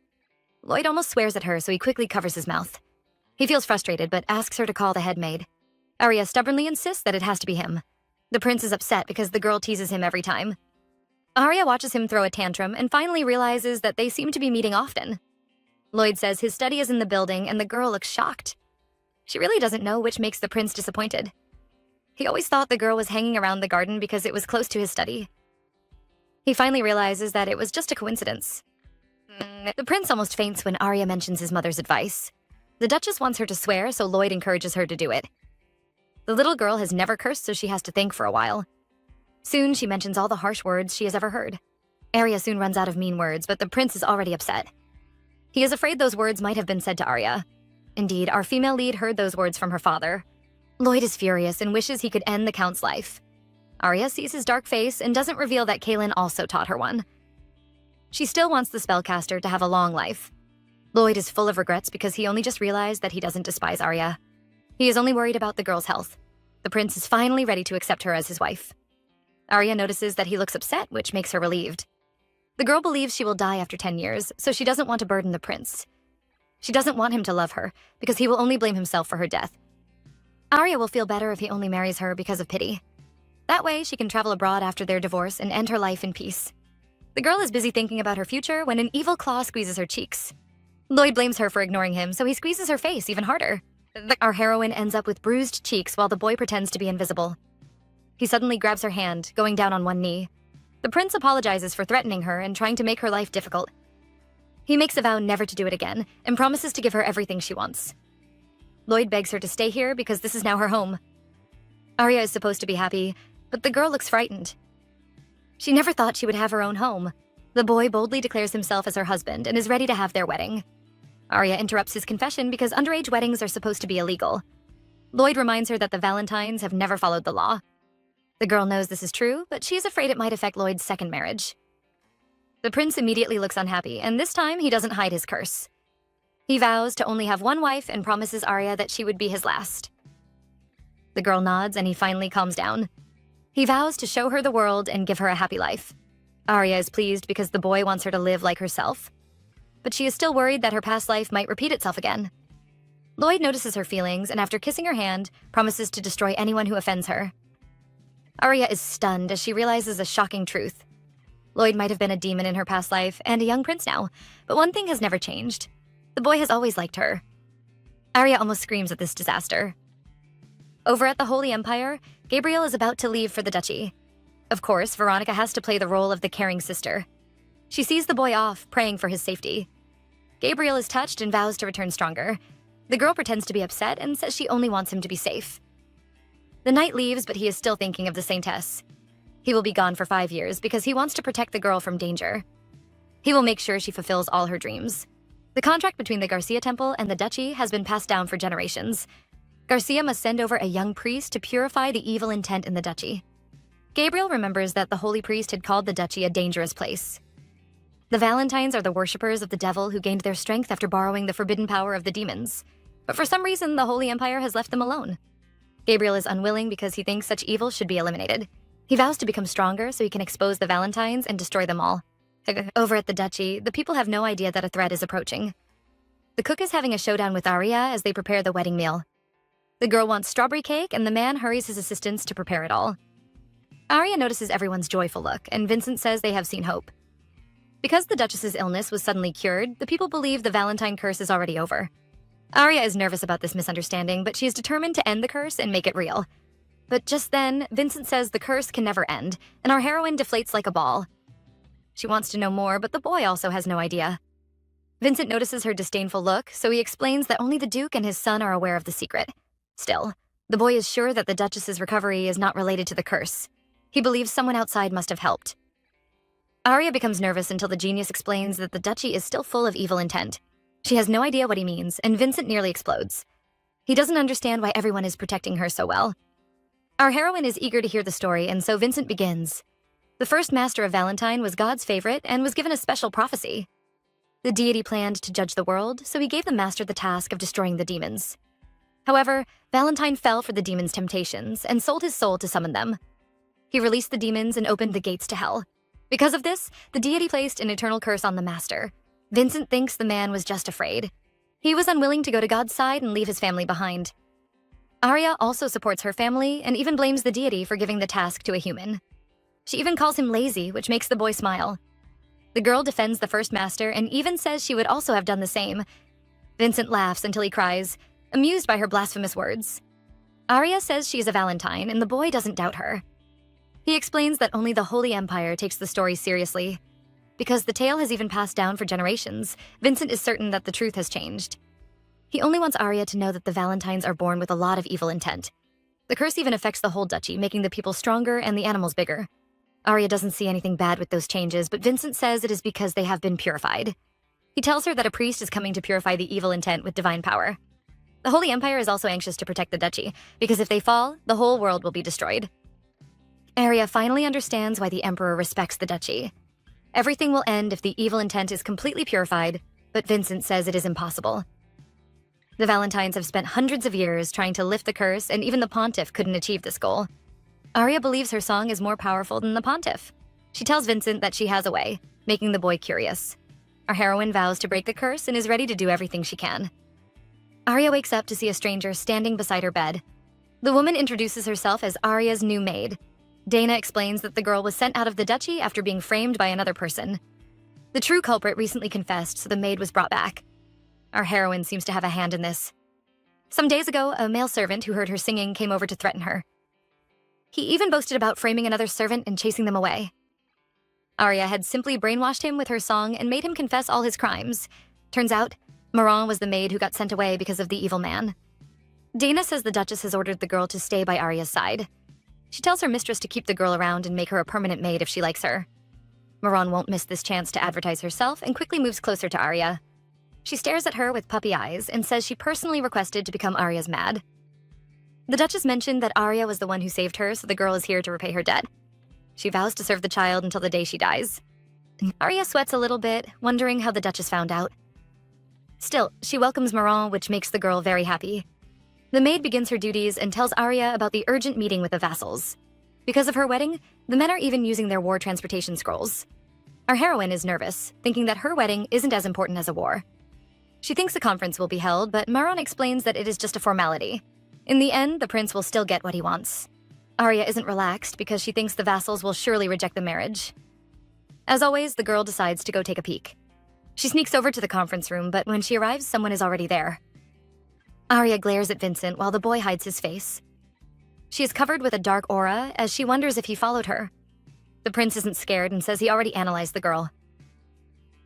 Lloyd almost swears at her, so he quickly covers his mouth. He feels frustrated, but asks her to call the head maid. Arya stubbornly insists that it has to be him. The prince is upset because the girl teases him every time. Arya watches him throw a tantrum and finally realizes that they seem to be meeting often. Lloyd says his study is in the building, and the girl looks shocked. She really doesn't know which makes the prince disappointed. He always thought the girl was hanging around the garden because it was close to his study. He finally realizes that it was just a coincidence. The prince almost faints when Arya mentions his mother's advice. The Duchess wants her to swear, so Lloyd encourages her to do it. The little girl has never cursed, so she has to think for a while. Soon, she mentions all the harsh words she has ever heard. Arya soon runs out of mean words, but the prince is already upset. He is afraid those words might have been said to Arya. Indeed, our female lead heard those words from her father. Lloyd is furious and wishes he could end the Count's life. Arya sees his dark face and doesn't reveal that Kaelin also taught her one. She still wants the spellcaster to have a long life. Lloyd is full of regrets because he only just realized that he doesn't despise Arya. He is only worried about the girl's health. The prince is finally ready to accept her as his wife. Arya notices that he looks upset, which makes her relieved. The girl believes she will die after 10 years, so she doesn't want to burden the prince. She doesn't want him to love her, because he will only blame himself for her death. Arya will feel better if he only marries her because of pity. That way, she can travel abroad after their divorce and end her life in peace. The girl is busy thinking about her future when an evil claw squeezes her cheeks. Lloyd blames her for ignoring him, so he squeezes her face even harder. Our heroine ends up with bruised cheeks while the boy pretends to be invisible. He suddenly grabs her hand, going down on one knee. The prince apologizes for threatening her and trying to make her life difficult. He makes a vow never to do it again and promises to give her everything she wants. Lloyd begs her to stay here because this is now her home. Arya is supposed to be happy, but the girl looks frightened. She never thought she would have her own home. The boy boldly declares himself as her husband and is ready to have their wedding. Arya interrupts his confession because underage weddings are supposed to be illegal. Lloyd reminds her that the Valentines have never followed the law. The girl knows this is true, but she is afraid it might affect Lloyd's second marriage. The prince immediately looks unhappy, and this time he doesn't hide his curse. He vows to only have one wife and promises Arya that she would be his last. The girl nods and he finally calms down. He vows to show her the world and give her a happy life. Arya is pleased because the boy wants her to live like herself. But she is still worried that her past life might repeat itself again. Lloyd notices her feelings and after kissing her hand, promises to destroy anyone who offends her. Arya is stunned as she realizes a shocking truth. Lloyd might have been a demon in her past life and a young prince now, but one thing has never changed. The boy has always liked her. Arya almost screams at this disaster. Over at the Holy Empire, Gabriel is about to leave for the duchy. Of course, Veronica has to play the role of the caring sister. She sees the boy off, praying for his safety. Gabriel is touched and vows to return stronger. The girl pretends to be upset and says she only wants him to be safe. The knight leaves, but he is still thinking of the Saintess. He will be gone for 5 years because he wants to protect the girl from danger. He will make sure she fulfills all her dreams. The contract between the Garcia Temple and the duchy has been passed down for generations. Garcia must send over a young priest to purify the evil intent in the duchy. Gabriel remembers that the holy priest had called the duchy a dangerous place. The Valentines are the worshippers of the devil who gained their strength after borrowing the forbidden power of the demons. But for some reason, the Holy Empire has left them alone. Gabriel is unwilling because he thinks such evil should be eliminated. He vows to become stronger so he can expose the Valentines and destroy them all. Over at the duchy, the people have no idea that a threat is approaching. The cook is having a showdown with Arya as they prepare the wedding meal. The girl wants strawberry cake, and the man hurries his assistants to prepare it all. Arya notices everyone's joyful look, and Vincent says they have seen hope. Because the Duchess's illness was suddenly cured, the people believe the Valentine curse is already over. Arya is nervous about this misunderstanding, but she is determined to end the curse and make it real. But just then, Vincent says the curse can never end, and our heroine deflates like a ball. She wants to know more, but the boy also has no idea. Vincent notices her disdainful look, so he explains that only the Duke and his son are aware of the secret. Still, the boy is sure that the Duchess's recovery is not related to the curse. He believes someone outside must have helped. Arya becomes nervous until the genius explains that the duchy is still full of evil intent. She has no idea what he means, and Vincent nearly explodes. He doesn't understand why everyone is protecting her so well. Our heroine is eager to hear the story, and so Vincent begins. The first master of Valentine was God's favorite and was given a special prophecy. The deity planned to judge the world, so he gave the master the task of destroying the demons. However, Valentine fell for the demons' temptations and sold his soul to summon them. He released the demons and opened the gates to hell. Because of this, the deity placed an eternal curse on the master. Vincent thinks the man was just afraid. He was unwilling to go to God's side and leave his family behind. Arya also supports her family and even blames the deity for giving the task to a human. She even calls him lazy, which makes the boy smile. The girl defends the first master and even says she would also have done the same. Vincent laughs until he cries, amused by her blasphemous words. Arya says she is a Valentine, and the boy doesn't doubt her. He explains that only the Holy Empire takes the story seriously. Because the tale has even passed down for generations, Vincent is certain that the truth has changed. He only wants Arya to know that the Valentines are born with a lot of evil intent. The curse even affects the whole duchy, making the people stronger and the animals bigger. Arya doesn't see anything bad with those changes, but Vincent says it is because they have been purified. He tells her that a priest is coming to purify the evil intent with divine power. The Holy Empire is also anxious to protect the duchy, because if they fall, the whole world will be destroyed. Arya finally understands why the Emperor respects the duchy. Everything will end if the evil intent is completely purified, but Vincent says it is impossible. The Valentines have spent hundreds of years trying to lift the curse, and even the pontiff couldn't achieve this goal. Arya believes her song is more powerful than the pontiff. She tells Vincent that she has a way, making the boy curious. Our heroine vows to break the curse and is ready to do everything she can. Arya wakes up to see a stranger standing beside her bed. The woman introduces herself as Arya's new maid. Dana explains that the girl was sent out of the duchy after being framed by another person. The true culprit recently confessed, so the maid was brought back. Our heroine seems to have a hand in this. Some days ago, a male servant who heard her singing came over to threaten her. He even boasted about framing another servant and chasing them away. Arya had simply brainwashed him with her song and made him confess all his crimes. Turns out, Moran was the maid who got sent away because of the evil man. Dana says the Duchess has ordered the girl to stay by Arya's side. She tells her mistress to keep the girl around and make her a permanent maid if she likes her. Moran won't miss this chance to advertise herself and quickly moves closer to Arya. She stares at her with puppy eyes and says she personally requested to become Arya's mad. The Duchess mentioned that Arya was the one who saved her, so the girl is here to repay her debt. She vows to serve the child until the day she dies. Arya sweats a little bit, wondering how the Duchess found out. Still, she welcomes Moran, which makes the girl very happy. The maid begins her duties and tells Arya about the urgent meeting with the vassals. Because of her wedding, the men are even using their war transportation scrolls. Our heroine is nervous, thinking that her wedding isn't as important as a war. She thinks a conference will be held, but Moran explains that it is just a formality. In the end, the prince will still get what he wants. Arya isn't relaxed because she thinks the vassals will surely reject the marriage. As always, the girl decides to go take a peek. She sneaks over to the conference room, but when she arrives, someone is already there. Arya glares at Vincent while the boy hides his face. She is covered with a dark aura as she wonders if he followed her. The prince isn't scared and says he already analyzed the girl.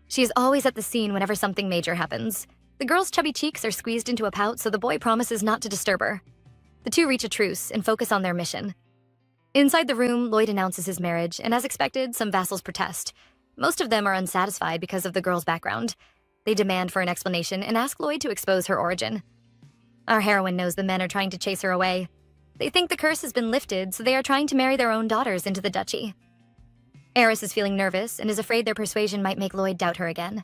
She is always at the scene whenever something major happens. The girl's chubby cheeks are squeezed into a pout, so the boy promises not to disturb her. The two reach a truce and focus on their mission. Inside the room, Lloyd announces his marriage, and as expected, some vassals protest. Most of them are unsatisfied because of the girl's background. They demand for an explanation and ask Lloyd to expose her origin. Our heroine knows the men are trying to chase her away. They think the curse has been lifted, so they are trying to marry their own daughters into the duchy. Eris is feeling nervous and is afraid their persuasion might make Lloyd doubt her again.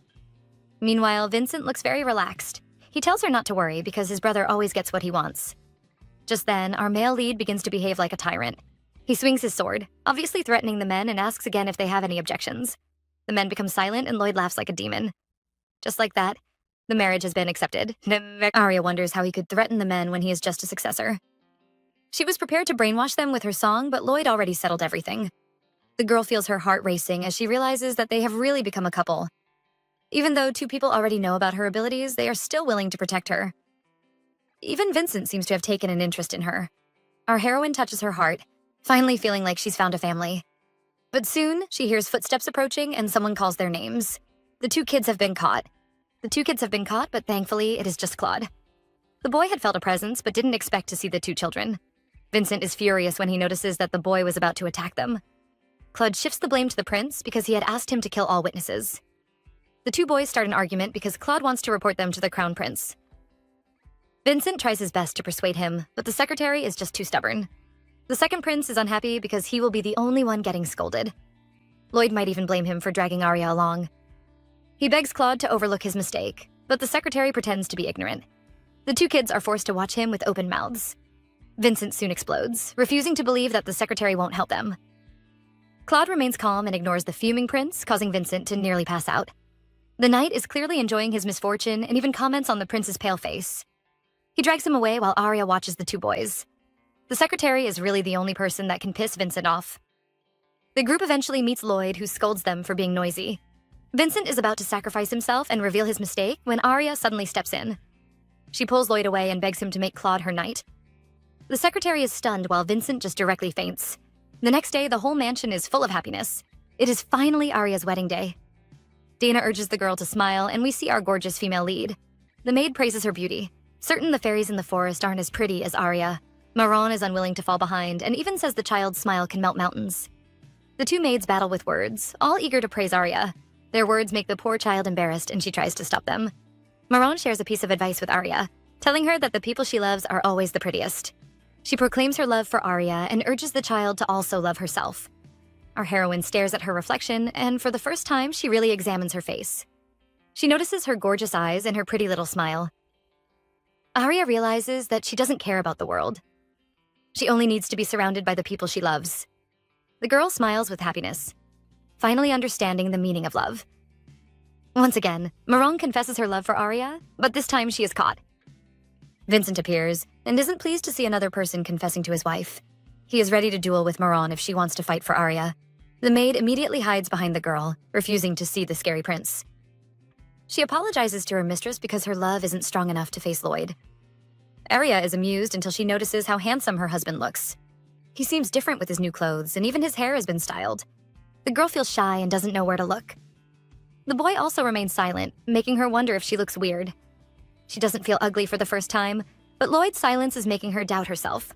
Meanwhile, Vincent looks very relaxed. He tells her not to worry because his brother always gets what he wants. Just then, our male lead begins to behave like a tyrant. He swings his sword, obviously threatening the men, and asks again if they have any objections. The men become silent and Lloyd laughs like a demon. Just like that, the marriage has been accepted. Arya wonders how he could threaten the men when he is just a successor. She was prepared to brainwash them with her song, but Lloyd already settled everything. The girl feels her heart racing as she realizes that they have really become a couple. Even though two people already know about her abilities, they are still willing to protect her. Even Vincent seems to have taken an interest in her. Our heroine touches her heart, finally feeling like she's found a family. But soon, she hears footsteps approaching and someone calls their names. The two kids have been caught. But thankfully, it is just Claude. The boy had felt a presence, but didn't expect to see the two children. Vincent is furious when he notices that the boy was about to attack them. Claude shifts the blame to the prince because he had asked him to kill all witnesses. The two boys start an argument because Claude wants to report them to the crown prince. Vincent tries his best to persuade him, but the secretary is just too stubborn. The second prince is unhappy because he will be the only one getting scolded. Lloyd might even blame him for dragging Arya along. He begs Claude to overlook his mistake, but the secretary pretends to be ignorant. The two kids are forced to watch him with open mouths. Vincent soon explodes, refusing to believe that the secretary won't help them. Claude remains calm and ignores the fuming prince, causing Vincent to nearly pass out. The knight is clearly enjoying his misfortune and even comments on the prince's pale face. He drags him away while Arya watches the two boys. The secretary is really the only person that can piss Vincent off. The group eventually meets Lloyd, who scolds them for being noisy. Vincent is about to sacrifice himself and reveal his mistake when Arya suddenly steps in. She pulls Lloyd away and begs him to make Claude her knight. The secretary is stunned while Vincent just directly faints. The next day, the whole mansion is full of happiness. It is finally Arya's wedding day. Dana urges the girl to smile, and we see our gorgeous female lead. The maid praises her beauty, certain the fairies in the forest aren't as pretty as Arya. Maron is unwilling to fall behind and even says the child's smile can melt mountains. The two maids battle with words, all eager to praise Arya. Their words make the poor child embarrassed, and she tries to stop them. Maron shares a piece of advice with Arya, telling her that the people she loves are always the prettiest. She proclaims her love for Arya and urges the child to also love herself. Our heroine stares at her reflection, and for the first time, she really examines her face. She notices her gorgeous eyes and her pretty little smile. Arya realizes that she doesn't care about the world. She only needs to be surrounded by the people she loves. The girl smiles with happiness, finally understanding the meaning of love. Once again, Maron confesses her love for Arya, but this time she is caught. Vincent appears and isn't pleased to see another person confessing to his wife. He is ready to duel with Maron if she wants to fight for Arya. The maid immediately hides behind the girl, refusing to see the scary prince. She apologizes to her mistress because her love isn't strong enough to face Lloyd. Arya is amused until she notices how handsome her husband looks. He seems different with his new clothes, and even his hair has been styled. The girl feels shy and doesn't know where to look. The boy also remains silent, making her wonder if she looks weird. She doesn't feel ugly for the first time, but Lloyd's silence is making her doubt herself.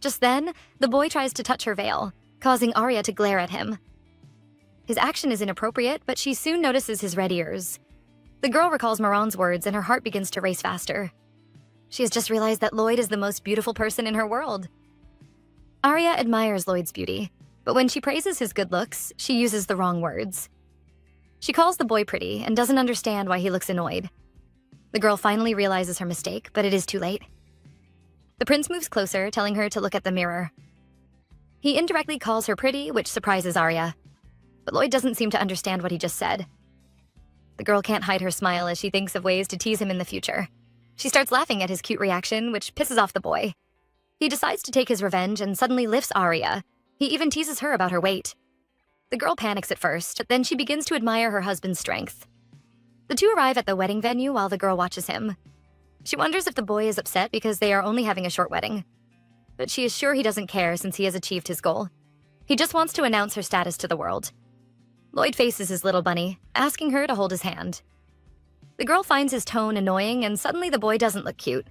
Just then, the boy tries to touch her veil, causing Arya to glare at him. His action is inappropriate, but she soon notices his red ears. The girl recalls Maron's words, and her heart begins to race faster. She has just realized that Lloyd is the most beautiful person in her world. Arya admires Lloyd's beauty, but when she praises his good looks, she uses the wrong words. She calls the boy pretty and doesn't understand why he looks annoyed. The girl finally realizes her mistake, but it is too late. The prince moves closer, telling her to look at the mirror. He indirectly calls her pretty, which surprises Arya. But Lloyd doesn't seem to understand what he just said. The girl can't hide her smile as she thinks of ways to tease him in the future. She starts laughing at his cute reaction, which pisses off the boy. He decides to take his revenge and suddenly lifts Arya. He even teases her about her weight. The girl panics at first, but then she begins to admire her husband's strength. The two arrive at the wedding venue while the girl watches him. She wonders if the boy is upset because they are only having a short wedding. But she is sure he doesn't care since he has achieved his goal. He just wants to announce her status to the world. Lloyd faces his little bunny, asking her to hold his hand. The girl finds his tone annoying, and suddenly the boy doesn't look cute.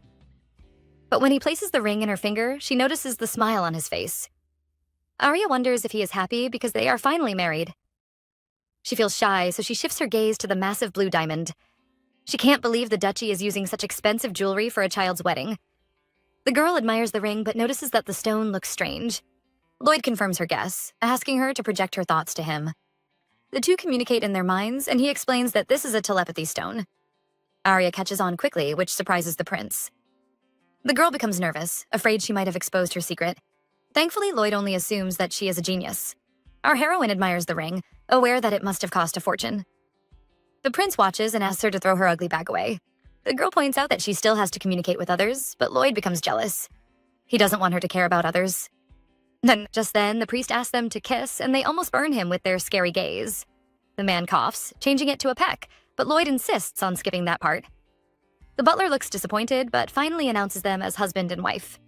But when he places the ring in her finger, she notices the smile on his face. Arya wonders if he is happy because they are finally married. She feels shy, so she shifts her gaze to the massive blue diamond. She can't believe the duchy is using such expensive jewelry for a child's wedding. The girl admires the ring but notices that the stone looks strange. Lloyd confirms her guess, asking her to project her thoughts to him. The two communicate in their minds, and he explains that this is a telepathy stone. Arya catches on quickly, which surprises the prince. The girl becomes nervous, afraid she might have exposed her secret. Thankfully, Lloyd only assumes that she is a genius. Our heroine admires the ring, aware that it must have cost a fortune. The prince watches and asks her to throw her ugly bag away. The girl points out that she still has to communicate with others, but Lloyd becomes jealous. He doesn't want her to care about others. Just then, the priest asks them to kiss, and they almost burn him with their scary gaze. The man coughs, changing it to a peck, but Lloyd insists on skipping that part. The butler looks disappointed, but finally announces them as husband and wife.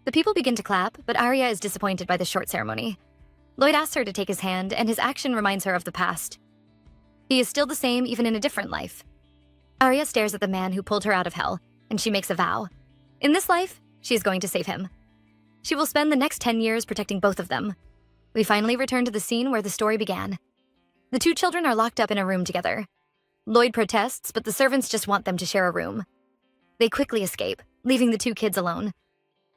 The people begin to clap, but Arya is disappointed by the short ceremony. Lloyd asks her to take his hand, and his action reminds her of the past. He is still the same even in a different life. Arya stares at the man who pulled her out of hell, and she makes a vow. In this life, she is going to save him. She will spend the next 10 years protecting both of them. We finally return to the scene where the story began. The two children are locked up in a room together. Lloyd protests, but the servants just want them to share a room. They quickly escape, leaving the two kids alone.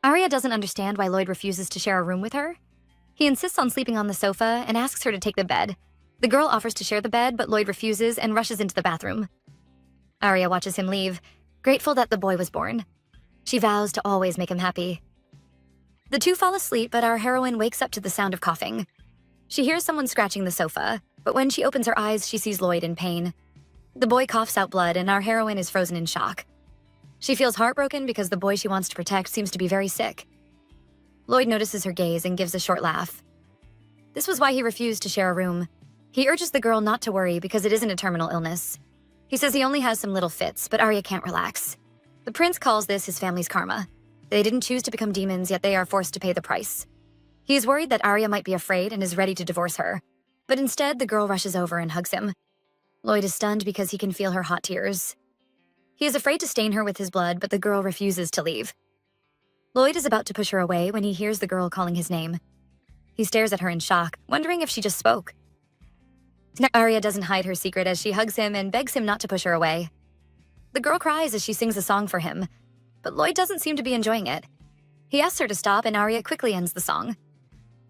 Arya doesn't understand why Lloyd refuses to share a room with her. He insists on sleeping on the sofa and asks her to take the bed. The girl offers to share the bed, but Lloyd refuses and rushes into the bathroom. Arya watches him leave, grateful that the boy was born. She vows to always make him happy. The two fall asleep, but our heroine wakes up to the sound of coughing. She hears someone scratching the sofa, but when she opens her eyes, she sees Lloyd in pain. The boy coughs out blood, and our heroine is frozen in shock. She feels heartbroken because the boy she wants to protect seems to be very sick. Lloyd notices her gaze and gives a short laugh. This was why he refused to share a room. He urges the girl not to worry because it isn't a terminal illness. He says he only has some little fits, but Arya can't relax. The prince calls this his family's karma. They didn't choose to become demons, yet they are forced to pay the price. He is worried that Arya might be afraid and is ready to divorce her, but instead the girl rushes over and hugs him. Lloyd is stunned because he can feel her hot tears. He is afraid to stain her with his blood, but the girl refuses to leave. Lloyd is about to push her away when he hears the girl calling his name. He stares at her in shock, wondering if she just spoke. Arya doesn't hide her secret as she hugs him and begs him not to push her away. The girl cries as she sings a song for him, but Lloyd doesn't seem to be enjoying it. He asks her to stop, and Arya quickly ends the song.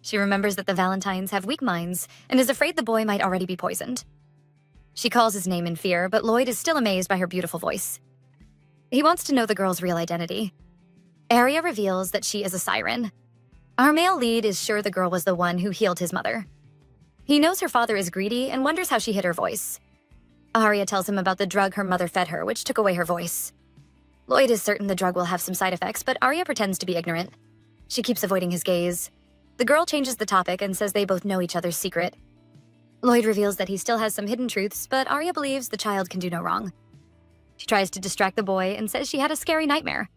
She remembers that the Valentines have weak minds and is afraid the boy might already be poisoned. She calls his name in fear, but Lloyd is still amazed by her beautiful voice. He wants to know the girl's real identity. Arya reveals that she is a siren. Our male lead is sure the girl was the one who healed his mother. He knows her father is greedy and wonders how she hid her voice. Arya tells him about the drug her mother fed her, which took away her voice. Lloyd is certain the drug will have some side effects, but Arya pretends to be ignorant. She keeps avoiding his gaze. The girl changes the topic and says they both know each other's secret. Lloyd reveals that he still has some hidden truths, but Arya believes the child can do no wrong. She tries to distract the boy and says she had a scary nightmare.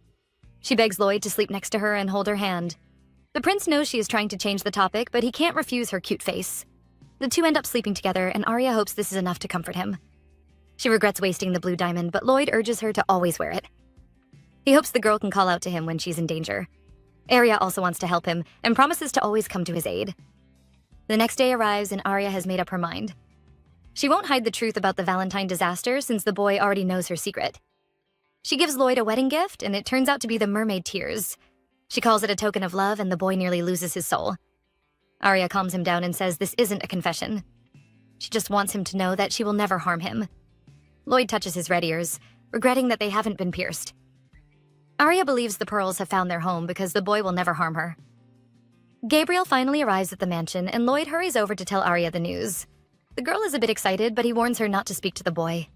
She begs Lloyd to sleep next to her and hold her hand. The prince knows she is trying to change the topic, but he can't refuse her cute face. The two end up sleeping together, and Arya hopes this is enough to comfort him. She regrets wasting the blue diamond, but Lloyd urges her to always wear it. He hopes the girl can call out to him when she's in danger. Arya also wants to help him and promises to always come to his aid. The next day arrives, and Arya has made up her mind. She won't hide the truth about the Valentine disaster since the boy already knows her secret. She gives Lloyd a wedding gift, and it turns out to be the mermaid tears. She calls it a token of love, and the boy nearly loses his soul. Arya calms him down and says this isn't a confession. She just wants him to know that she will never harm him. Lloyd touches his red ears, regretting that they haven't been pierced. Arya believes the pearls have found their home because the boy will never harm her. Gabriel finally arrives at the mansion, and Lloyd hurries over to tell Arya the news. The girl is a bit excited, but he warns her not to speak to the boy.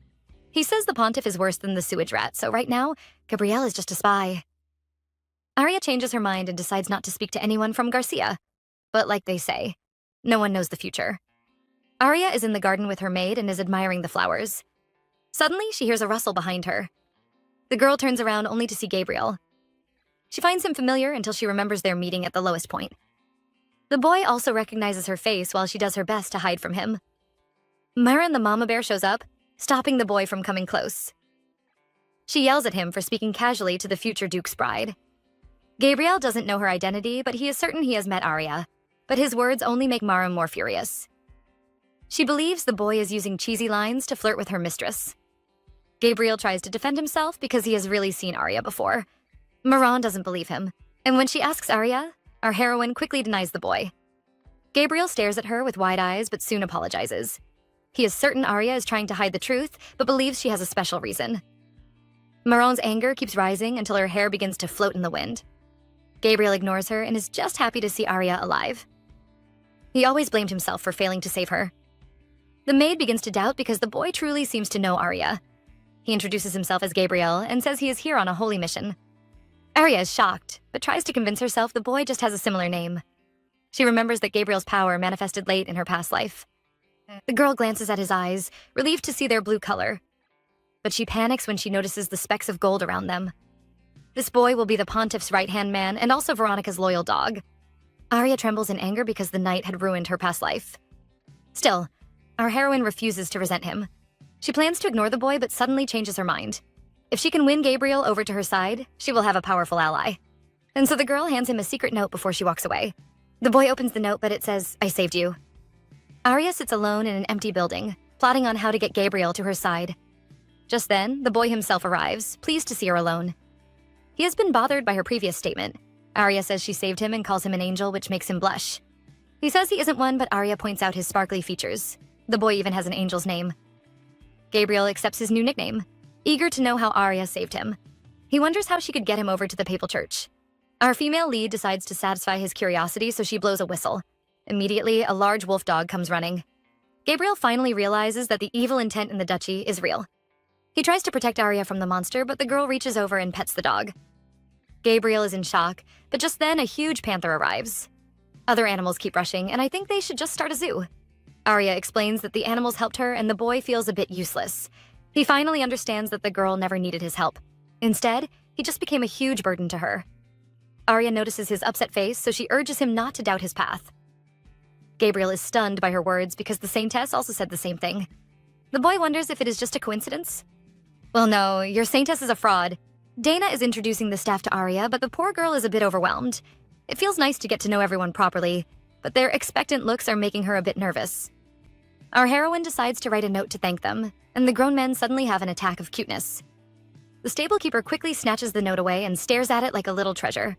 He says the pontiff is worse than the sewage rat, so right now, Gabrielle is just a spy. Arya changes her mind and decides not to speak to anyone from Garcia. But like they say, no one knows the future. Arya is in the garden with her maid and is admiring the flowers. Suddenly, she hears a rustle behind her. The girl turns around only to see Gabriel. She finds him familiar until she remembers their meeting at the lowest point. The boy also recognizes her face while she does her best to hide from him. Myron the mama bear shows up, stopping the boy from coming close. She yells at him for speaking casually to the future Duke's bride. Gabriel doesn't know her identity, but he is certain he has met Arya, but his words only make Mara more furious. She believes the boy is using cheesy lines to flirt with her mistress. Gabriel tries to defend himself because he has really seen Arya before. Maran doesn't believe him, and when she asks Arya, our heroine quickly denies the boy. Gabriel stares at her with wide eyes but soon apologizes. He is certain Arya is trying to hide the truth, but believes she has a special reason. Maron's anger keeps rising until her hair begins to float in the wind. Gabriel ignores her and is just happy to see Arya alive. He always blamed himself for failing to save her. The maid begins to doubt because the boy truly seems to know Arya. He introduces himself as Gabriel and says he is here on a holy mission. Arya is shocked, but tries to convince herself the boy just has a similar name. She remembers that Gabriel's power manifested late in her past life. The girl glances at his eyes, relieved to see their blue color. But she panics when she notices the specks of gold around them. This boy will be the pontiff's right-hand man and also Veronica's loyal dog. Arya trembles in anger because the knight had ruined her past life. Still, our heroine refuses to resent him. She plans to ignore the boy but suddenly changes her mind. If she can win Gabriel over to her side, she will have a powerful ally. And so the girl hands him a secret note before she walks away. The boy opens the note, but it says, "I saved you." Arya sits alone in an empty building, plotting on how to get Gabriel to her side. Just then, the boy himself arrives, pleased to see her alone. He has been bothered by her previous statement. Arya says she saved him and calls him an angel, which makes him blush. He says he isn't one, but Arya points out his sparkly features. The boy even has an angel's name. Gabriel accepts his new nickname, eager to know how Arya saved him. He wonders how she could get him over to the papal church. Our female lead decides to satisfy his curiosity, so she blows a whistle. Immediately, a large wolf dog comes running. Gabriel finally realizes that the evil intent in the duchy is real. He tries to protect Arya from the monster, but the girl reaches over and pets the dog. Gabriel is in shock, but just then a huge panther arrives. Other animals keep rushing, and I think they should just start a zoo. Arya explains that the animals helped her, and the boy feels a bit useless. He finally understands that the girl never needed his help. Instead, he just became a huge burden to her. Arya notices his upset face, so she urges him not to doubt his path. Gabriel is stunned by her words because the saintess also said the same thing. The boy wonders if it is just a coincidence. Well, no, your saintess is a fraud. Dana is introducing the staff to Arya, but the poor girl is a bit overwhelmed. It feels nice to get to know everyone properly, but their expectant looks are making her a bit nervous. Our heroine decides to write a note to thank them, and the grown men suddenly have an attack of cuteness. The stablekeeper quickly snatches the note away and stares at it like a little treasure.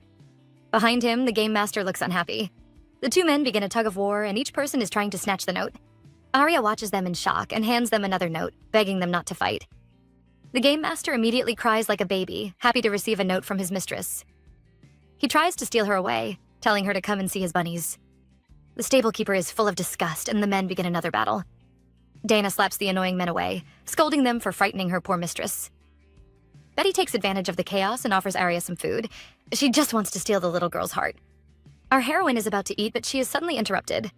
Behind him, the game master looks unhappy. The two men begin a tug of war, and each person is trying to snatch the note. Arya watches them in shock and hands them another note, begging them not to fight. The game master immediately cries like a baby, happy to receive a note from his mistress. He tries to steal her away, telling her to come and see his bunnies. The stablekeeper is full of disgust, and the men begin another battle. Dana slaps the annoying men away, scolding them for frightening her poor mistress. Betty takes advantage of the chaos and offers Arya some food. She just wants to steal the little girl's heart. Our heroine is about to eat, but she is suddenly interrupted.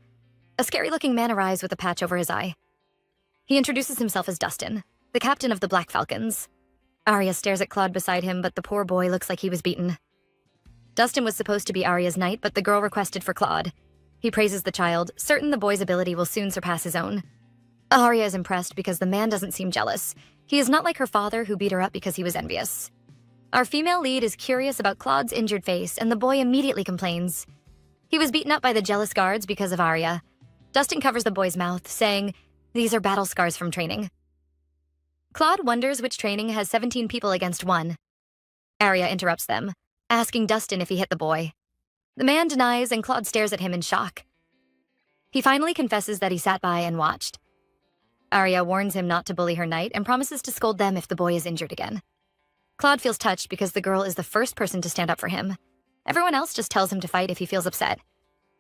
A scary-looking man arrives with a patch over his eye. He introduces himself as Dustin, the captain of the Black Falcons. Arya stares at Claude beside him, but the poor boy looks like he was beaten. Dustin was supposed to be Arya's knight, but the girl requested for Claude. He praises the child, certain the boy's ability will soon surpass his own. Arya is impressed because the man doesn't seem jealous. He is not like her father, who beat her up because he was envious. Our female lead is curious about Claude's injured face, and the boy immediately complains. He was beaten up by the jealous guards because of Arya. Dustin covers the boy's mouth, saying, "These are battle scars from training." Claude wonders which training has 17 people against one. Arya interrupts them, asking Dustin if he hit the boy. The man denies, and Claude stares at him in shock. He finally confesses that he sat by and watched. Arya warns him not to bully her knight and promises to scold them if the boy is injured again. Claude feels touched because the girl is the first person to stand up for him. Everyone else just tells him to fight if he feels upset.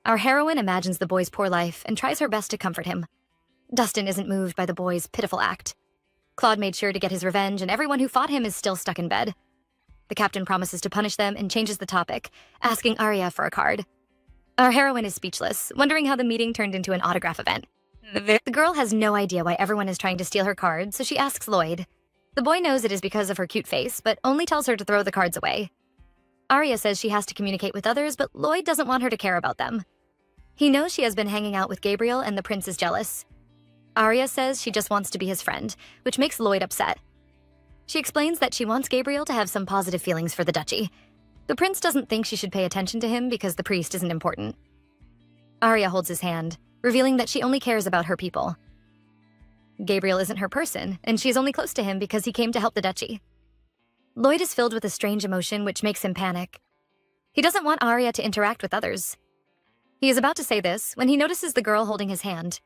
Our heroine imagines the boy's poor life and tries her best to comfort him. Dustin isn't moved by the boy's pitiful act. Claude made sure to get his revenge, and everyone who fought him is still stuck in bed. The captain promises to punish them and changes the topic, asking Arya for a card. Our heroine is speechless, wondering how the meeting turned into an autograph event. The girl has no idea why everyone is trying to steal her card, so she asks Lloyd. The boy knows it is because of her cute face, but only tells her to throw the cards away. Arya says she has to communicate with others, but Lloyd doesn't want her to care about them. He knows she has been hanging out with Gabriel, and the prince is jealous. Arya says she just wants to be his friend, which makes Lloyd upset. She explains that she wants Gabriel to have some positive feelings for the duchy. The prince doesn't think she should pay attention to him because the priest isn't important. Arya holds his hand, revealing that she only cares about her people. Gabriel isn't her person, and she is only close to him because he came to help the duchy. Lloyd is filled with a strange emotion which makes him panic. He doesn't want Arya to interact with others. He is about to say this when he notices the girl holding his hand.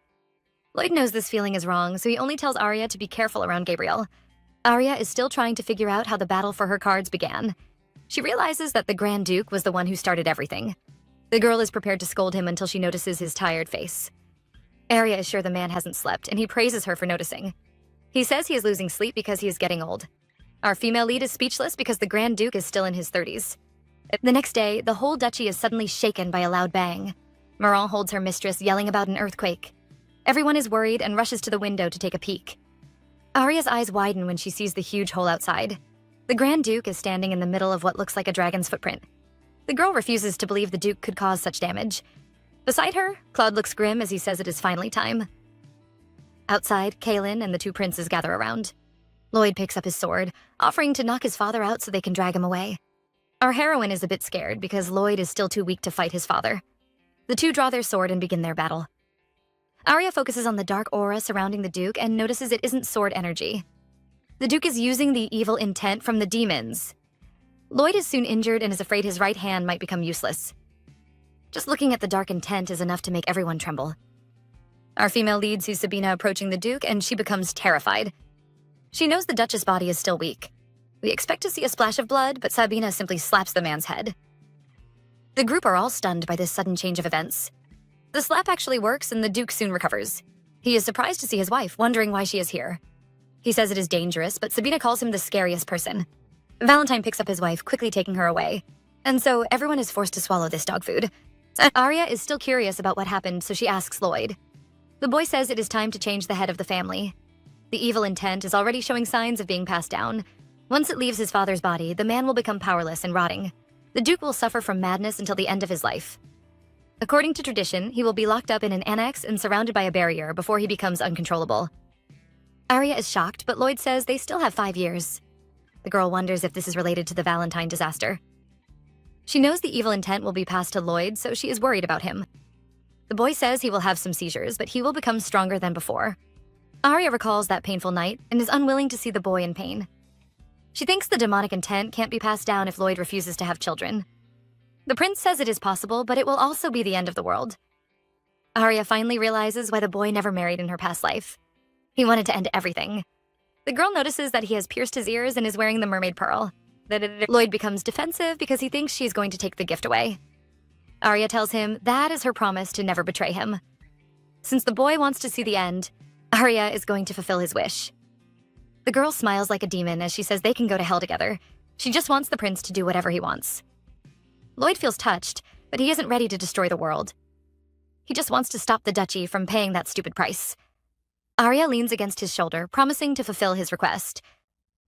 Lloyd knows this feeling is wrong, so he only tells Arya to be careful around Gabriel. Arya is still trying to figure out how the battle for her cards began. She realizes that the Grand Duke was the one who started everything. The girl is prepared to scold him until she notices his tired face. Arya is sure the man hasn't slept, and he praises her for noticing. He says he is losing sleep because he is getting old. Our female lead is speechless because the Grand Duke is still in his 30s. The next day, the whole duchy is suddenly shaken by a loud bang. Maran holds her mistress, yelling about an earthquake. Everyone is worried and rushes to the window to take a peek. Arya's eyes widen when she sees the huge hole outside. The Grand Duke is standing in the middle of what looks like a dragon's footprint. The girl refuses to believe the Duke could cause such damage. Beside her, Claude looks grim as he says it is finally time. Outside, Kaelin and the two princes gather around. Lloyd picks up his sword, offering to knock his father out so they can drag him away. Our heroine is a bit scared because Lloyd is still too weak to fight his father. The two draw their sword and begin their battle. Arya focuses on the dark aura surrounding the Duke and notices it isn't sword energy. The Duke is using the evil intent from the demons. Lloyd is soon injured and is afraid his right hand might become useless. Just looking at the dark intent is enough to make everyone tremble. Our female lead sees Sabina approaching the Duke and she becomes terrified. She knows the Duchess' body is still weak. We expect to see a splash of blood, but Sabina simply slaps the man's head. The group are all stunned by this sudden change of events. The slap actually works and the Duke soon recovers. He is surprised to see his wife, wondering why she is here. He says it is dangerous, but Sabina calls him the scariest person. Valentine picks up his wife, quickly taking her away. And so everyone is forced to swallow this dog food. Arya is still curious about what happened, so she asks Lloyd. The boy says it is time to change the head of the family. The evil intent is already showing signs of being passed down. Once it leaves his father's body, the man will become powerless and rotting. The Duke will suffer from madness until the end of his life. According to tradition, he will be locked up in an annex and surrounded by a barrier before he becomes uncontrollable. Arya is shocked, but Lloyd says they still have 5 years. The girl wonders if this is related to the Valentine disaster. She knows the evil intent will be passed to Lloyd, so she is worried about him. The boy says he will have some seizures, but he will become stronger than before. Arya recalls that painful night and is unwilling to see the boy in pain. She thinks the demonic intent can't be passed down if Lloyd refuses to have children. The prince says it is possible, but it will also be the end of the world. Arya finally realizes why the boy never married in her past life. He wanted to end everything. The girl notices that he has pierced his ears and is wearing the mermaid pearl. Lloyd becomes defensive because he thinks she's going to take the gift away. Arya tells him that is her promise to never betray him. Since the boy wants to see the end, Arya is going to fulfill his wish. The girl smiles like a demon as she says they can go to hell together. She just wants the prince to do whatever he wants. Lloyd feels touched, but he isn't ready to destroy the world. He just wants to stop the duchy from paying that stupid price. Arya leans against his shoulder, promising to fulfill his request.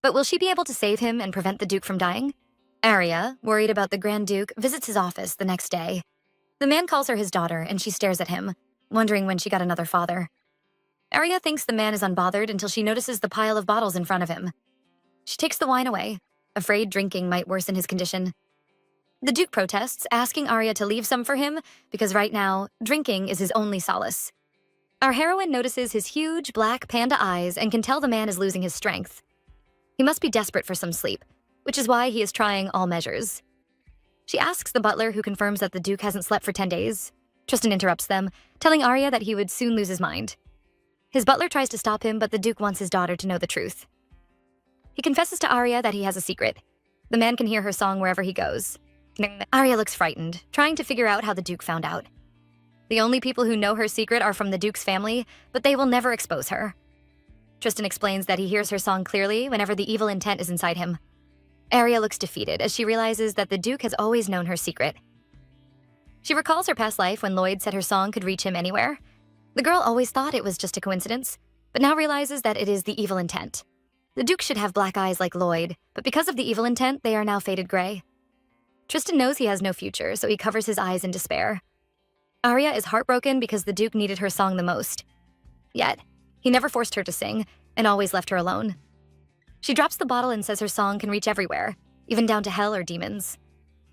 But will she be able to save him and prevent the Duke from dying? Arya, worried about the Grand Duke, visits his office the next day. The man calls her his daughter, and she stares at him, wondering when she got another father. Arya thinks the man is unbothered until she notices the pile of bottles in front of him. She takes the wine away, afraid drinking might worsen his condition. The Duke protests, asking Arya to leave some for him because right now, drinking is his only solace. Our heroine notices his huge black panda eyes and can tell the man is losing his strength. He must be desperate for some sleep, which is why he is trying all measures. She asks the butler, who confirms that the Duke hasn't slept for 10 days. Tristan interrupts them, telling Arya that he would soon lose his mind. His butler tries to stop him, but the Duke wants his daughter to know the truth. He confesses to Arya that he has a secret. The man can hear her song wherever he goes. Arya looks frightened, trying to figure out how the Duke found out. The only people who know her secret are from the Duke's family, but they will never expose her. Tristan explains that he hears her song clearly whenever the evil intent is inside him. Arya looks defeated as she realizes that the Duke has always known her secret. She recalls her past life when Lloyd said her song could reach him anywhere. The girl always thought it was just a coincidence, but now realizes that it is the evil intent. The Duke should have black eyes like Lloyd, but because of the evil intent, they are now faded gray. Tristan knows he has no future, so he covers his eyes in despair. Arya is heartbroken because the Duke needed her song the most. Yet, he never forced her to sing and always left her alone. She drops the bottle and says her song can reach everywhere, even down to hell or demons.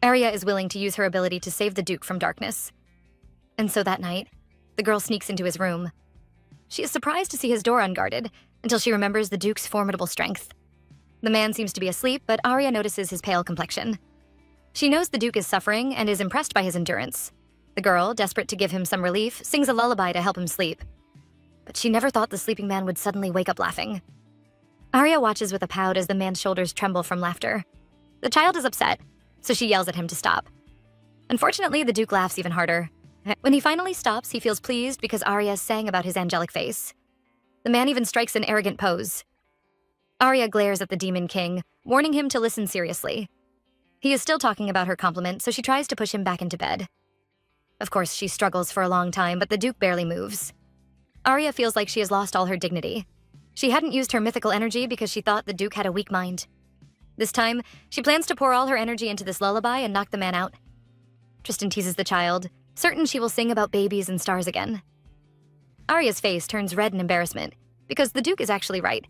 Arya is willing to use her ability to save the Duke from darkness. And so that night, the girl sneaks into his room. She is surprised to see his door unguarded until she remembers the Duke's formidable strength. The man seems to be asleep, but Arya notices his pale complexion. She knows the Duke is suffering and is impressed by his endurance. The girl, desperate to give him some relief, sings a lullaby to help him sleep. But she never thought the sleeping man would suddenly wake up laughing. Arya watches with a pout as the man's shoulders tremble from laughter. The child is upset, so she yells at him to stop. Unfortunately, the Duke laughs even harder. When he finally stops, he feels pleased because Arya sang about his angelic face. The man even strikes an arrogant pose. Arya glares at the Demon King, warning him to listen seriously. He is still talking about her compliment, so she tries to push him back into bed. Of course, she struggles for a long time, but the Duke barely moves. Arya feels like she has lost all her dignity. She hadn't used her mythical energy because she thought the Duke had a weak mind. This time, she plans to pour all her energy into this lullaby and knock the man out. Tristan teases the child, certain she will sing about babies and stars again. Arya's face turns red in embarrassment, because the Duke is actually right.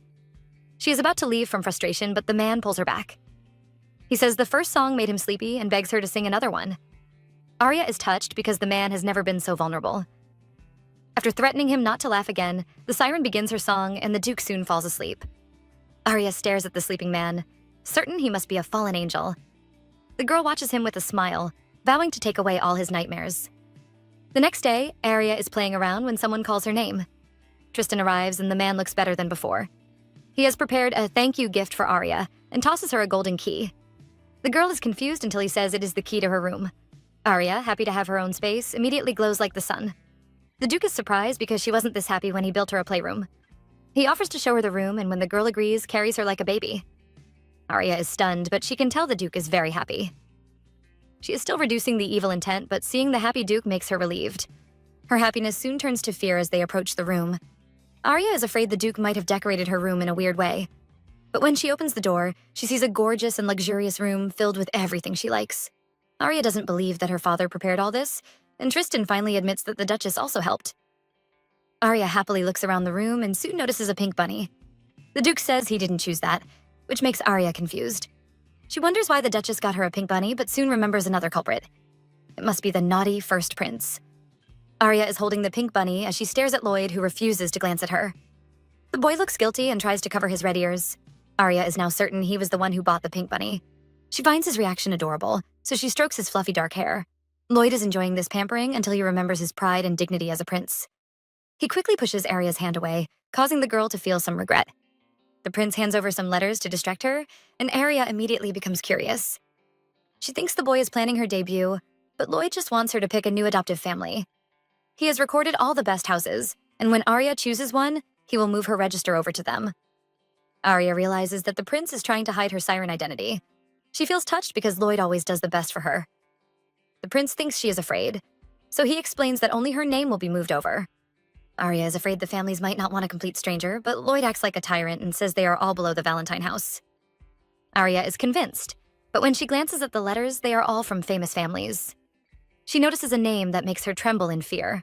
She is about to leave from frustration, but the man pulls her back. He says the first song made him sleepy and begs her to sing another one. Arya is touched because the man has never been so vulnerable. After threatening him not to laugh again, the siren begins her song and the Duke soon falls asleep. Arya stares at the sleeping man, certain he must be a fallen angel. The girl watches him with a smile, vowing to take away all his nightmares. The next day, Arya is playing around when someone calls her name. Tristan arrives and the man looks better than before. He has prepared a thank you gift for Arya and tosses her a golden key. The girl is confused until he says it is the key to her room. Arya, happy to have her own space, immediately glows like the sun. The Duke is surprised because she wasn't this happy when he built her a playroom. He offers to show her the room and when the girl agrees, carries her like a baby. Arya is stunned, but she can tell the Duke is very happy. She is still reducing the evil intent, but seeing the happy Duke makes her relieved. Her happiness soon turns to fear as they approach the room. Arya is afraid the Duke might have decorated her room in a weird way. But when she opens the door, she sees a gorgeous and luxurious room filled with everything she likes. Arya doesn't believe that her father prepared all this, and Tristan finally admits that the Duchess also helped. Arya happily looks around the room and soon notices a pink bunny. The Duke says he didn't choose that, which makes Arya confused. She wonders why the Duchess got her a pink bunny, but soon remembers another culprit. It must be the naughty first prince. Arya is holding the pink bunny as she stares at Lloyd, who refuses to glance at her. The boy looks guilty and tries to cover his red ears. Arya is now certain he was the one who bought the pink bunny. She finds his reaction adorable, so she strokes his fluffy dark hair. Lloyd is enjoying this pampering until he remembers his pride and dignity as a prince. He quickly pushes Arya's hand away, causing the girl to feel some regret. The prince hands over some letters to distract her, and Arya immediately becomes curious. She thinks the boy is planning her debut, but Lloyd just wants her to pick a new adoptive family. He has recorded all the best houses, and when Arya chooses one, he will move her register over to them. Arya realizes that the prince is trying to hide her siren identity. She feels touched because Lloyd always does the best for her. The prince thinks she is afraid, so he explains that only her name will be moved over. Arya is afraid the families might not want a complete stranger, but Lloyd acts like a tyrant and says they are all below the Valentine house. Arya is convinced, but when she glances at the letters, they are all from famous families. She notices a name that makes her tremble in fear.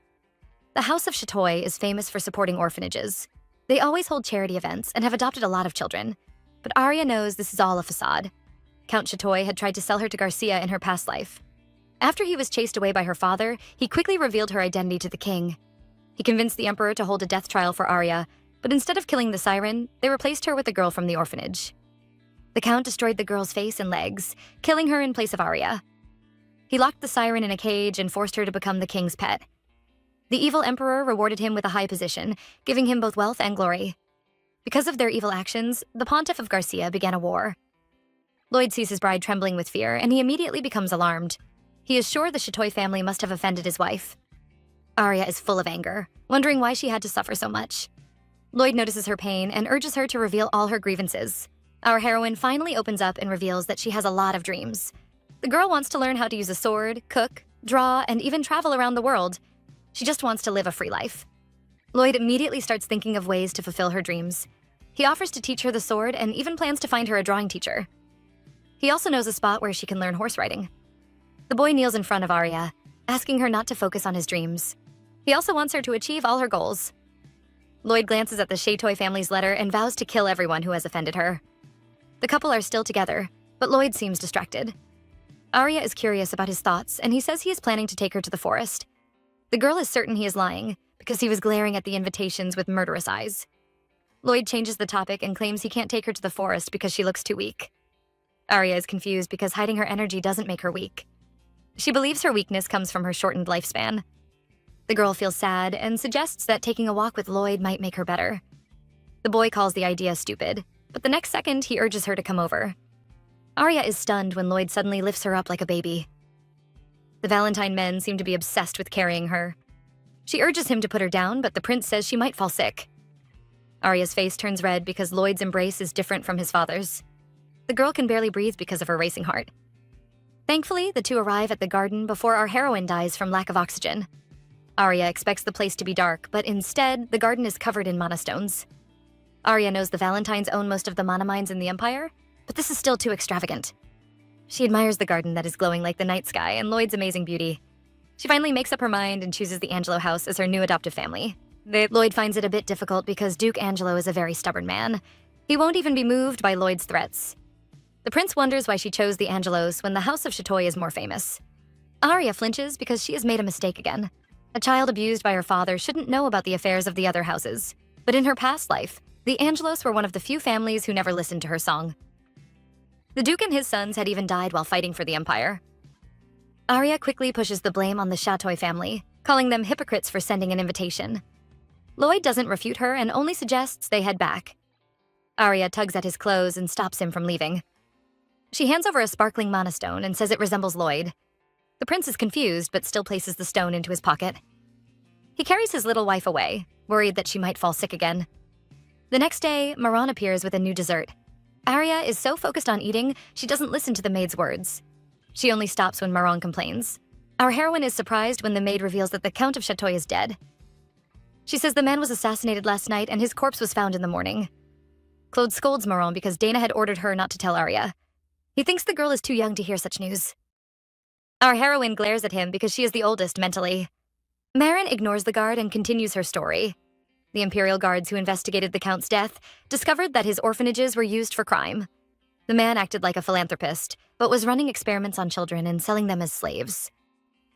The House of Chatoy is famous for supporting orphanages. They always hold charity events and have adopted a lot of children, but Arya knows this is all a facade. Count Chatoy had tried to sell her to Garcia in her past life. After he was chased away by her father, he quickly revealed her identity to the king. He convinced the emperor to hold a death trial for Arya, but instead of killing the siren, they replaced her with a girl from the orphanage. The count destroyed the girl's face and legs, killing her in place of Arya. He locked the siren in a cage and forced her to become the king's pet. The evil emperor rewarded him with a high position, giving him both wealth and glory. Because of their evil actions, the Pontiff of Garcia began a war. Lloyd sees his bride trembling with fear, and he immediately becomes alarmed. He is sure the Chatoy family must have offended his wife. Arya is full of anger, wondering why she had to suffer so much. Lloyd notices her pain and urges her to reveal all her grievances. Our heroine finally opens up and reveals that she has a lot of dreams. The girl wants to learn how to use a sword, cook, draw, and even travel around the world. She just wants to live a free life. Lloyd immediately starts thinking of ways to fulfill her dreams. He offers to teach her the sword and even plans to find her a drawing teacher. He also knows a spot where she can learn horse riding. The boy kneels in front of Arya, asking her not to focus on his dreams. He also wants her to achieve all her goals. Lloyd glances at the Chatoy family's letter and vows to kill everyone who has offended her. The couple are still together, but Lloyd seems distracted. Arya is curious about his thoughts, and he says he is planning to take her to the forest. The girl is certain he is lying, because he was glaring at the invitations with murderous eyes. Lloyd changes the topic and claims he can't take her to the forest because she looks too weak. Arya is confused because hiding her energy doesn't make her weak. She believes her weakness comes from her shortened lifespan. The girl feels sad and suggests that taking a walk with Lloyd might make her better. The boy calls the idea stupid, but the next second he urges her to come over. Arya is stunned when Lloyd suddenly lifts her up like a baby. The Valentine men seem to be obsessed with carrying her. She urges him to put her down, but the prince says she might fall sick. Arya's face turns red because Lloyd's embrace is different from his father's. The girl can barely breathe because of her racing heart. Thankfully, the two arrive at the garden before our heroine dies from lack of oxygen. Arya expects the place to be dark, but instead, the garden is covered in mana stones. Arya knows the Valentines own most of the mana mines in the Empire, but this is still too extravagant. She admires the garden that is glowing like the night sky and Lloyd's amazing beauty. She finally makes up her mind and chooses the Angelo house as her new adoptive family. Lloyd finds it a bit difficult because Duke Angelo is a very stubborn man. He won't even be moved by Lloyd's threats. The prince wonders why she chose the Angelos when the House of Chatoy is more famous. Arya flinches because she has made a mistake again. A child abused by her father shouldn't know about the affairs of the other houses. But in her past life, the Angelos were one of the few families who never listened to her song. The Duke and his sons had even died while fighting for the Empire. Arya quickly pushes the blame on the Chatoy family, calling them hypocrites for sending an invitation. Lloyd doesn't refute her and only suggests they head back. Arya tugs at his clothes and stops him from leaving. She hands over a sparkling mana stone and says it resembles Lloyd. The prince is confused but still places the stone into his pocket. He carries his little wife away, worried that she might fall sick again. The next day, Maran appears with a new dessert. Arya is so focused on eating, she doesn't listen to the maid's words. She only stops when Maran complains. Our heroine is surprised when the maid reveals that the Count of Chatoy is dead. She says the man was assassinated last night and his corpse was found in the morning. Claude scolds Maran because Dana had ordered her not to tell Arya. He thinks the girl is too young to hear such news. Our heroine glares at him because she is the oldest mentally. Marin ignores the guard and continues her story. The Imperial guards who investigated the Count's death discovered that his orphanages were used for crime. The man acted like a philanthropist, but was running experiments on children and selling them as slaves.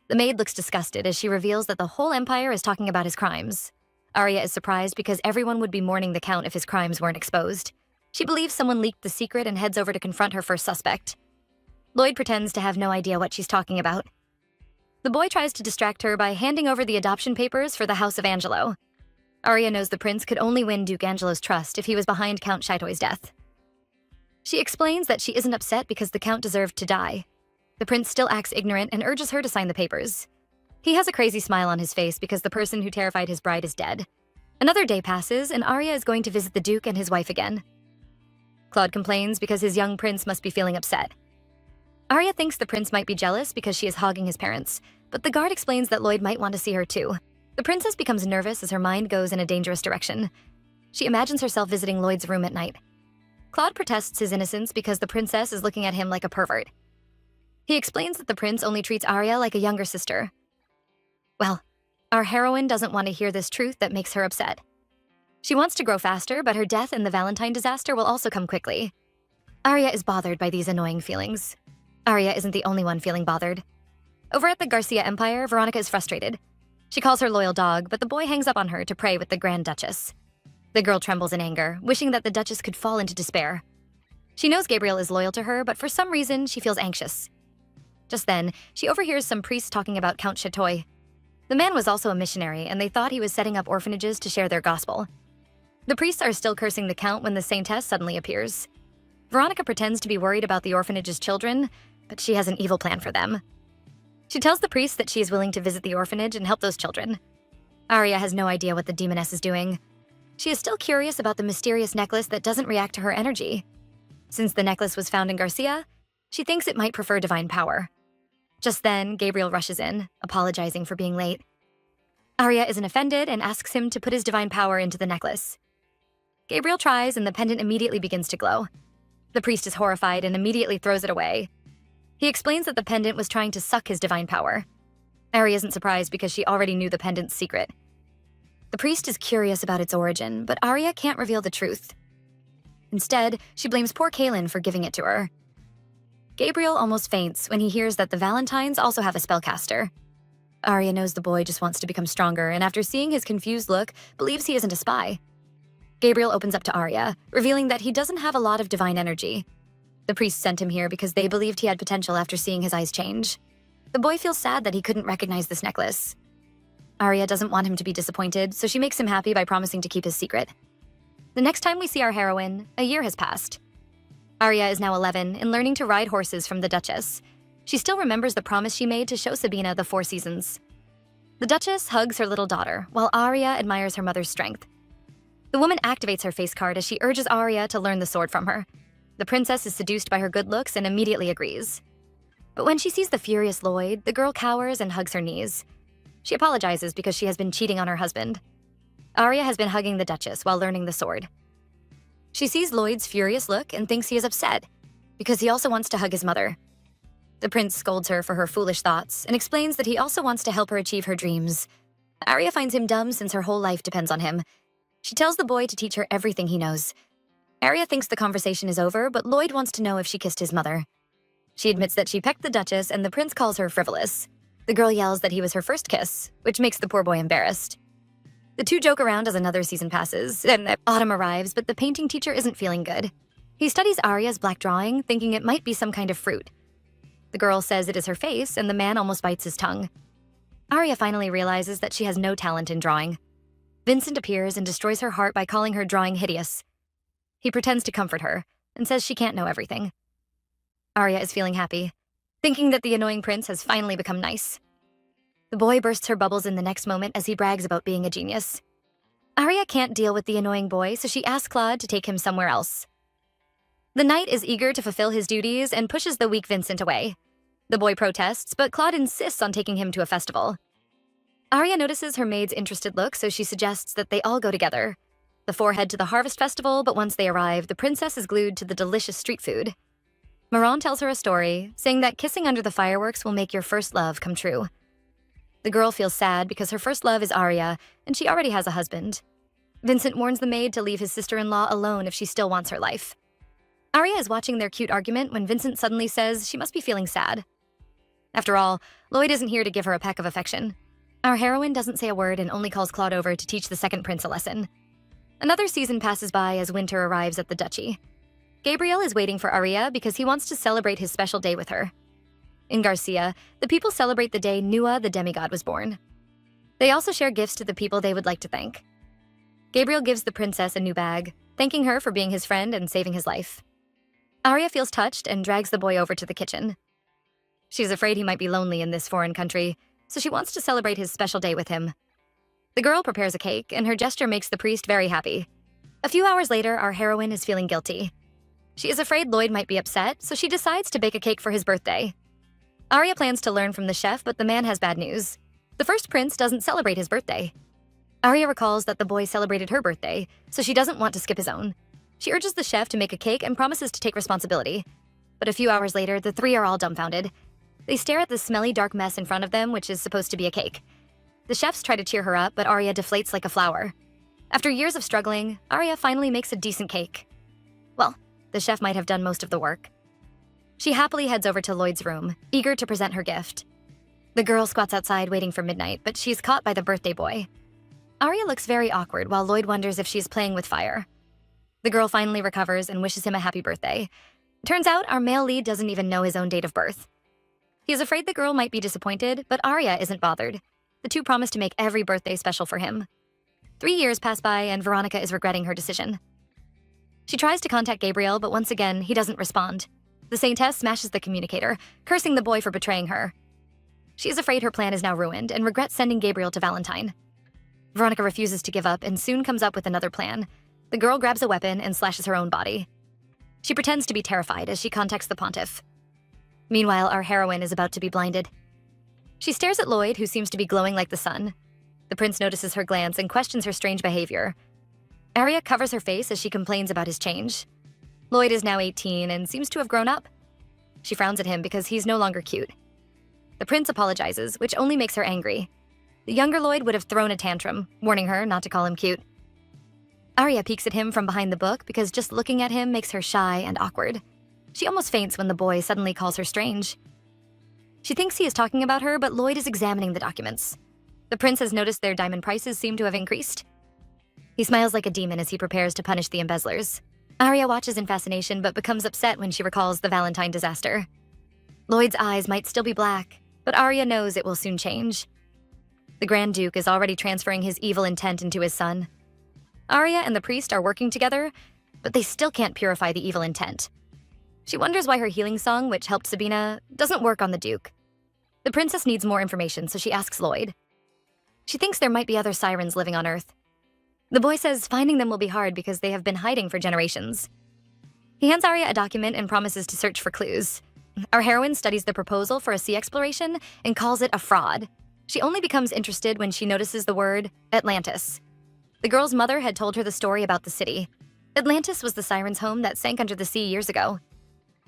The maid looks disgusted as she reveals that the whole Empire is talking about his crimes. Arya is surprised because everyone would be mourning the Count if his crimes weren't exposed. She believes someone leaked the secret and heads over to confront her first suspect. Lloyd pretends to have no idea what she's talking about. The boy tries to distract her by handing over the adoption papers for the House of Angelo. Arya knows the prince could only win Duke Angelo's trust if he was behind Count Chatoy's death. She explains that she isn't upset because the Count deserved to die. The prince still acts ignorant and urges her to sign the papers. He has a crazy smile on his face because the person who terrified his bride is dead. Another day passes and Arya is going to visit the Duke and his wife again. Claude complains because his young prince must be feeling upset. Arya thinks the prince might be jealous because she is hogging his parents, but the guard explains that Lloyd might want to see her too. The princess becomes nervous as her mind goes in a dangerous direction. She imagines herself visiting Lloyd's room at night. Claude protests his innocence because the princess is looking at him like a pervert. He explains that the prince only treats Arya like a younger sister. Well, our heroine doesn't want to hear this truth that makes her upset. She wants to grow faster, but her death and the Valentine disaster will also come quickly. Arya is bothered by these annoying feelings. Arya isn't the only one feeling bothered. Over at the Garcia Empire, Veronica is frustrated. She calls her loyal dog, but the boy hangs up on her to pray with the Grand Duchess. The girl trembles in anger, wishing that the Duchess could fall into despair. She knows Gabriel is loyal to her, but for some reason, she feels anxious. Just then, she overhears some priests talking about Count Chatoy. The man was also a missionary, and they thought he was setting up orphanages to share their gospel. The priests are still cursing the Count when the Saintess suddenly appears. Veronica pretends to be worried about the orphanage's children, but she has an evil plan for them. She tells the priest that she is willing to visit the orphanage and help those children. Arya has no idea what the demoness is doing. She is still curious about the mysterious necklace that doesn't react to her energy. Since the necklace was found in Garcia, she thinks it might prefer divine power. Just then, Gabriel rushes in, apologizing for being late. Arya isn't offended and asks him to put his divine power into the necklace. Gabriel tries and the pendant immediately begins to glow. The priest is horrified and immediately throws it away. He explains that the pendant was trying to suck his divine power. Arya isn't surprised because she already knew the pendant's secret. The priest is curious about its origin, but Arya can't reveal the truth. Instead, she blames poor Kaelin for giving it to her. Gabriel almost faints when he hears that the Valentines also have a spellcaster. Arya knows the boy just wants to become stronger, and after seeing his confused look, believes he isn't a spy. Gabriel opens up to Arya, revealing that he doesn't have a lot of divine energy. The priest sent him here because they believed he had potential after seeing his eyes change. The boy feels sad that he couldn't recognize this necklace. Arya doesn't want him to be disappointed, so she makes him happy by promising to keep his secret. The next time we see our heroine, a year has passed. Arya is now 11 and learning to ride horses from the Duchess. She still remembers the promise she made to show Sabina the 4 seasons. The Duchess hugs her little daughter, while Arya admires her mother's strength. The woman activates her face card as she urges Arya to learn the sword from her. The princess is seduced by her good looks and immediately agrees. But when she sees the furious Lloyd, the girl cowers and hugs her knees. She apologizes because she has been cheating on her husband. Arya has been hugging the Duchess while learning the sword. She sees Lloyd's furious look and thinks he is upset, because he also wants to hug his mother. The prince scolds her for her foolish thoughts and explains that he also wants to help her achieve her dreams. Arya finds him dumb since her whole life depends on him. She tells the boy to teach her everything he knows. Arya thinks the conversation is over, but Lloyd wants to know if she kissed his mother. She admits that she pecked the Duchess and the prince calls her frivolous. The girl yells that he was her first kiss, which makes the poor boy embarrassed. The two joke around as another season passes, and autumn arrives, but the painting teacher isn't feeling good. He studies Arya's black drawing, thinking it might be some kind of fruit. The girl says it is her face, and the man almost bites his tongue. Arya finally realizes that she has no talent in drawing. Vincent appears and destroys her heart by calling her drawing hideous. He pretends to comfort her and says she can't know everything. Arya is feeling happy, thinking that the annoying prince has finally become nice. The boy bursts her bubbles in the next moment as he brags about being a genius. Arya can't deal with the annoying boy, so she asks Claude to take him somewhere else. The knight is eager to fulfill his duties and pushes the weak Vincent away. The boy protests, but Claude insists on taking him to a festival. Arya notices her maid's interested look, so she suggests that they all go together. The four head to the harvest festival, but once they arrive, the princess is glued to the delicious street food. Moran tells her a story, saying that kissing under the fireworks will make your first love come true. The girl feels sad because her first love is Arya, and she already has a husband. Vincent warns the maid to leave his sister-in-law alone if she still wants her life. Arya is watching their cute argument when Vincent suddenly says she must be feeling sad. After all, Lloyd isn't here to give her a peck of affection. Our heroine doesn't say a word and only calls Claude over to teach the second prince a lesson. Another season passes by as winter arrives at the duchy. Gabriel is waiting for Arya because he wants to celebrate his special day with her. In Garcia, the people celebrate the day Nua the demigod was born. They also share gifts to the people they would like to thank. Gabriel gives the princess a new bag, thanking her for being his friend and saving his life. Arya feels touched and drags the boy over to the kitchen. She's afraid he might be lonely in this foreign country, so she wants to celebrate his special day with him. The girl prepares a cake, and her gesture makes the priest very happy. A few hours later, our heroine is feeling guilty. She is afraid Lloyd might be upset, so she decides to bake a cake for his birthday. Arya plans to learn from the chef, but the man has bad news. The first prince doesn't celebrate his birthday. Arya recalls that the boy celebrated her birthday, so she doesn't want to skip his own. She urges the chef to make a cake and promises to take responsibility. But a few hours later, the three are all dumbfounded. They stare at the smelly, dark mess in front of them, which is supposed to be a cake. The chefs try to cheer her up, but Arya deflates like a flower. After years of struggling, Arya finally makes a decent cake. Well, the chef might have done most of the work. She happily heads over to Lloyd's room, eager to present her gift. The girl squats outside waiting for midnight, but she's caught by the birthday boy. Arya looks very awkward while Lloyd wonders if she's playing with fire. The girl finally recovers and wishes him a happy birthday. Turns out our male lead doesn't even know his own date of birth. He is afraid the girl might be disappointed, but Arya isn't bothered. The two promise to make every birthday special for him. 3 years pass by and Veronica is regretting her decision. She tries to contact Gabriel, but once again, he doesn't respond. The Saintess smashes the communicator, cursing the boy for betraying her. She is afraid her plan is now ruined and regrets sending Gabriel to Valentine. Veronica refuses to give up and soon comes up with another plan. The girl grabs a weapon and slashes her own body. She pretends to be terrified as she contacts the pontiff. Meanwhile, our heroine is about to be blinded. She stares at Lloyd, who seems to be glowing like the sun. The prince notices her glance and questions her strange behavior. Arya covers her face as she complains about his change. Lloyd is now 18 and seems to have grown up. She frowns at him because he's no longer cute. The prince apologizes, which only makes her angry. The younger Lloyd would have thrown a tantrum, warning her not to call him cute. Arya peeks at him from behind the book because just looking at him makes her shy and awkward. She almost faints when the boy suddenly calls her strange. She thinks he is talking about her, but Lloyd is examining the documents. The prince has noticed their diamond prices seem to have increased. He smiles like a demon as he prepares to punish the embezzlers. Arya watches in fascination but becomes upset when she recalls the Valentine disaster. Lloyd's eyes might still be black, but Arya knows it will soon change. The Grand Duke is already transferring his evil intent into his son. Arya and the priest are working together, but they still can't purify the evil intent. She wonders why her healing song, which helped Sabina, doesn't work on the Duke. The princess needs more information, so she asks Lloyd. She thinks there might be other sirens living on Earth. The boy says finding them will be hard because they have been hiding for generations. He hands Arya a document and promises to search for clues. Our heroine studies the proposal for a sea exploration and calls it a fraud. She only becomes interested when she notices the word Atlantis. The girl's mother had told her the story about the city. Atlantis was the siren's home that sank under the sea years ago.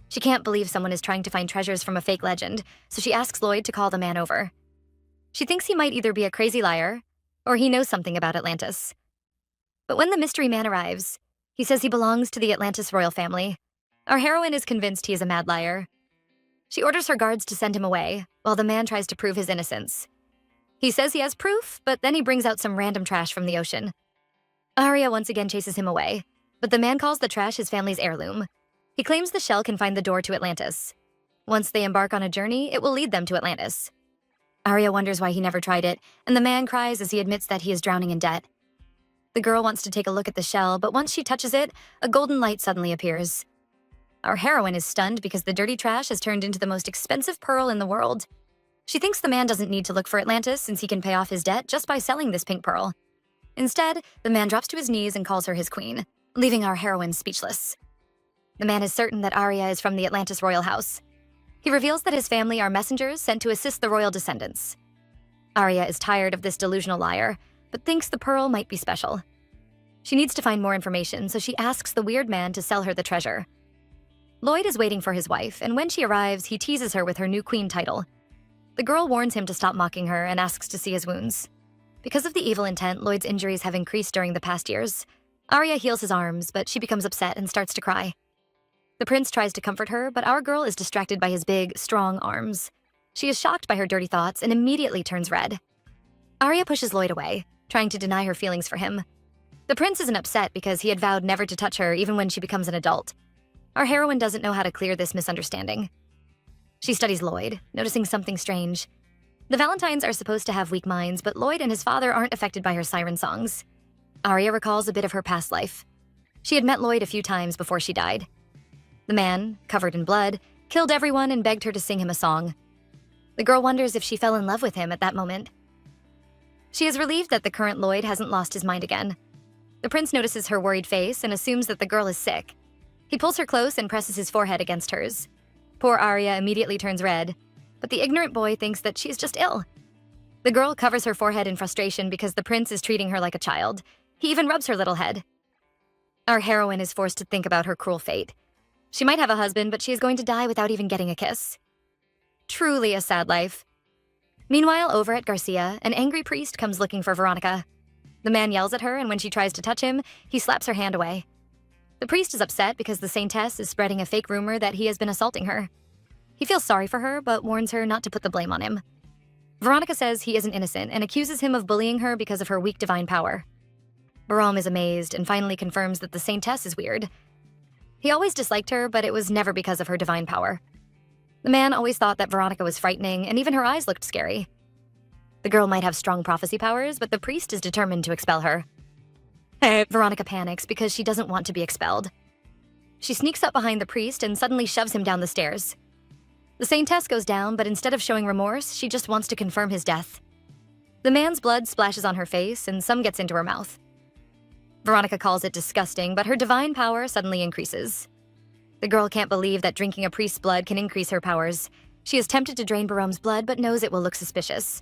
She can't believe someone is trying to find treasures from a fake legend, so she asks Lloyd to call the man over. She thinks he might either be a crazy liar, or he knows something about Atlantis. But when the mystery man arrives, he says he belongs to the Atlantis royal family. Our heroine is convinced he is a mad liar. She orders her guards to send him away, while the man tries to prove his innocence. He says he has proof, but then he brings out some random trash from the ocean. Arya once again chases him away, but the man calls the trash his family's heirloom. He claims the shell can find the door to Atlantis. Once they embark on a journey, it will lead them to Atlantis. Arya wonders why he never tried it, and the man cries as he admits that he is drowning in debt. The girl wants to take a look at the shell, but once she touches it, a golden light suddenly appears. Our heroine is stunned because the dirty trash has turned into the most expensive pearl in the world. She thinks the man doesn't need to look for Atlantis since he can pay off his debt just by selling this pink pearl. Instead, the man drops to his knees and calls her his queen, leaving our heroine speechless. The man is certain that Arya is from the Atlantis royal house. He reveals that his family are messengers sent to assist the royal descendants. Arya is tired of this delusional liar, but thinks the pearl might be special. She needs to find more information, so she asks the weird man to sell her the treasure. Lloyd is waiting for his wife, and when she arrives, he teases her with her new queen title. The girl warns him to stop mocking her and asks to see his wounds. Because of the evil intent, Lloyd's injuries have increased during the past years. Arya heals his arms, but she becomes upset and starts to cry. The prince tries to comfort her, but our girl is distracted by his big, strong arms. She is shocked by her dirty thoughts and immediately turns red. Arya pushes Lloyd away, trying to deny her feelings for him. The prince isn't upset because he had vowed never to touch her even when she becomes an adult. Our heroine doesn't know how to clear this misunderstanding. She studies Lloyd, noticing something strange. The Valentines are supposed to have weak minds, but Lloyd and his father aren't affected by her siren songs. Arya recalls a bit of her past life. She had met Lloyd a few times before she died. The man, covered in blood, killed everyone and begged her to sing him a song. The girl wonders if she fell in love with him at that moment. She is relieved that the current Lloyd hasn't lost his mind again. The prince notices her worried face and assumes that the girl is sick. He pulls her close and presses his forehead against hers. Poor Arya immediately turns red, but the ignorant boy thinks that she is just ill. The girl covers her forehead in frustration because the prince is treating her like a child. He even rubs her little head. Our heroine is forced to think about her cruel fate. She might have a husband, but she is going to die without even getting a kiss. Truly a sad life. Meanwhile, over at Garcia, an angry priest comes looking for Veronica. The man yells at her, and when she tries to touch him, he slaps her hand away. The priest is upset because the saintess is spreading a fake rumor that he has been assaulting her. He feels sorry for her, but warns her not to put the blame on him. Veronica says he isn't innocent and accuses him of bullying her because of her weak divine power. Barome is amazed and finally confirms that the saintess is weird. He always disliked her, but it was never because of her divine power. The man always thought that Veronica was frightening, and even her eyes looked scary. The girl might have strong prophecy powers, but the priest is determined to expel her. Veronica panics because she doesn't want to be expelled. She sneaks up behind the priest and suddenly shoves him down the stairs. The saintess goes down, but instead of showing remorse, she just wants to confirm his death. The man's blood splashes on her face, and some gets into her mouth. Veronica calls it disgusting, but her divine power suddenly increases. The girl can't believe that drinking a priest's blood can increase her powers. She is tempted to drain Barome's blood, but knows it will look suspicious.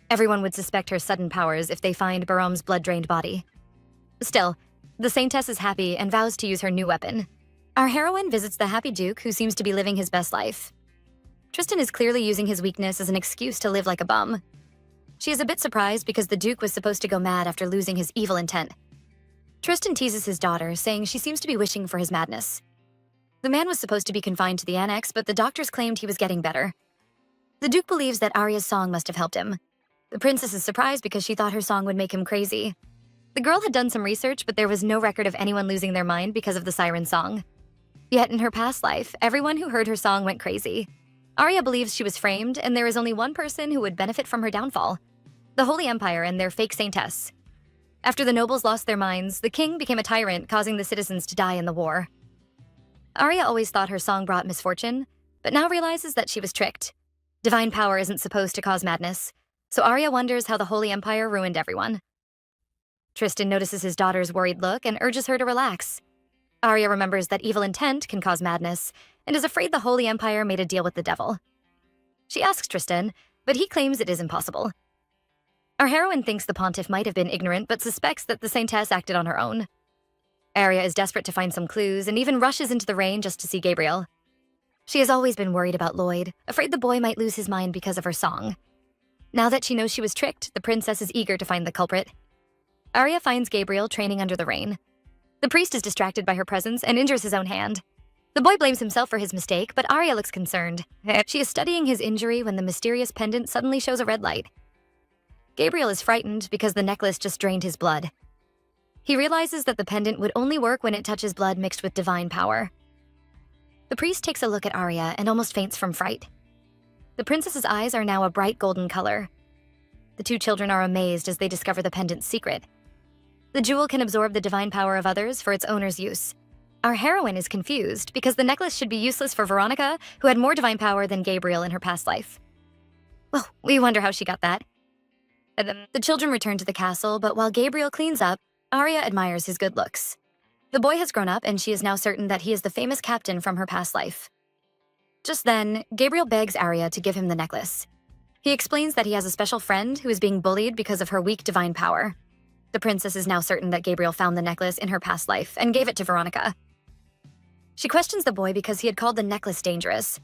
Everyone would suspect her sudden powers if they find Barome's blood-drained body. Still, the saintess is happy and vows to use her new weapon. Our heroine visits the happy Duke, who seems to be living his best life. Tristan is clearly using his weakness as an excuse to live like a bum. She is a bit surprised because the Duke was supposed to go mad after losing his evil intent. Tristan teases his daughter, saying she seems to be wishing for his madness. The man was supposed to be confined to the annex, but the doctors claimed he was getting better. The Duke believes that Arya's song must have helped him. The princess is surprised because she thought her song would make him crazy. The girl had done some research, but there was no record of anyone losing their mind because of the siren song. Yet in her past life, everyone who heard her song went crazy. Arya believes she was framed, and there is only one person who would benefit from her downfall: the Holy Empire and their fake saintess. After the nobles lost their minds, the king became a tyrant, causing the citizens to die in the war. Arya always thought her song brought misfortune, but now realizes that she was tricked. Divine power isn't supposed to cause madness, so Arya wonders how the Holy Empire ruined everyone. Tristan notices his daughter's worried look and urges her to relax. Arya remembers that evil intent can cause madness, and is afraid the Holy Empire made a deal with the devil. She asks Tristan, but he claims it is impossible. Our heroine thinks the pontiff might have been ignorant, but suspects that the saintess acted on her own. Arya is desperate to find some clues and even rushes into the rain just to see Gabriel. She has always been worried about Lloyd, afraid the boy might lose his mind because of her song. Now that she knows she was tricked, the princess is eager to find the culprit. Arya finds Gabriel training under the rain. The priest is distracted by her presence and injures his own hand. The boy blames himself for his mistake, but Arya looks concerned. She is studying his injury when the mysterious pendant suddenly shows a red light. Gabriel is frightened because the necklace just drained his blood. He realizes that the pendant would only work when it touches blood mixed with divine power. The priest takes a look at Arya and almost faints from fright. The princess's eyes are now a bright golden color. The two children are amazed as they discover the pendant's secret. The jewel can absorb the divine power of others for its owner's use. Our heroine is confused because the necklace should be useless for Veronica, who had more divine power than Gabriel in her past life. Well, we wonder how she got that. The children return to the castle, but while Gabriel cleans up, Arya admires his good looks. The boy has grown up, and she is now certain that he is the famous captain from her past life. Just then, Gabriel begs Arya to give him the necklace. He explains that he has a special friend who is being bullied because of her weak divine power. The princess is now certain that Gabriel found the necklace in her past life and gave it to Veronica. She questions the boy because he had called the necklace dangerous.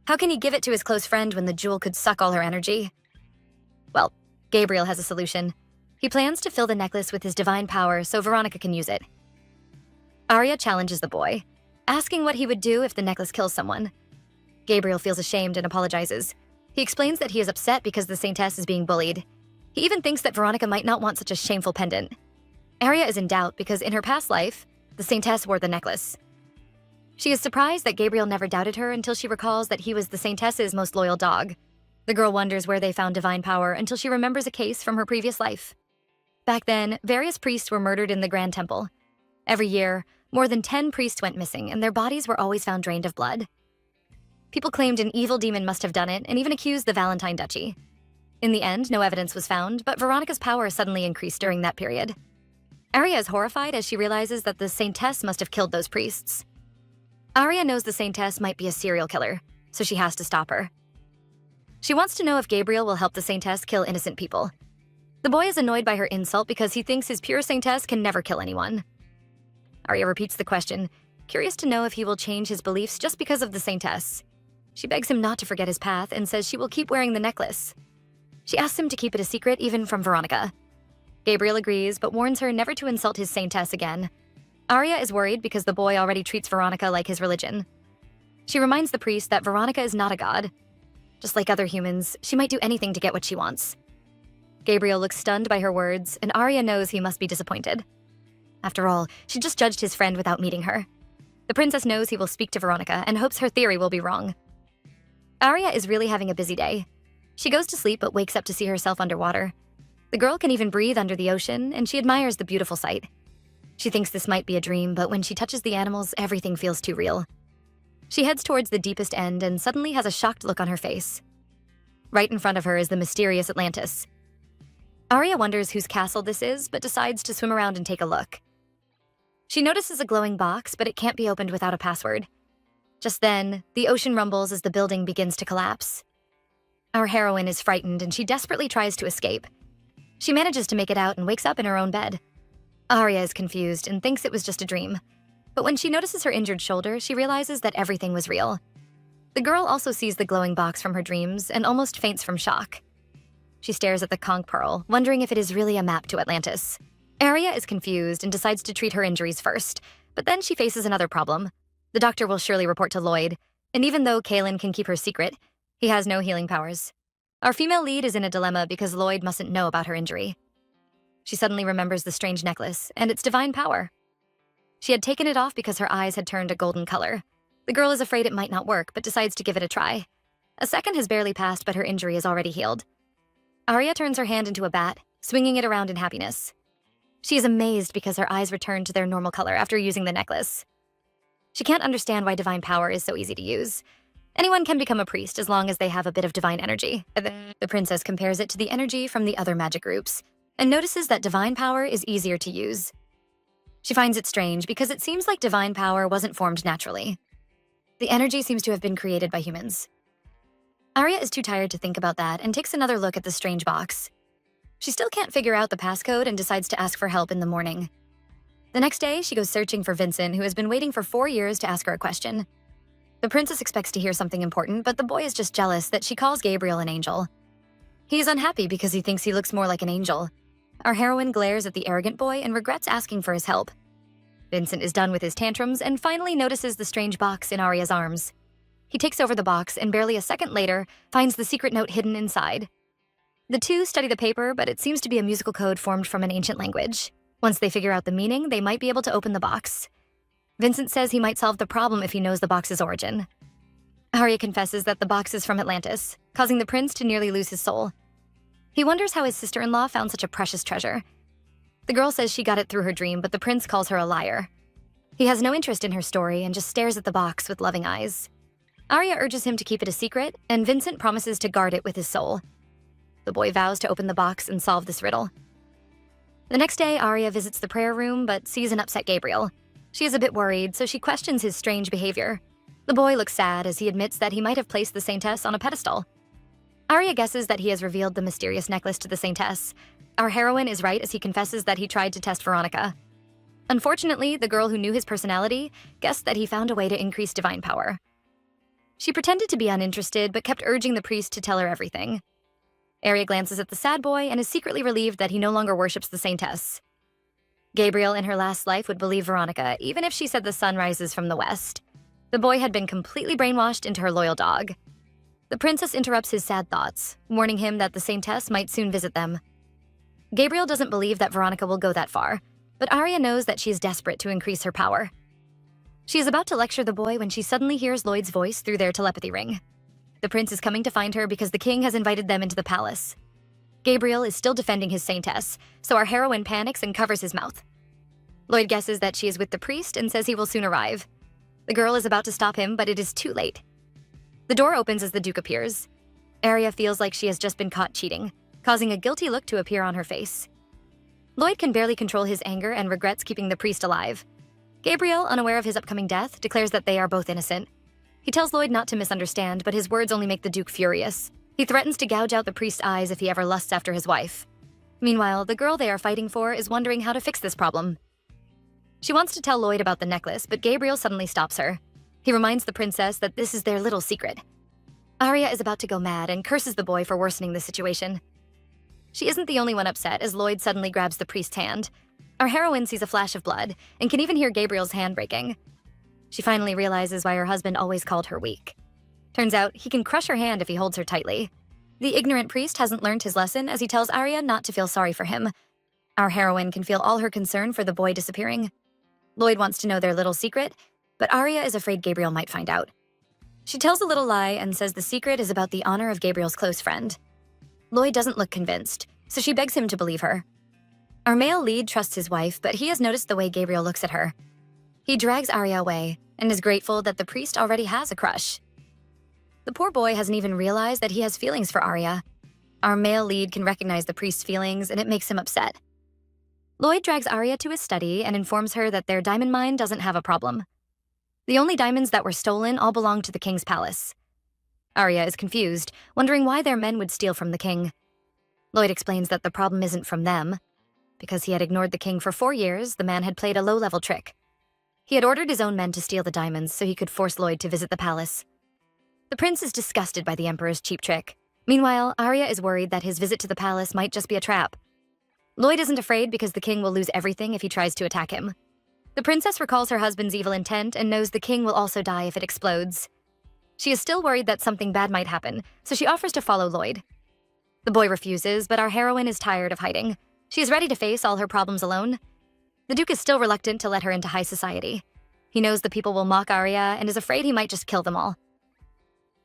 How can he give it to his close friend when the jewel could suck all her energy? Well, Gabriel has a solution. He plans to fill the necklace with his divine power so Veronica can use it. Arya challenges the boy, asking what he would do if the necklace kills someone. Gabriel feels ashamed and apologizes. He explains that he is upset because the saintess is being bullied. He even thinks that Veronica might not want such a shameful pendant. Arya is in doubt because in her past life, the saintess wore the necklace. She is surprised that Gabriel never doubted her until she recalls that he was the saintess's most loyal dog. The girl wonders where they found divine power until she remembers a case from her previous life. Back then, various priests were murdered in the Grand Temple. Every year, more than 10 priests went missing, and their bodies were always found drained of blood. People claimed an evil demon must have done it, and even accused the Valentine Duchy. In the end, no evidence was found, but Veronica's power suddenly increased during that period. Arya is horrified as she realizes that the saintess must have killed those priests. Arya knows the saintess might be a serial killer, so she has to stop her. She wants to know if Gabriel will help the saintess kill innocent people. The boy is annoyed by her insult because he thinks his pure saintess can never kill anyone. Arya repeats the question, curious to know if he will change his beliefs just because of the saintess. She begs him not to forget his path and says she will keep wearing the necklace. She asks him to keep it a secret even from Veronica. Gabriel agrees, but warns her never to insult his saintess again. Arya is worried because the boy already treats Veronica like his religion. She reminds the priest that Veronica is not a god. Just like other humans, she might do anything to get what she wants. Gabriel looks stunned by her words, and Arya knows he must be disappointed. After all, she just judged his friend without meeting her. The princess knows he will speak to Veronica and hopes her theory will be wrong. Arya is really having a busy day. She goes to sleep but wakes up to see herself underwater. The girl can even breathe under the ocean, and she admires the beautiful sight. She thinks this might be a dream, but when she touches the animals, everything feels too real. She heads towards the deepest end and suddenly has a shocked look on her face. Right in front of her is the mysterious Atlantis. Arya wonders whose castle this is, but decides to swim around and take a look. She notices a glowing box, but it can't be opened without a password. Just then, the ocean rumbles as the building begins to collapse. Our heroine is frightened and she desperately tries to escape. She manages to make it out and wakes up in her own bed. Arya is confused and thinks it was just a dream. But when she notices her injured shoulder, she realizes that everything was real. The girl also sees the glowing box from her dreams and almost faints from shock. She stares at the conch pearl, wondering if it is really a map to Atlantis. Arya is confused and decides to treat her injuries first, but then she faces another problem. The doctor will surely report to Lloyd, and even though Kaelin can keep her secret, he has no healing powers. Our female lead is in a dilemma because Lloyd mustn't know about her injury. She suddenly remembers the strange necklace and its divine power. She had taken it off because her eyes had turned a golden color. The girl is afraid it might not work, but decides to give it a try. A second has barely passed, but her injury is already healed. Arya turns her hand into a bat, swinging it around in happiness. She is amazed because her eyes return to their normal color after using the necklace. She can't understand why divine power is so easy to use. Anyone can become a priest as long as they have a bit of divine energy. The princess compares it to the energy from the other magic groups, and notices that divine power is easier to use. She finds it strange because it seems like divine power wasn't formed naturally. The energy seems to have been created by humans. Arya is too tired to think about that and takes another look at the strange box. She still can't figure out the passcode and decides to ask for help in the morning. The next day, she goes searching for Vincent, who has been waiting for 4 years to ask her a question. The princess expects to hear something important, but the boy is just jealous that she calls Gabriel an angel. He is unhappy because he thinks he looks more like an angel. Our heroine glares at the arrogant boy and regrets asking for his help. Vincent is done with his tantrums and finally notices the strange box in Arya's arms. He takes over the box and barely a second later finds the secret note hidden inside. The two study the paper, but it seems to be a musical code formed from an ancient language. Once they figure out the meaning, they might be able to open the box. Vincent says he might solve the problem if he knows the box's origin. Arya confesses that the box is from Atlantis, causing the prince to nearly lose his soul. He wonders how his sister-in-law found such a precious treasure. The girl says she got it through her dream, but the prince calls her a liar. He has no interest in her story and just stares at the box with loving eyes. Arya urges him to keep it a secret, and Vincent promises to guard it with his soul. The boy vows to open the box and solve this riddle. The next day, Arya visits the prayer room, but sees an upset Gabriel. She is a bit worried, so she questions his strange behavior. The boy looks sad as he admits that he might have placed the saintess on a pedestal. Arya guesses that he has revealed the mysterious necklace to the saintess. Our heroine is right as he confesses that he tried to test Veronica. Unfortunately, the girl who knew his personality guessed that he found a way to increase divine power. She pretended to be uninterested, but kept urging the priest to tell her everything. Arya glances at the sad boy and is secretly relieved that he no longer worships the saintess. Gabriel in her last life would believe Veronica, even if she said the sun rises from the west. The boy had been completely brainwashed into her loyal dog. The princess interrupts his sad thoughts, warning him that the saintess might soon visit them. Gabriel doesn't believe that Veronica will go that far, but Arya knows that she is desperate to increase her power. She is about to lecture the boy when she suddenly hears Lloyd's voice through their telepathy ring. The prince is coming to find her because the king has invited them into the palace. Gabriel is still defending his saintess, so our heroine panics and covers his mouth. Lloyd guesses that she is with the priest and says he will soon arrive. The girl is about to stop him, but it is too late. The door opens as the Duke appears. Arya feels like she has just been caught cheating, causing a guilty look to appear on her face. Lloyd can barely control his anger and regrets keeping the priest alive. Gabriel, unaware of his upcoming death, declares that they are both innocent. He tells Lloyd not to misunderstand, but his words only make the Duke furious. He threatens to gouge out the priest's eyes if he ever lusts after his wife. Meanwhile, the girl they are fighting for is wondering how to fix this problem. She wants to tell Lloyd about the necklace, but Gabriel suddenly stops her. He reminds the princess that this is their little secret. Arya is about to go mad and curses the boy for worsening the situation. She isn't the only one upset as Lloyd suddenly grabs the priest's hand. Our heroine sees a flash of blood and can even hear Gabriel's hand breaking. She finally realizes why her husband always called her weak. Turns out he can crush her hand if he holds her tightly. The ignorant priest hasn't learned his lesson as he tells Arya not to feel sorry for him. Our heroine can feel all her concern for the boy disappearing. Lloyd wants to know their little secret, but Arya is afraid Gabriel might find out. She tells a little lie and says the secret is about the honor of Gabriel's close friend. Lloyd doesn't look convinced, so she begs him to believe her. Our male lead trusts his wife, but he has noticed the way Gabriel looks at her. He drags Arya away and is grateful that the priest already has a crush. The poor boy hasn't even realized that he has feelings for Arya. Our male lead can recognize the priest's feelings and it makes him upset. Lloyd drags Arya to his study and informs her that their diamond mine doesn't have a problem. The only diamonds that were stolen all belong to the king's palace. Arya is confused, wondering why their men would steal from the king. Lloyd explains that the problem isn't from them. Because he had ignored the king for 4 years, the man had played a low-level trick. He had ordered his own men to steal the diamonds so he could force Lloyd to visit the palace. The prince is disgusted by the emperor's cheap trick. Meanwhile, Arya is worried that his visit to the palace might just be a trap. Lloyd isn't afraid because the king will lose everything if he tries to attack him. The princess recalls her husband's evil intent and knows the king will also die if it explodes. She is still worried that something bad might happen, so she offers to follow Lloyd. The boy refuses, but our heroine is tired of hiding. She is ready to face all her problems alone. The Duke is still reluctant to let her into high society. He knows the people will mock Arya and is afraid he might just kill them all.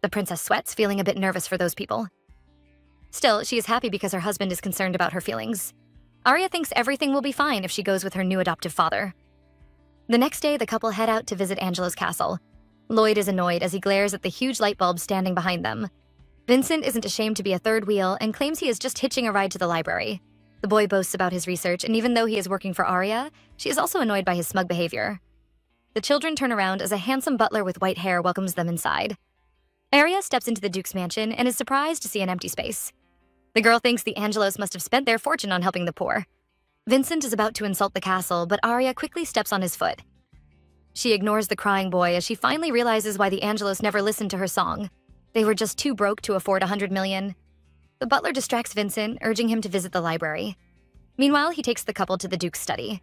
The princess sweats, feeling a bit nervous for those people. Still, she is happy because her husband is concerned about her feelings. Arya thinks everything will be fine if she goes with her new adoptive father. The next day, the couple head out to visit Angelo's castle. Lloyd is annoyed as he glares at the huge light bulb standing behind them. Vincent isn't ashamed to be a third wheel and claims he is just hitching a ride to the library. The boy boasts about his research, and even though he is working for Arya, she is also annoyed by his smug behavior. The children turn around as a handsome butler with white hair welcomes them inside. Arya steps into the Duke's mansion and is surprised to see an empty space. The girl thinks the Angelos must have spent their fortune on helping the poor. Vincent is about to insult the castle, but Arya quickly steps on his foot. She ignores the crying boy as she finally realizes why the Angelos never listened to her song. They were just too broke to afford $100 million. The butler distracts Vincent, urging him to visit the library. Meanwhile, he takes the couple to the Duke's study.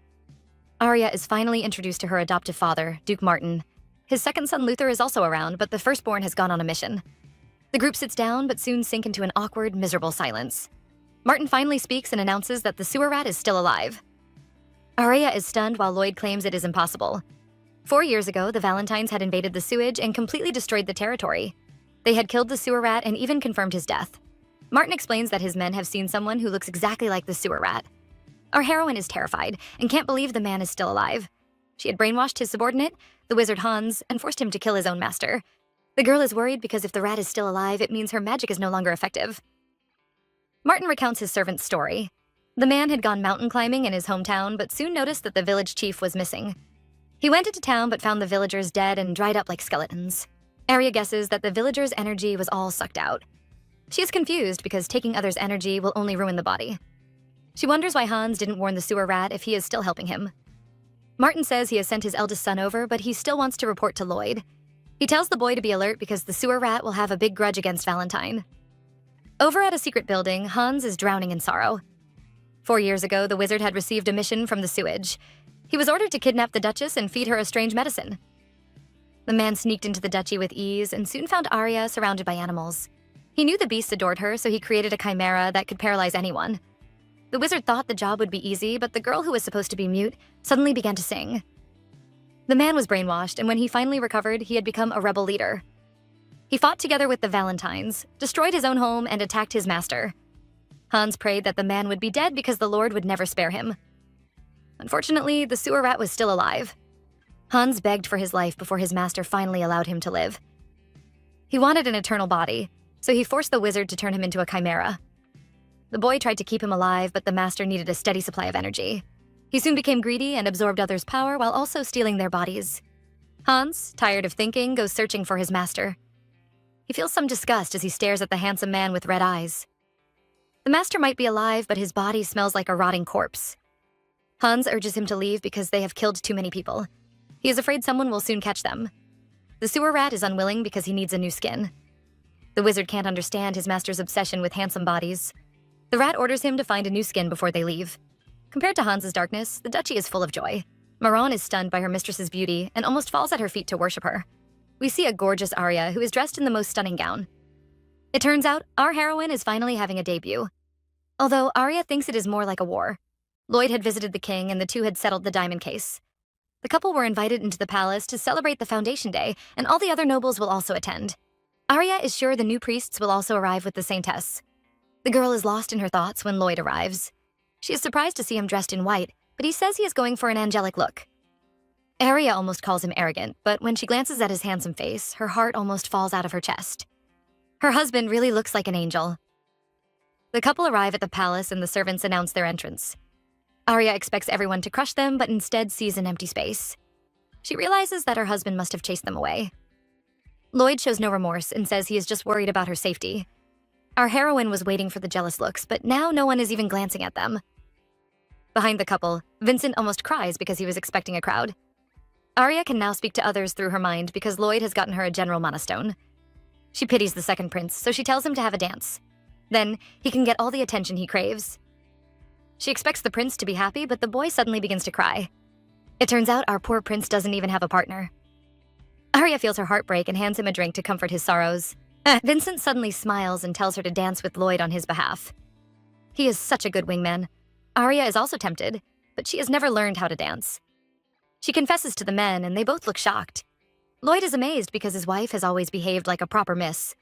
Arya is finally introduced to her adoptive father, Duke Martin. His second son Luther is also around, but the firstborn has gone on a mission. The group sits down, but soon sink into an awkward, miserable silence. Martin finally speaks and announces that the sewer rat is still alive. Arya is stunned while Lloyd claims it is impossible. 4 years ago, the Valentines had invaded the sewage and completely destroyed the territory. They had killed the sewer rat and even confirmed his death. Martin explains that his men have seen someone who looks exactly like the sewer rat. Our heroine is terrified and can't believe the man is still alive. She had brainwashed his subordinate, the wizard Hans, and forced him to kill his own master. The girl is worried because if the rat is still alive, it means her magic is no longer effective. Martin recounts his servant's story. The man had gone mountain climbing in his hometown, but soon noticed that the village chief was missing. He went into town but found the villagers dead and dried up like skeletons. Arya guesses that the villagers' energy was all sucked out. She is confused because taking others' energy will only ruin the body. She wonders why Hans didn't warn the sewer rat if he is still helping him. Martin says he has sent his eldest son over, but he still wants to report to Lloyd. He tells the boy to be alert because the sewer rat will have a big grudge against Valentine. Over at a secret building, Hans is drowning in sorrow. 4 years ago, the wizard had received a mission from the sewage. He was ordered to kidnap the Duchess and feed her a strange medicine. The man sneaked into the duchy with ease and soon found Arya surrounded by animals. He knew the beasts adored her, so he created a chimera that could paralyze anyone. The wizard thought the job would be easy, but the girl who was supposed to be mute suddenly began to sing. The man was brainwashed, and when he finally recovered, he had become a rebel leader. He fought together with the Valentines, destroyed his own home, and attacked his master. Hans prayed that the man would be dead because the Lord would never spare him. Unfortunately, the sewer rat was still alive. Hans begged for his life before his master finally allowed him to live. He wanted an eternal body, so he forced the wizard to turn him into a chimera. The boy tried to keep him alive, but the master needed a steady supply of energy. He soon became greedy and absorbed others' power while also stealing their bodies. Hans, tired of thinking, goes searching for his master. He feels some disgust as he stares at the handsome man with red eyes. The master might be alive, but his body smells like a rotting corpse. Hans urges him to leave because they have killed too many people. He is afraid someone will soon catch them. The sewer rat is unwilling because he needs a new skin. The wizard can't understand his master's obsession with handsome bodies. The rat orders him to find a new skin before they leave. Compared to Hans's darkness, the duchy is full of joy. Maron is stunned by her mistress's beauty and almost falls at her feet to worship her. We see a gorgeous Arya who is dressed in the most stunning gown. It turns out our heroine is finally having a debut. Although Arya thinks it is more like a war. Lloyd had visited the king and the two had settled the diamond case. The couple were invited into the palace to celebrate the Foundation Day, and all the other nobles will also attend. Arya is sure the new priests will also arrive with the saintess. The girl is lost in her thoughts when Lloyd arrives. She is surprised to see him dressed in white, but he says he is going for an angelic look. Arya almost calls him arrogant, but when she glances at his handsome face, her heart almost falls out of her chest. Her husband really looks like an angel. The couple arrive at the palace and the servants announce their entrance. Arya expects everyone to crush them, but instead sees an empty space. She realizes that her husband must have chased them away. Lloyd shows no remorse and says he is just worried about her safety. Our heroine was waiting for the jealous looks, but now no one is even glancing at them. Behind the couple, Vincent almost cries because he was expecting a crowd. Arya can now speak to others through her mind because Lloyd has gotten her a general monostone. She pities the second prince, so she tells him to have a dance. Then, he can get all the attention he craves. She expects the prince to be happy, but the boy suddenly begins to cry. It turns out our poor prince doesn't even have a partner. Arya feels her heart break and hands him a drink to comfort his sorrows. Vincent suddenly smiles and tells her to dance with Lloyd on his behalf. He is such a good wingman. Arya is also tempted, but she has never learned how to dance. She confesses to the men, and they both look shocked. Lloyd is amazed because his wife has always behaved like a proper miss.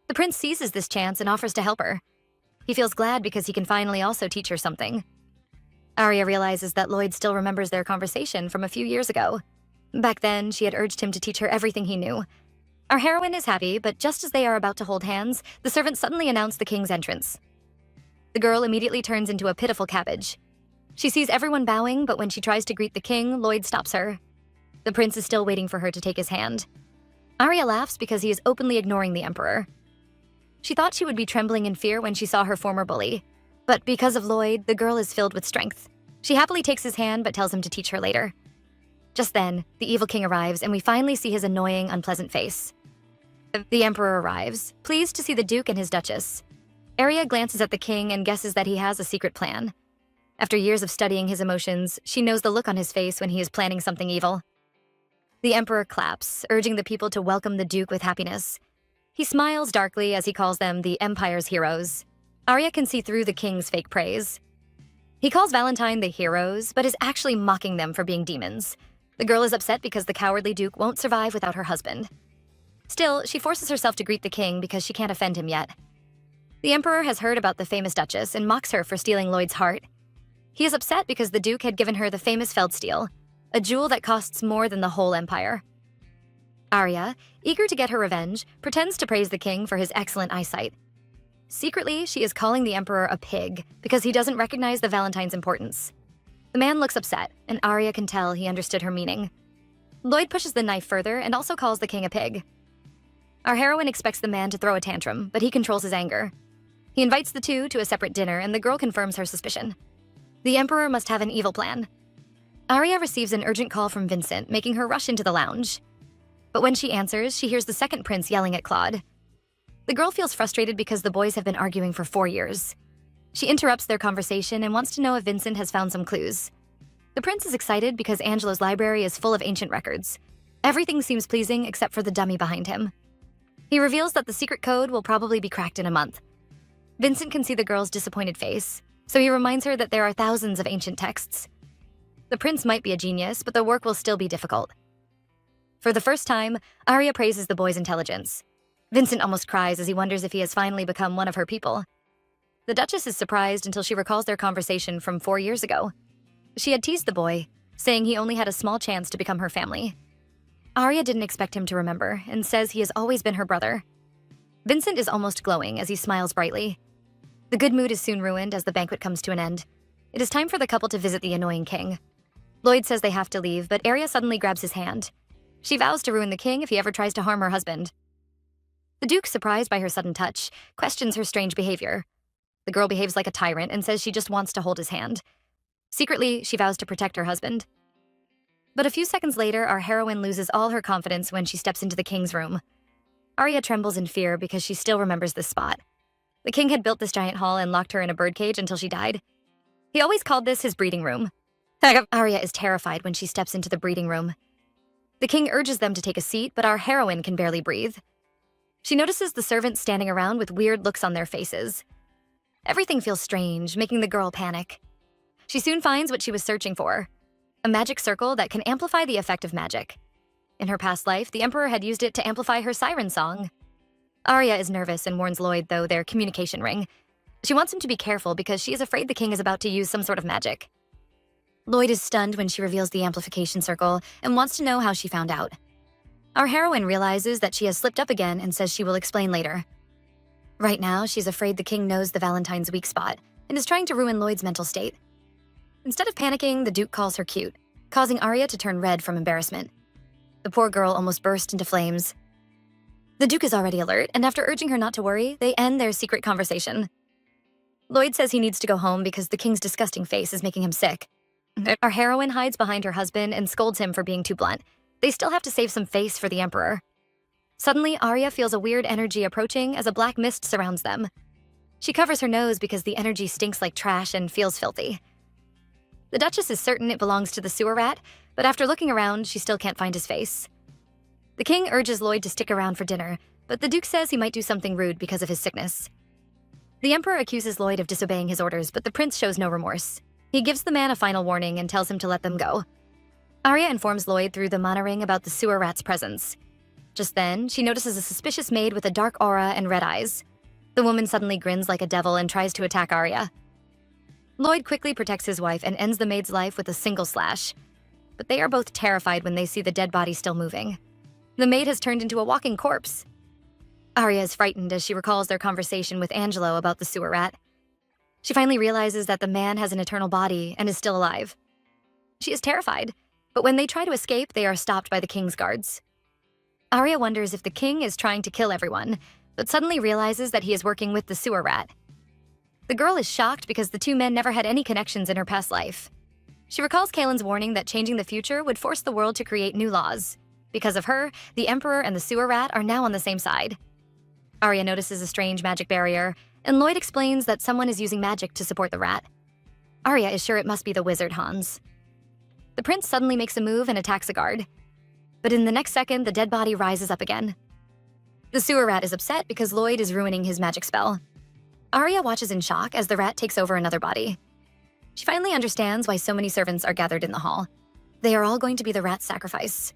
The prince seizes this chance and offers to help her. He feels glad because he can finally also teach her something. Arya realizes that Lloyd still remembers their conversation from a few years ago. Back then, she had urged him to teach her everything he knew. Our heroine is happy, but just as they are about to hold hands, the servants suddenly announce the king's entrance. The girl immediately turns into a pitiful cabbage. She sees everyone bowing, but when she tries to greet the king, Lloyd stops her. The prince is still waiting for her to take his hand. Arya laughs because he is openly ignoring the emperor. She thought she would be trembling in fear when she saw her former bully. But because of Lloyd, the girl is filled with strength. She happily takes his hand but tells him to teach her later. Just then, the evil king arrives and we finally see his annoying, unpleasant face. The emperor arrives, pleased to see the duke and his duchess. Arya glances at the king and guesses that he has a secret plan. After years of studying his emotions, she knows the look on his face when he is planning something evil. The Emperor claps, urging the people to welcome the Duke with happiness. He smiles darkly as he calls them the Empire's heroes. Arya can see through the king's fake praise. He calls Valentine the heroes, but is actually mocking them for being demons. The girl is upset because the cowardly Duke won't survive without her husband. Still, she forces herself to greet the king because she can't offend him yet. The Emperor has heard about the famous Duchess and mocks her for stealing Lloyd's heart. He is upset because the Duke had given her the famous Feldsteel, a jewel that costs more than the whole empire. Arya, eager to get her revenge, pretends to praise the king for his excellent eyesight. Secretly, she is calling the Emperor a pig because he doesn't recognize the Valentine's importance. The man looks upset, and Arya can tell he understood her meaning. Lloyd pushes the knife further and also calls the king a pig. Our heroine expects the man to throw a tantrum, but he controls his anger. He invites the two to a separate dinner, and the girl confirms her suspicion. The Emperor must have an evil plan. Arya receives an urgent call from Vincent, making her rush into the lounge. But when she answers, she hears the second prince yelling at Claude. The girl feels frustrated because the boys have been arguing for 4 years. She interrupts their conversation and wants to know if Vincent has found some clues. The prince is excited because Angelo's library is full of ancient records. Everything seems pleasing except for the dummy behind him. He reveals that the secret code will probably be cracked in a month. Vincent can see the girl's disappointed face, so he reminds her that there are thousands of ancient texts. The prince might be a genius, but the work will still be difficult. For the first time, Arya praises the boy's intelligence. Vincent almost cries as he wonders if he has finally become one of her people. The Duchess is surprised until she recalls their conversation from 4 years ago. She had teased the boy, saying he only had a small chance to become her family. Arya didn't expect him to remember and says he has always been her brother. Vincent is almost glowing as he smiles brightly. The good mood is soon ruined as the banquet comes to an end. It is time for the couple to visit the annoying king. Lloyd says they have to leave, but Arya suddenly grabs his hand. She vows to ruin the king if he ever tries to harm her husband. The Duke, surprised by her sudden touch, questions her strange behavior. The girl behaves like a tyrant and says she just wants to hold his hand. Secretly, she vows to protect her husband. But a few seconds later, our heroine loses all her confidence when she steps into the king's room. Arya trembles in fear because she still remembers this spot. The king had built this giant hall and locked her in a birdcage until she died. He always called this his breeding room. Arya is terrified when she steps into the breeding room. The king urges them to take a seat, but our heroine can barely breathe. She notices the servants standing around with weird looks on their faces. Everything feels strange, making the girl panic. She soon finds what she was searching for, a magic circle that can amplify the effect of magic. In her past life, the Emperor had used it to amplify her siren song. Arya is nervous and warns Lloyd, though, their communication ring. She wants him to be careful because she is afraid the king is about to use some sort of magic. Lloyd is stunned when she reveals the amplification circle and wants to know how she found out. Our heroine realizes that she has slipped up again and says she will explain later. Right now, she's afraid the king knows the Valentine's weak spot and is trying to ruin Lloyd's mental state. Instead of panicking, the Duke calls her cute, causing Arya to turn red from embarrassment. The poor girl almost burst into flames. The Duke is already alert, and after urging her not to worry, they end their secret conversation. Lloyd says he needs to go home because the king's disgusting face is making him sick. Our heroine hides behind her husband and scolds him for being too blunt. They still have to save some face for the Emperor. Suddenly, Arya feels a weird energy approaching as a black mist surrounds them. She covers her nose because the energy stinks like trash and feels filthy. The Duchess is certain it belongs to the sewer rat, but after looking around, she still can't find his face. The king urges Lloyd to stick around for dinner, but the Duke says he might do something rude because of his sickness. The Emperor accuses Lloyd of disobeying his orders, but the prince shows no remorse. He gives the man a final warning and tells him to let them go. Arya informs Lloyd through the Mana ring about the sewer rat's presence. Just then, she notices a suspicious maid with a dark aura and red eyes. The woman suddenly grins like a devil and tries to attack Arya. Lloyd quickly protects his wife and ends the maid's life with a single slash. But they are both terrified when they see the dead body still moving. The maid has turned into a walking corpse. Arya is frightened as she recalls their conversation with Angelo about the sewer rat. She finally realizes that the man has an eternal body and is still alive. She is terrified, but when they try to escape, they are stopped by the king's guards. Arya wonders if the king is trying to kill everyone, but suddenly realizes that he is working with the sewer rat. The girl is shocked because the two men never had any connections in her past life. She recalls Kaelin's warning that changing the future would force the world to create new laws. Because of her, the Emperor and the sewer rat are now on the same side. Arya notices a strange magic barrier, and Lloyd explains that someone is using magic to support the rat. Arya is sure it must be the wizard Hans. The prince suddenly makes a move and attacks a guard. But in the next second, the dead body rises up again. The sewer rat is upset because Lloyd is ruining his magic spell. Arya watches in shock as the rat takes over another body. She finally understands why so many servants are gathered in the hall. They are all going to be the rat's sacrifice.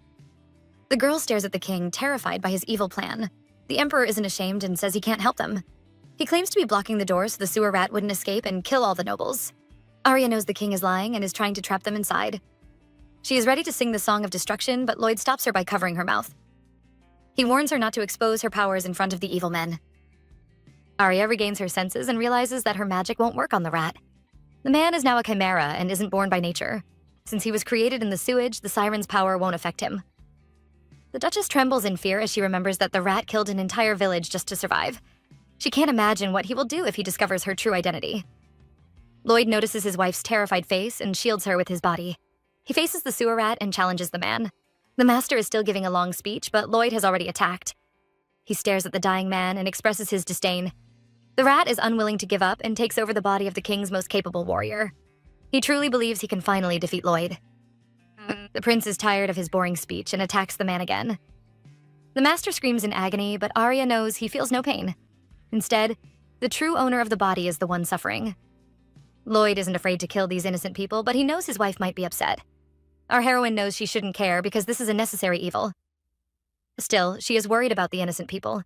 The girl stares at the king, terrified by his evil plan. The emperor isn't ashamed and says he can't help them. He claims to be blocking the door so the sewer rat wouldn't escape and kill all the nobles. Arya knows the king is lying and is trying to trap them inside. She is ready to sing the song of destruction, but Lloyd stops her by covering her mouth. He warns her not to expose her powers in front of the evil men. Arya regains her senses and realizes that her magic won't work on the rat. The man is now a chimera and isn't born by nature. Since he was created in the sewage, the siren's power won't affect him. The Duchess trembles in fear as she remembers that the rat killed an entire village just to survive. She can't imagine what he will do if he discovers her true identity. Lloyd notices his wife's terrified face and shields her with his body. He faces the sewer rat and challenges the man. The master is still giving a long speech, but Lloyd has already attacked. He stares at the dying man and expresses his disdain. The rat is unwilling to give up and takes over the body of the king's most capable warrior. He truly believes he can finally defeat Lloyd. The prince is tired of his boring speech and attacks the man again. The master screams in agony, but Arya knows he feels no pain. Instead, the true owner of the body is the one suffering. Lloyd isn't afraid to kill these innocent people, but he knows his wife might be upset. Our heroine knows she shouldn't care because this is a necessary evil. Still, she is worried about the innocent people.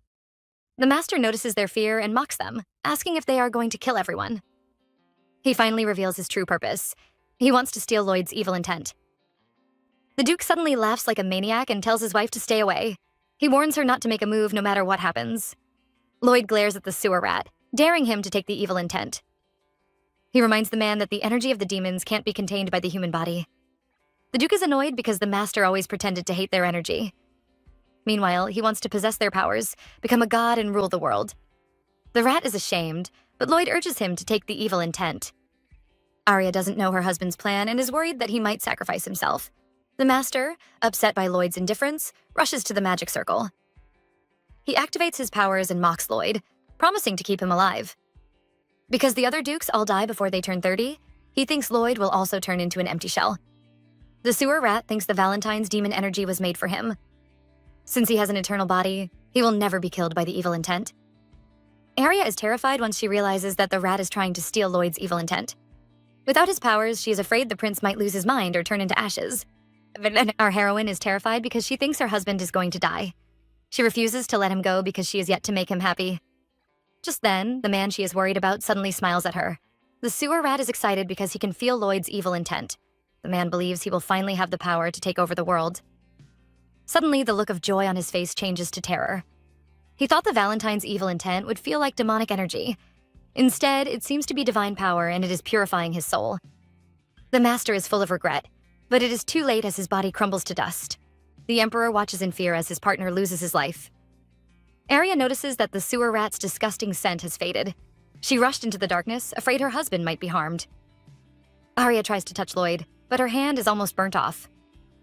The master notices their fear and mocks them, asking if they are going to kill everyone. He finally reveals his true purpose. He wants to steal Lloyd's evil intent. The Duke suddenly laughs like a maniac and tells his wife to stay away. He warns her not to make a move no matter what happens. Lloyd glares at the sewer rat, daring him to take the evil intent. He reminds the man that the energy of the demons can't be contained by the human body. The Duke is annoyed because the master always pretended to hate their energy. Meanwhile, he wants to possess their powers, become a god and rule the world. The rat is ashamed, but Lloyd urges him to take the evil intent. Arya doesn't know her husband's plan and is worried that he might sacrifice himself. The master, upset by Lloyd's indifference, rushes to the magic circle. He activates his powers and mocks Lloyd, promising to keep him alive. Because the other dukes all die before they turn 30, he thinks Lloyd will also turn into an empty shell. The sewer rat thinks the Valentine's demon energy was made for him. Since he has an eternal body, he will never be killed by the evil intent. Arya is terrified once she realizes that the rat is trying to steal Lloyd's evil intent. Without his powers, she is afraid the prince might lose his mind or turn into ashes. Our heroine is terrified because she thinks her husband is going to die. She refuses to let him go because she is yet to make him happy. Just then, the man she is worried about suddenly smiles at her. The sewer rat is excited because he can feel Lloyd's evil intent. The man believes he will finally have the power to take over the world. Suddenly, the look of joy on his face changes to terror. He thought the Valentine's evil intent would feel like demonic energy. Instead, it seems to be divine power and it is purifying his soul. The master is full of regret, but it is too late as his body crumbles to dust. The emperor watches in fear as his partner loses his life. Arya notices that the sewer rat's disgusting scent has faded. She rushed into the darkness, afraid her husband might be harmed. Arya tries to touch Lloyd, but her hand is almost burnt off.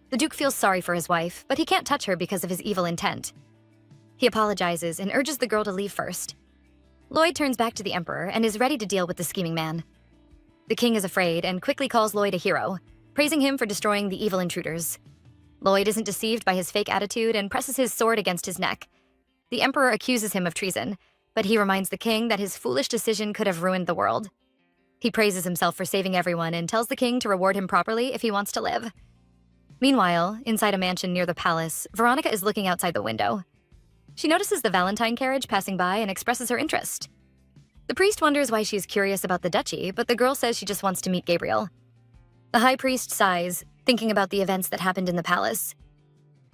The Duke feels sorry for his wife, but he can't touch her because of his evil intent. He apologizes and urges the girl to leave first. Lloyd turns back to the emperor and is ready to deal with the scheming man. The king is afraid and quickly calls Lloyd a hero, praising him for destroying the evil intruders. Lloyd isn't deceived by his fake attitude and presses his sword against his neck. The emperor accuses him of treason, but he reminds the king that his foolish decision could have ruined the world. He praises himself for saving everyone and tells the king to reward him properly if he wants to live. Meanwhile, inside a mansion near the palace, Veronica is looking outside the window. She notices the Valentine carriage passing by and expresses her interest. The priest wonders why she is curious about the duchy, but the girl says she just wants to meet Gabriel. The high priest sighs, thinking about the events that happened in the palace.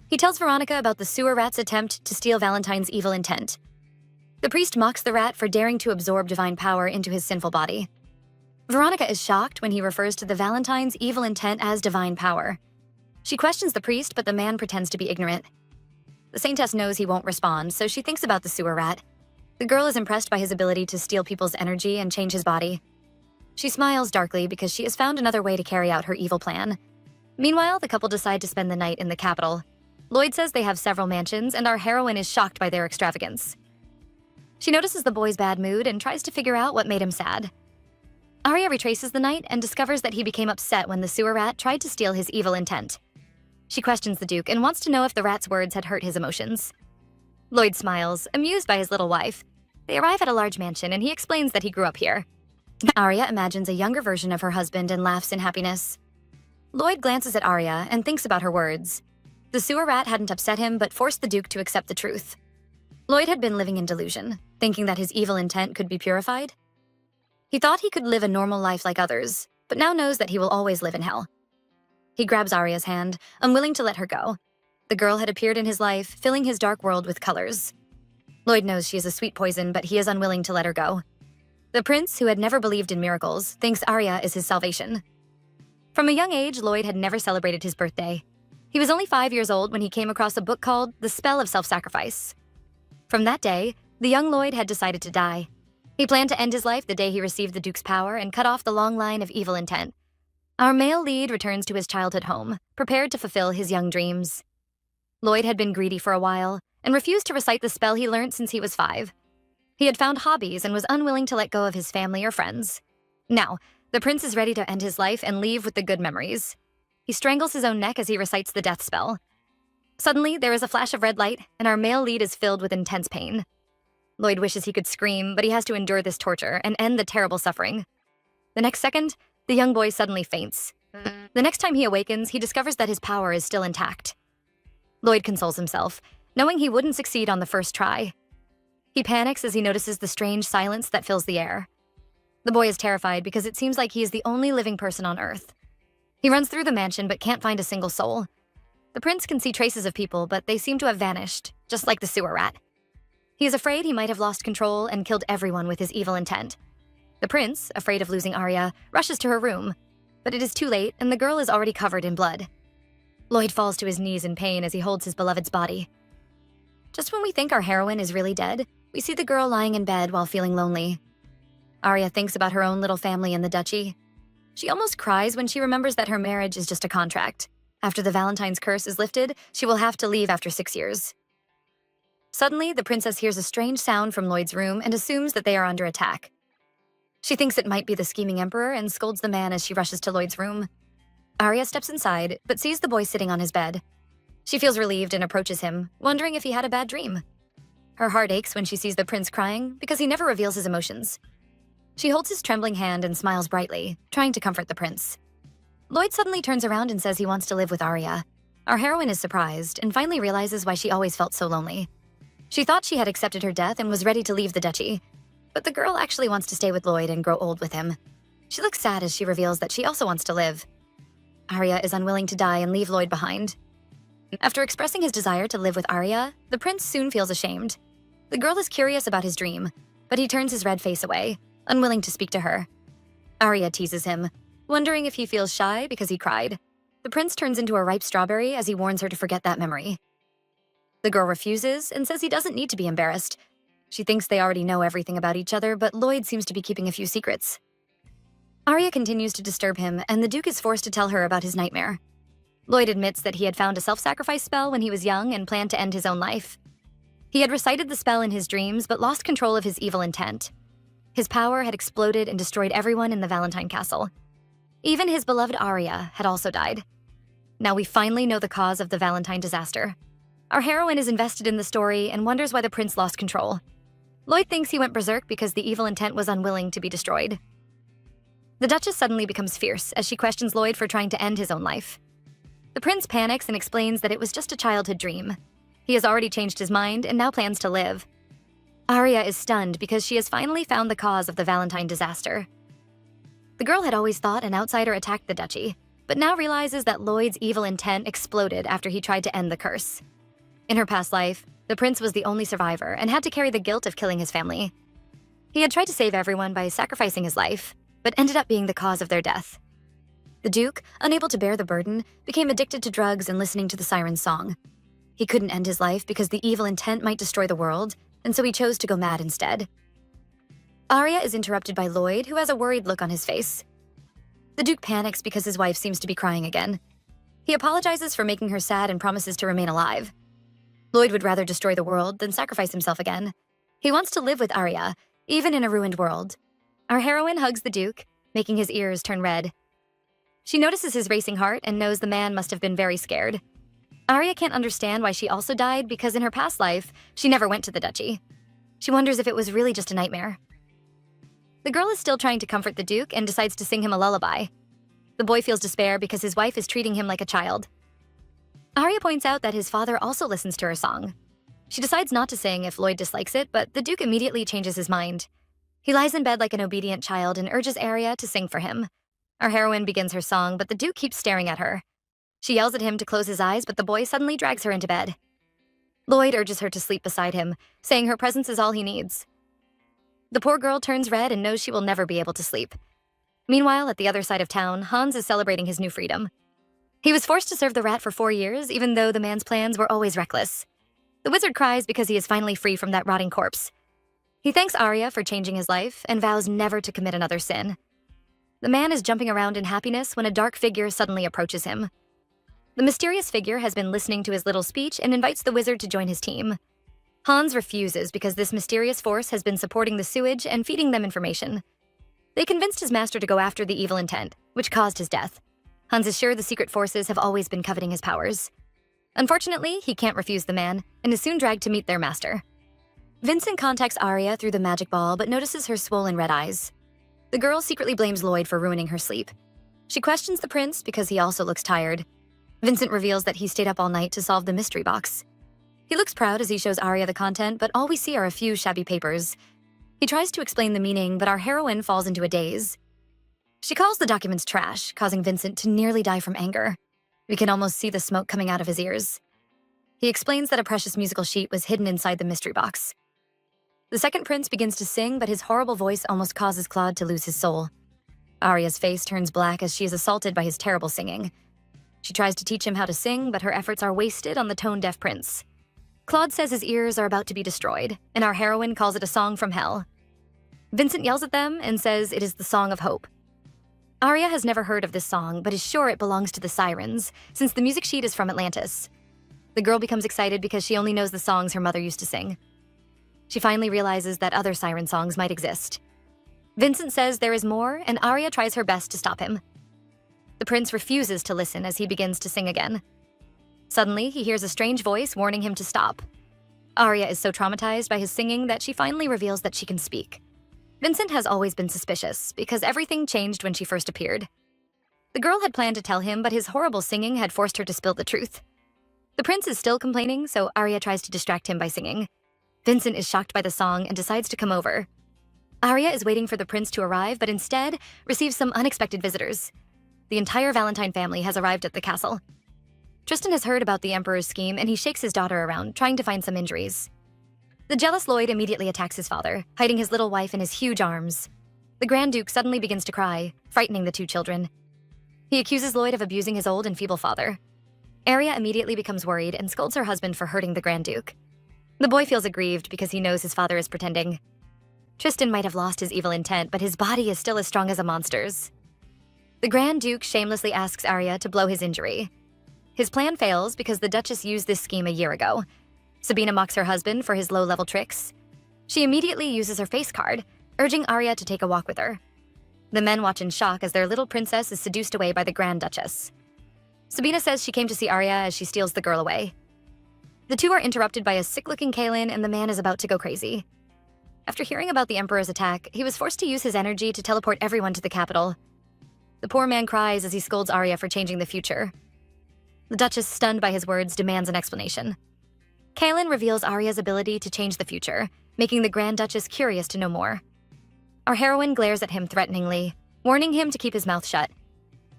He tells Veronica about the sewer rat's attempt to steal Valentine's evil intent. The priest mocks the rat for daring to absorb divine power into his sinful body. Veronica is shocked when he refers to the Valentine's evil intent as divine power. She questions the priest, but the man pretends to be ignorant. The saintess knows he won't respond, so she thinks about the sewer rat. The girl is impressed by his ability to steal people's energy and change his body. She smiles darkly because she has found another way to carry out her evil plan. Meanwhile, the couple decide to spend the night in the capital. Lloyd says they have several mansions, and our heroine is shocked by their extravagance. She notices the boy's bad mood and tries to figure out what made him sad. Arya retraces the night and discovers that he became upset when the sewer rat tried to steal his evil intent. She questions the Duke and wants to know if the rat's words had hurt his emotions. Lloyd smiles, amused by his little wife. They arrive at a large mansion and he explains that he grew up here. Arya imagines a younger version of her husband and laughs in happiness. Lloyd glances at Arya and thinks about her words. The sewer rat hadn't upset him but forced the Duke to accept the truth. Lloyd had been living in delusion, thinking that his evil intent could be purified. He thought he could live a normal life like others, but now knows that he will always live in hell. He grabs Arya's hand, unwilling to let her go. The girl had appeared in his life, filling his dark world with colors. Lloyd knows she is a sweet poison, but he is unwilling to let her go. The prince, who had never believed in miracles, thinks Arya is his salvation. From a young age, Lloyd had never celebrated his birthday. He was only 5 years old when he came across a book called The Spell of Self-Sacrifice. From that day, the young Lloyd had decided to die. He planned to end his life the day he received the Duke's power and cut off the long line of evil intent. Our male lead returns to his childhood home, prepared to fulfill his young dreams. Lloyd had been greedy for a while and refused to recite the spell he learned since he was 5. He had found hobbies and was unwilling to let go of his family or friends. Now, the prince is ready to end his life and leave with the good memories. He strangles his own neck as he recites the death spell. Suddenly, there is a flash of red light, and our male lead is filled with intense pain. Lloyd wishes he could scream, but he has to endure this torture and end the terrible suffering. The next second, the young boy suddenly faints. The next time he awakens, he discovers that his power is still intact. Lloyd consoles himself, knowing he wouldn't succeed on the first try. He panics as he notices the strange silence that fills the air. The boy is terrified because it seems like he is the only living person on Earth. He runs through the mansion but can't find a single soul. The prince can see traces of people, but they seem to have vanished, just like the sewer rat. He is afraid he might have lost control and killed everyone with his evil intent. The prince, afraid of losing Arya, rushes to her room, but it is too late and the girl is already covered in blood. Lloyd falls to his knees in pain as he holds his beloved's body. Just when we think our heroine is really dead, we see the girl lying in bed while feeling lonely. Arya thinks about her own little family in the duchy. She almost cries when she remembers that her marriage is just a contract. After the Valentine's curse is lifted, she will have to leave after 6 years. Suddenly, the princess hears a strange sound from Lloyd's room and assumes that they are under attack. She thinks it might be the scheming emperor and scolds the man as she rushes to Lloyd's room. Arya steps inside, but sees the boy sitting on his bed. She feels relieved and approaches him, wondering if he had a bad dream. Her heart aches when she sees the prince crying because he never reveals his emotions. She holds his trembling hand and smiles brightly, trying to comfort the prince. Lloyd suddenly turns around and says he wants to live with Arya. Our heroine is surprised and finally realizes why she always felt so lonely. She thought she had accepted her death and was ready to leave the duchy, but the girl actually wants to stay with Lloyd and grow old with him. She looks sad as she reveals that she also wants to live. Arya is unwilling to die and leave Lloyd behind. After expressing his desire to live with Arya, the prince soon feels ashamed. The girl is curious about his dream, but he turns his red face away, unwilling to speak to her. Arya teases him, wondering if he feels shy because he cried. The prince turns into a ripe strawberry as he warns her to forget that memory. The girl refuses and says he doesn't need to be embarrassed. She thinks they already know everything about each other, but Lloyd seems to be keeping a few secrets. Arya continues to disturb him, and the Duke is forced to tell her about his nightmare. Lloyd admits that he had found a self-sacrifice spell when he was young and planned to end his own life. He had recited the spell in his dreams, but lost control of his evil intent. His power had exploded and destroyed everyone in the Valentine Castle. Even his beloved Arya had also died. Now we finally know the cause of the Valentine disaster. Our heroine is invested in the story and wonders why the prince lost control. Lloyd thinks he went berserk because the evil intent was unwilling to be destroyed. The Duchess suddenly becomes fierce as she questions Lloyd for trying to end his own life. The prince panics and explains that it was just a childhood dream. He has already changed his mind and now plans to live. Arya is stunned because she has finally found the cause of the Valentine disaster. The girl had always thought an outsider attacked the duchy, but now realizes that Lloyd's evil intent exploded after he tried to end the curse. In her past life, the prince was the only survivor and had to carry the guilt of killing his family. He had tried to save everyone by sacrificing his life, but ended up being the cause of their death. The Duke, unable to bear the burden, became addicted to drugs and listening to the siren's song. He couldn't end his life because the evil intent might destroy the world, and so he chose to go mad instead. Arya is interrupted by Lloyd, who has a worried look on his face. The Duke panics because his wife seems to be crying again. He apologizes for making her sad and promises to remain alive. Lloyd would rather destroy the world than sacrifice himself again. He wants to live with Arya, even in a ruined world. Our heroine hugs the Duke, making his ears turn red. She notices his racing heart and knows the man must have been very scared. Arya can't understand why she also died because in her past life, she never went to the duchy. She wonders if it was really just a nightmare. The girl is still trying to comfort the Duke and decides to sing him a lullaby. The boy feels despair because his wife is treating him like a child. Arya points out that his father also listens to her song. She decides not to sing if Lloyd dislikes it, but the Duke immediately changes his mind. He lies in bed like an obedient child and urges Arya to sing for him. Our heroine begins her song, but the Duke keeps staring at her. She yells at him to close his eyes, but the boy suddenly drags her into bed. Lloyd urges her to sleep beside him, saying her presence is all he needs. The poor girl turns red and knows she will never be able to sleep. Meanwhile, at the other side of town, Hans is celebrating his new freedom. He was forced to serve the rat for 4 years, even though the man's plans were always reckless. The wizard cries because he is finally free from that rotting corpse. He thanks Arya for changing his life and vows never to commit another sin. The man is jumping around in happiness when a dark figure suddenly approaches him. The mysterious figure has been listening to his little speech and invites the wizard to join his team. Hans refuses because this mysterious force has been supporting the sewage and feeding them information. They convinced his master to go after the evil intent, which caused his death. Hans is sure the secret forces have always been coveting his powers. Unfortunately, he can't refuse the man and is soon dragged to meet their master. Vincent contacts Arya through the magic ball but notices her swollen red eyes. The girl secretly blames Lloyd for ruining her sleep. She questions the prince because he also looks tired. Vincent reveals that he stayed up all night to solve the mystery box. He looks proud as he shows Arya the content, but all we see are a few shabby papers. He tries to explain the meaning, but our heroine falls into a daze. She calls the documents trash, causing Vincent to nearly die from anger. We can almost see the smoke coming out of his ears. He explains that a precious musical sheet was hidden inside the mystery box. The second prince begins to sing, but his horrible voice almost causes Claude to lose his soul. Arya's face turns black as she is assaulted by his terrible singing. She tries to teach him how to sing, but her efforts are wasted on the tone-deaf prince. Claude says his ears are about to be destroyed, and our heroine calls it a song from hell. Vincent yells at them and says it is the Song of Hope. Arya has never heard of this song, but is sure it belongs to the Sirens, since the music sheet is from Atlantis. The girl becomes excited because she only knows the songs her mother used to sing. She finally realizes that other siren songs might exist. Vincent says there is more, and Arya tries her best to stop him. The prince refuses to listen as he begins to sing again. Suddenly, he hears a strange voice warning him to stop. Arya is so traumatized by his singing that she finally reveals that she can speak. Vincent has always been suspicious because everything changed when she first appeared. The girl had planned to tell him, but his horrible singing had forced her to spill the truth. The prince is still complaining, so Arya tries to distract him by singing. Vincent is shocked by the song and decides to come over. Arya is waiting for the prince to arrive, but instead receives some unexpected visitors. The entire Valentine family has arrived at the castle. Tristan has heard about the Emperor's scheme and he shakes his daughter around, trying to find some injuries. The jealous Lloyd immediately attacks his father, hiding his little wife in his huge arms. The Grand Duke suddenly begins to cry, frightening the two children. He accuses Lloyd of abusing his old and feeble father. Arya immediately becomes worried and scolds her husband for hurting the Grand Duke. The boy feels aggrieved because he knows his father is pretending. Tristan might have lost his evil intent, but his body is still as strong as a monster's. The Grand Duke shamelessly asks Arya to blow his injury. His plan fails because the Duchess used this scheme a year ago. Sabina mocks her husband for his low-level tricks. She immediately uses her face card, urging Arya to take a walk with her. The men watch in shock as their little princess is seduced away by the Grand Duchess. Sabina says she came to see Arya as she steals the girl away. The two are interrupted by a sick-looking Kaelin and the man is about to go crazy. After hearing about the Emperor's attack, he was forced to use his energy to teleport everyone to the capital. The poor man cries as he scolds Arya for changing the future. The Duchess, stunned by his words, demands an explanation. Kaelin reveals Arya's ability to change the future, making the Grand Duchess curious to know more. Our heroine glares at him threateningly, warning him to keep his mouth shut.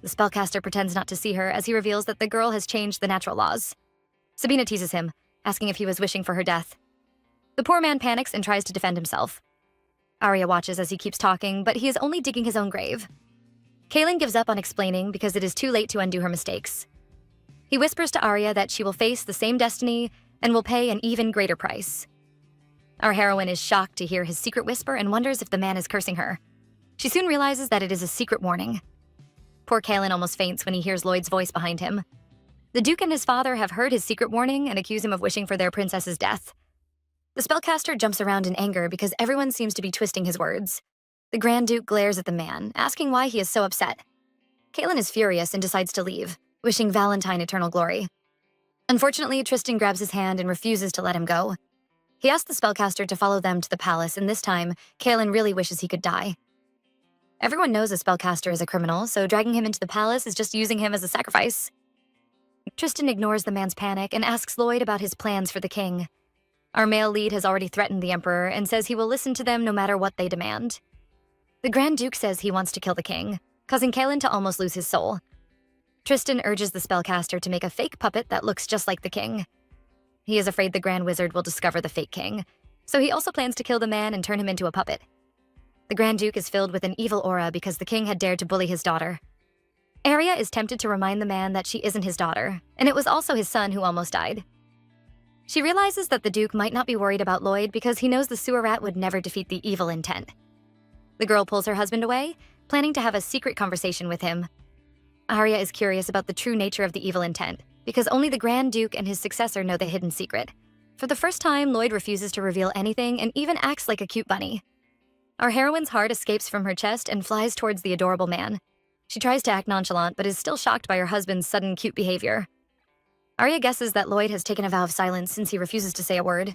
The spellcaster pretends not to see her as he reveals that the girl has changed the natural laws. Sabina teases him, asking if he was wishing for her death. The poor man panics and tries to defend himself. Arya watches as he keeps talking, but he is only digging his own grave. Kaelin gives up on explaining because it is too late to undo her mistakes. He whispers to Arya that she will face the same destiny and will pay an even greater price. Our heroine is shocked to hear his secret whisper and wonders if the man is cursing her. She soon realizes that it is a secret warning. Poor Kaelin almost faints when he hears Lloyd's voice behind him. The Duke and his father have heard his secret warning and accuse him of wishing for their princess's death. The spellcaster jumps around in anger because everyone seems to be twisting his words. The Grand Duke glares at the man, asking why he is so upset. Caitlin is furious and decides to leave, wishing Valentine eternal glory. Unfortunately, Tristan grabs his hand and refuses to let him go. He asks the spellcaster to follow them to the palace, and this time, Caitlin really wishes he could die. Everyone knows a spellcaster is a criminal, so dragging him into the palace is just using him as a sacrifice. Tristan ignores the man's panic and asks Lloyd about his plans for the king. Our male lead has already threatened the Emperor and says he will listen to them no matter what they demand. The Grand Duke says he wants to kill the king, causing Caitlin to almost lose his soul. Tristan urges the spellcaster to make a fake puppet that looks just like the king. He is afraid the Grand Wizard will discover the fake king, so he also plans to kill the man and turn him into a puppet. The Grand Duke is filled with an evil aura because the king had dared to bully his daughter. Arya is tempted to remind the man that she isn't his daughter, and it was also his son who almost died. She realizes that the Duke might not be worried about Lloyd because he knows the sewer rat would never defeat the evil intent. The girl pulls her husband away, planning to have a secret conversation with him. Arya is curious about the true nature of the evil intent, because only the Grand Duke and his successor know the hidden secret. For the first time, Lloyd refuses to reveal anything and even acts like a cute bunny. Our heroine's heart escapes from her chest and flies towards the adorable man. She tries to act nonchalant, but is still shocked by her husband's sudden cute behavior. Arya guesses that Lloyd has taken a vow of silence since he refuses to say a word.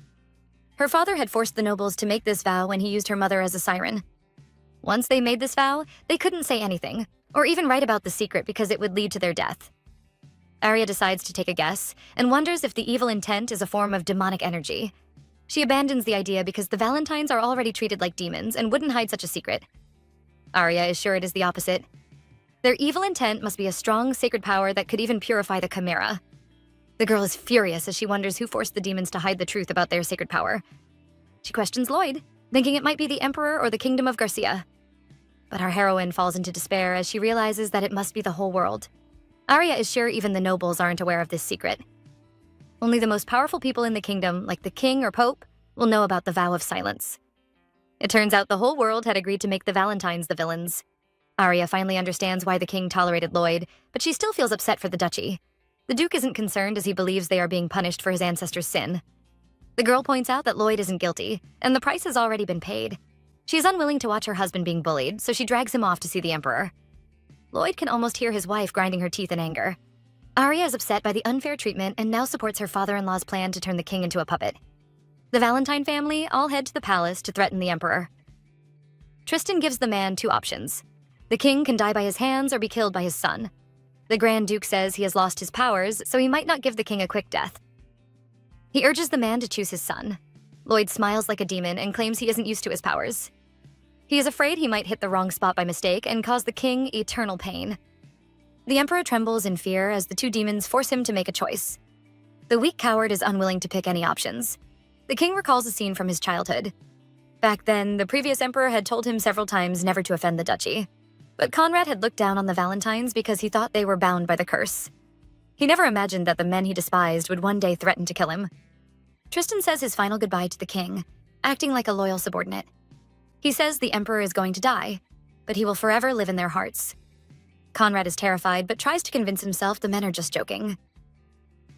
Her father had forced the nobles to make this vow when he used her mother as a siren. Once they made this vow, they couldn't say anything, or even write about the secret because it would lead to their death. Arya decides to take a guess, and wonders if the evil intent is a form of demonic energy. She abandons the idea because the Valentines are already treated like demons and wouldn't hide such a secret. Arya is sure it is the opposite. Their evil intent must be a strong, sacred power that could even purify the Chimera. The girl is furious as she wonders who forced the demons to hide the truth about their sacred power. She questions Lloyd, thinking it might be the Emperor or the Kingdom of Garcia. But our heroine falls into despair as she realizes that it must be the whole world. Arya is sure even the nobles aren't aware of this secret. Only the most powerful people in the kingdom, like the king or pope, will know about the vow of silence. It turns out the whole world had agreed to make the Valentines the villains. Arya finally understands why the king tolerated Lloyd, but she still feels upset for the duchy. The Duke isn't concerned as he believes they are being punished for his ancestors' sin. The girl points out that Lloyd isn't guilty, and the price has already been paid. She is unwilling to watch her husband being bullied, so she drags him off to see the Emperor. Lloyd can almost hear his wife grinding her teeth in anger. Arya is upset by the unfair treatment and now supports her father-in-law's plan to turn the king into a puppet. The Valentine family all head to the palace to threaten the Emperor. Tristan gives the man two options. The king can die by his hands or be killed by his son. The Grand Duke says he has lost his powers, so he might not give the king a quick death. He urges the man to choose his son. Lloyd smiles like a demon and claims he isn't used to his powers. He is afraid he might hit the wrong spot by mistake and cause the king eternal pain. The Emperor trembles in fear as the two demons force him to make a choice. The weak coward is unwilling to pick any options. The king recalls a scene from his childhood. Back then, the previous emperor had told him several times never to offend the duchy. But Conrad had looked down on the Valentines because he thought they were bound by the curse. He never imagined that the men he despised would one day threaten to kill him. Tristan says his final goodbye to the king, acting like a loyal subordinate. He says the emperor is going to die, but he will forever live in their hearts. Conrad is terrified, but tries to convince himself the men are just joking.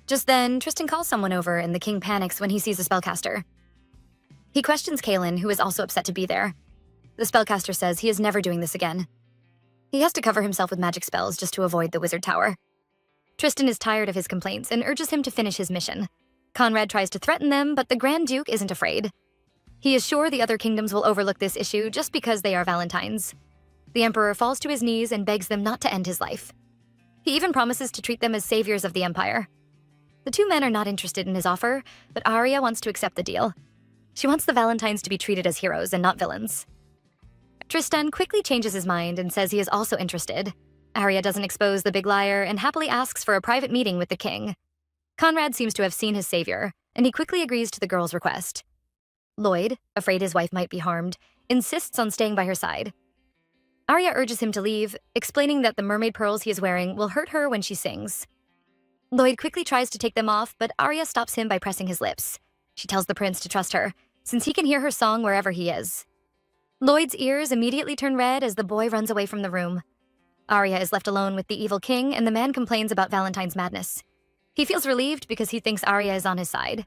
Just then, Tristan calls someone over and the king panics when he sees a spellcaster. He questions Caitlin, who is also upset to be there. The spellcaster says he is never doing this again. He has to cover himself with magic spells just to avoid the wizard tower. Tristan is tired of his complaints and urges him to finish his mission. Conrad tries to threaten them, but the Grand Duke isn't afraid. He is sure the other kingdoms will overlook this issue just because they are Valentines. The Emperor falls to his knees and begs them not to end his life. He even promises to treat them as saviors of the Empire. The two men are not interested in his offer, but Arya wants to accept the deal. She wants the Valentines to be treated as heroes and not villains. Tristan quickly changes his mind and says he is also interested. Arya doesn't expose the big liar and happily asks for a private meeting with the king. Conrad seems to have seen his savior, and he quickly agrees to the girl's request. Lloyd, afraid his wife might be harmed, insists on staying by her side. Arya urges him to leave, explaining that the mermaid pearls he is wearing will hurt her when she sings. Lloyd quickly tries to take them off, but Arya stops him by pressing his lips. She tells the prince to trust her, since he can hear her song wherever he is. Lloyd's ears immediately turn red as the boy runs away from the room. Arya is left alone with the evil king, and the man complains about Valentine's madness. He feels relieved because he thinks Arya is on his side.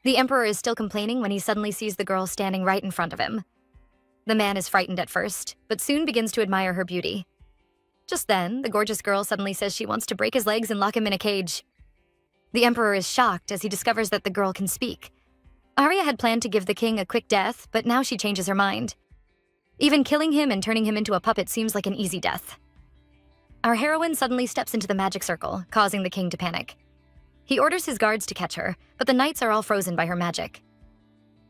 The Emperor is still complaining when he suddenly sees the girl standing right in front of him. The man is frightened at first, but soon begins to admire her beauty. Just then, the gorgeous girl suddenly says she wants to break his legs and lock him in a cage. The emperor is shocked as he discovers that the girl can speak. Arya had planned to give the king a quick death, but now she changes her mind. Even killing him and turning him into a puppet seems like an easy death. Our heroine suddenly steps into the magic circle, causing the king to panic. He orders his guards to catch her, but the knights are all frozen by her magic.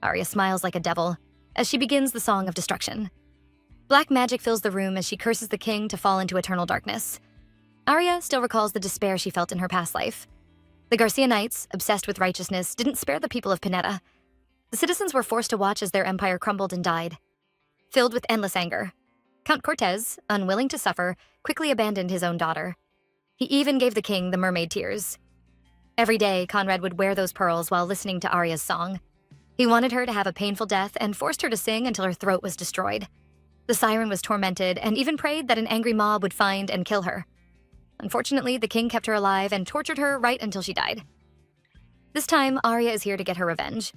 Arya smiles like a devil as she begins the Song of Destruction. Black magic fills the room as she curses the king to fall into eternal darkness. Arya still recalls the despair she felt in her past life. The Garcia Knights, obsessed with righteousness, didn't spare the people of Pineda. The citizens were forced to watch as their empire crumbled and died. Filled with endless anger, Count Cortez, unwilling to suffer, quickly abandoned his own daughter. He even gave the king the mermaid tears. Every day, Conrad would wear those pearls while listening to Arya's song. He wanted her to have a painful death and forced her to sing until her throat was destroyed. The siren was tormented and even prayed that an angry mob would find and kill her. Unfortunately, the king kept her alive and tortured her right until she died. This time, Arya is here to get her revenge.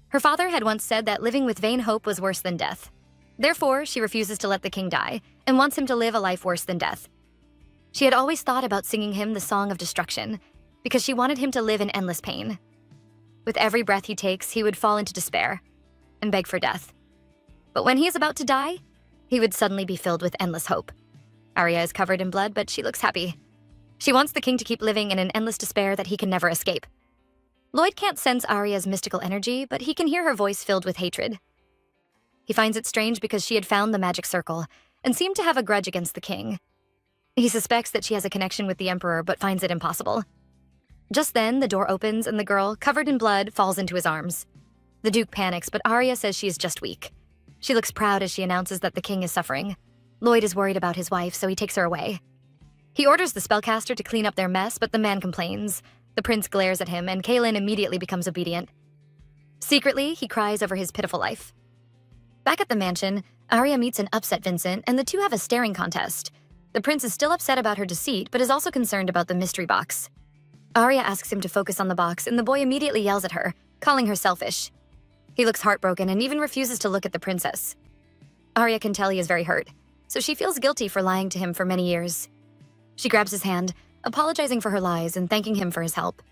Her father had once said that living with vain hope was worse than death. Therefore, she refuses to let the king die and wants him to live a life worse than death. She had always thought about singing him the Song of Destruction because she wanted him to live in endless pain. With every breath he takes, he would fall into despair and beg for death. But when he is about to die, he would suddenly be filled with endless hope. Arya is covered in blood, but she looks happy. She wants the king to keep living in an endless despair that he can never escape. Lloyd can't sense Arya's mystical energy, but he can hear her voice filled with hatred. He finds it strange because she had found the magic circle and seemed to have a grudge against the king. He suspects that she has a connection with the emperor, but finds it impossible. Just then, the door opens and the girl, covered in blood, falls into his arms. The Duke panics, but Arya says she is just weak. She looks proud as she announces that the king is suffering. Lloyd is worried about his wife, so he takes her away. He orders the spellcaster to clean up their mess, but the man complains. The prince glares at him, and Kaelin immediately becomes obedient. Secretly, he cries over his pitiful life. Back at the mansion, Arya meets an upset Vincent, and the two have a staring contest. The prince is still upset about her deceit, but is also concerned about the mystery box. Arya asks him to focus on the box, and the boy immediately yells at her, calling her selfish. He looks heartbroken and even refuses to look at the princess. Arya can tell he is very hurt, so she feels guilty for lying to him for many years. She grabs his hand, apologizing for her lies and thanking him for his help.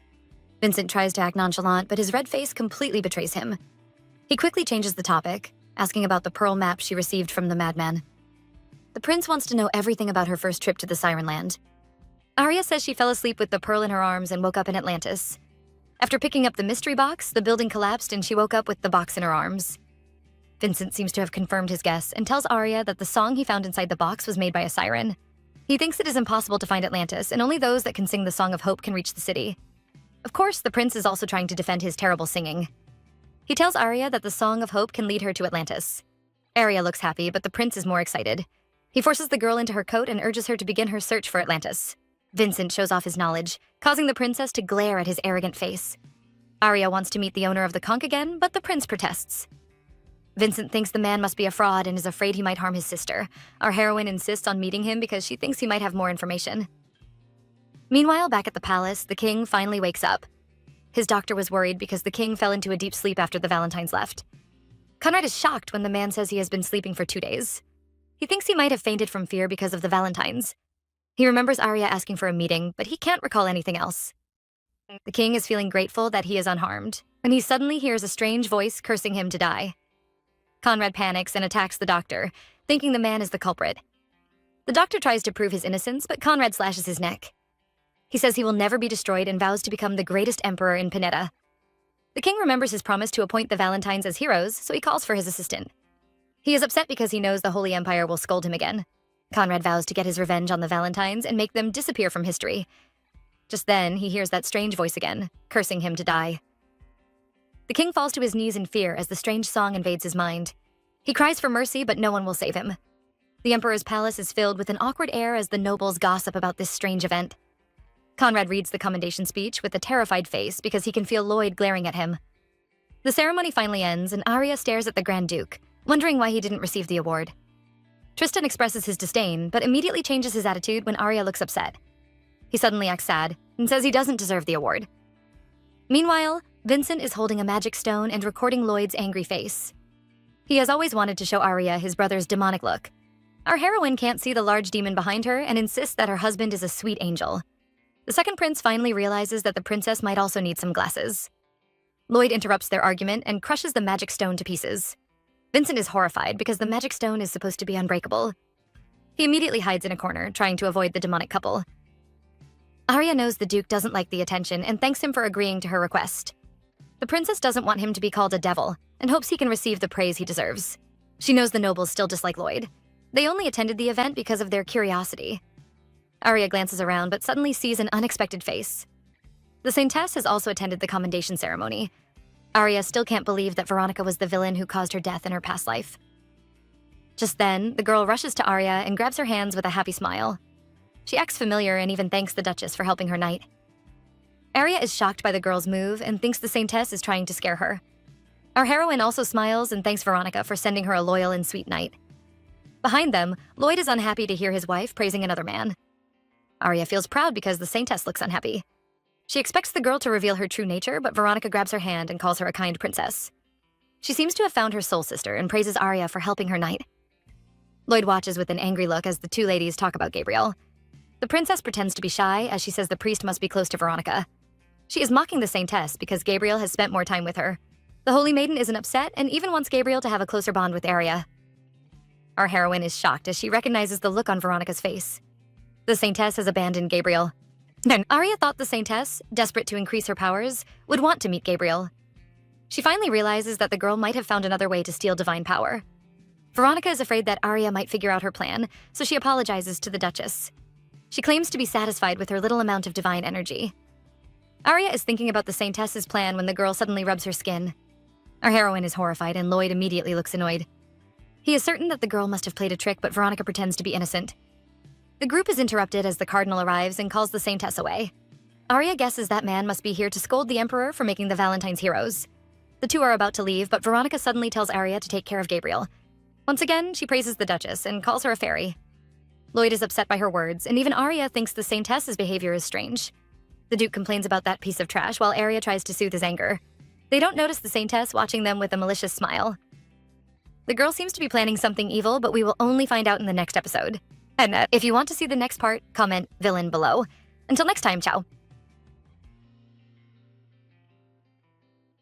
Vincent tries to act nonchalant, but his red face completely betrays him. He quickly changes the topic, asking about the pearl map she received from the madman. The prince wants to know everything about her first trip to the Siren Land. Arya says she fell asleep with the pearl in her arms and woke up in Atlantis. After picking up the mystery box, the building collapsed and she woke up with the box in her arms. Vincent seems to have confirmed his guess and tells Arya that the song he found inside the box was made by a siren. He thinks it is impossible to find Atlantis, and only those that can sing the Song of Hope can reach the city. Of course, the prince is also trying to defend his terrible singing. He tells Arya that the Song of Hope can lead her to Atlantis. Arya looks happy, but the prince is more excited. He forces the girl into her coat and urges her to begin her search for Atlantis. Vincent shows off his knowledge, causing the princess to glare at his arrogant face. Arya wants to meet the owner of the conch again, but the prince protests. Vincent thinks the man must be a fraud and is afraid he might harm his sister. Our heroine insists on meeting him because she thinks he might have more information. Meanwhile, back at the palace, the king finally wakes up. His doctor was worried because the king fell into a deep sleep after the Valentines left. Conrad is shocked when the man says he has been sleeping for 2 days. He thinks he might have fainted from fear because of the Valentines. He remembers Arya asking for a meeting, but he can't recall anything else. The king is feeling grateful that he is unharmed, when he suddenly hears a strange voice cursing him to die. Conrad panics and attacks the doctor, thinking the man is the culprit. The doctor tries to prove his innocence, but Conrad slashes his neck. He says he will never be destroyed and vows to become the greatest emperor in Pineda. The king remembers his promise to appoint the Valentines as heroes, so he calls for his assistant. He is upset because he knows the Holy Empire will scold him again. Conrad vows to get his revenge on the Valentines and make them disappear from history. Just then, he hears that strange voice again, cursing him to die. The king falls to his knees in fear as the strange song invades his mind. He cries for mercy, but no one will save him. The emperor's palace is filled with an awkward air as the nobles gossip about this strange event. Conrad reads the commendation speech with a terrified face because he can feel Lloyd glaring at him. The ceremony finally ends, and Arya stares at the Grand Duke, wondering why he didn't receive the award. Tristan expresses his disdain, but immediately changes his attitude when Arya looks upset. He suddenly acts sad and says he doesn't deserve the award. Meanwhile, Vincent is holding a magic stone and recording Lloyd's angry face. He has always wanted to show Arya his brother's demonic look. Our heroine can't see the large demon behind her and insists that her husband is a sweet angel. The second prince finally realizes that the princess might also need some glasses. Lloyd interrupts their argument and crushes the magic stone to pieces. Vincent is horrified because the magic stone is supposed to be unbreakable. He immediately hides in a corner, trying to avoid the demonic couple. Arya knows the Duke doesn't like the attention and thanks him for agreeing to her request. The princess doesn't want him to be called a devil and hopes he can receive the praise he deserves. She knows the nobles still dislike Lloyd. They only attended the event because of their curiosity. Arya glances around but suddenly sees an unexpected face. The Saintess has also attended the commendation ceremony. Arya still can't believe that Veronica was the villain who caused her death in her past life. Just then, the girl rushes to Arya and grabs her hands with a happy smile. She acts familiar and even thanks the Duchess for helping her knight. Arya is shocked by the girl's move and thinks the Saintess is trying to scare her. Our heroine also smiles and thanks Veronica for sending her a loyal and sweet knight. Behind them, Lloyd is unhappy to hear his wife praising another man. Arya feels proud because the Saintess looks unhappy. She expects the girl to reveal her true nature, but Veronica grabs her hand and calls her a kind princess. She seems to have found her soul sister and praises Arya for helping her knight. Lloyd watches with an angry look as the two ladies talk about Gabriel. The princess pretends to be shy as she says the priest must be close to Veronica. She is mocking the Saintess because Gabriel has spent more time with her. The Holy Maiden isn't upset and even wants Gabriel to have a closer bond with Arya. Our heroine is shocked as she recognizes the look on Veronica's face. The Saintess has abandoned Gabriel. Then Arya thought the Saintess, desperate to increase her powers, would want to meet Gabriel. She finally realizes that the girl might have found another way to steal divine power. Veronica is afraid that Arya might figure out her plan, so she apologizes to the Duchess. She claims to be satisfied with her little amount of divine energy. Arya is thinking about the Saintess's plan when the girl suddenly rubs her skin. Our heroine is horrified and Lloyd immediately looks annoyed. He is certain that the girl must have played a trick, but Veronica pretends to be innocent. The group is interrupted as the cardinal arrives and calls the Saintess away. Arya guesses that man must be here to scold the Emperor for making the Valentines heroes. The two are about to leave, but Veronica suddenly tells Arya to take care of Gabriel. Once again, she praises the Duchess and calls her a fairy. Lloyd is upset by her words, and even Arya thinks the Saintess's behavior is strange. The Duke complains about that piece of trash while Arya tries to soothe his anger. They don't notice the Saintess watching them with a malicious smile. The girl seems to be planning something evil, but we will only find out in the next episode. And if you want to see the next part, comment villain below. Until next time, ciao.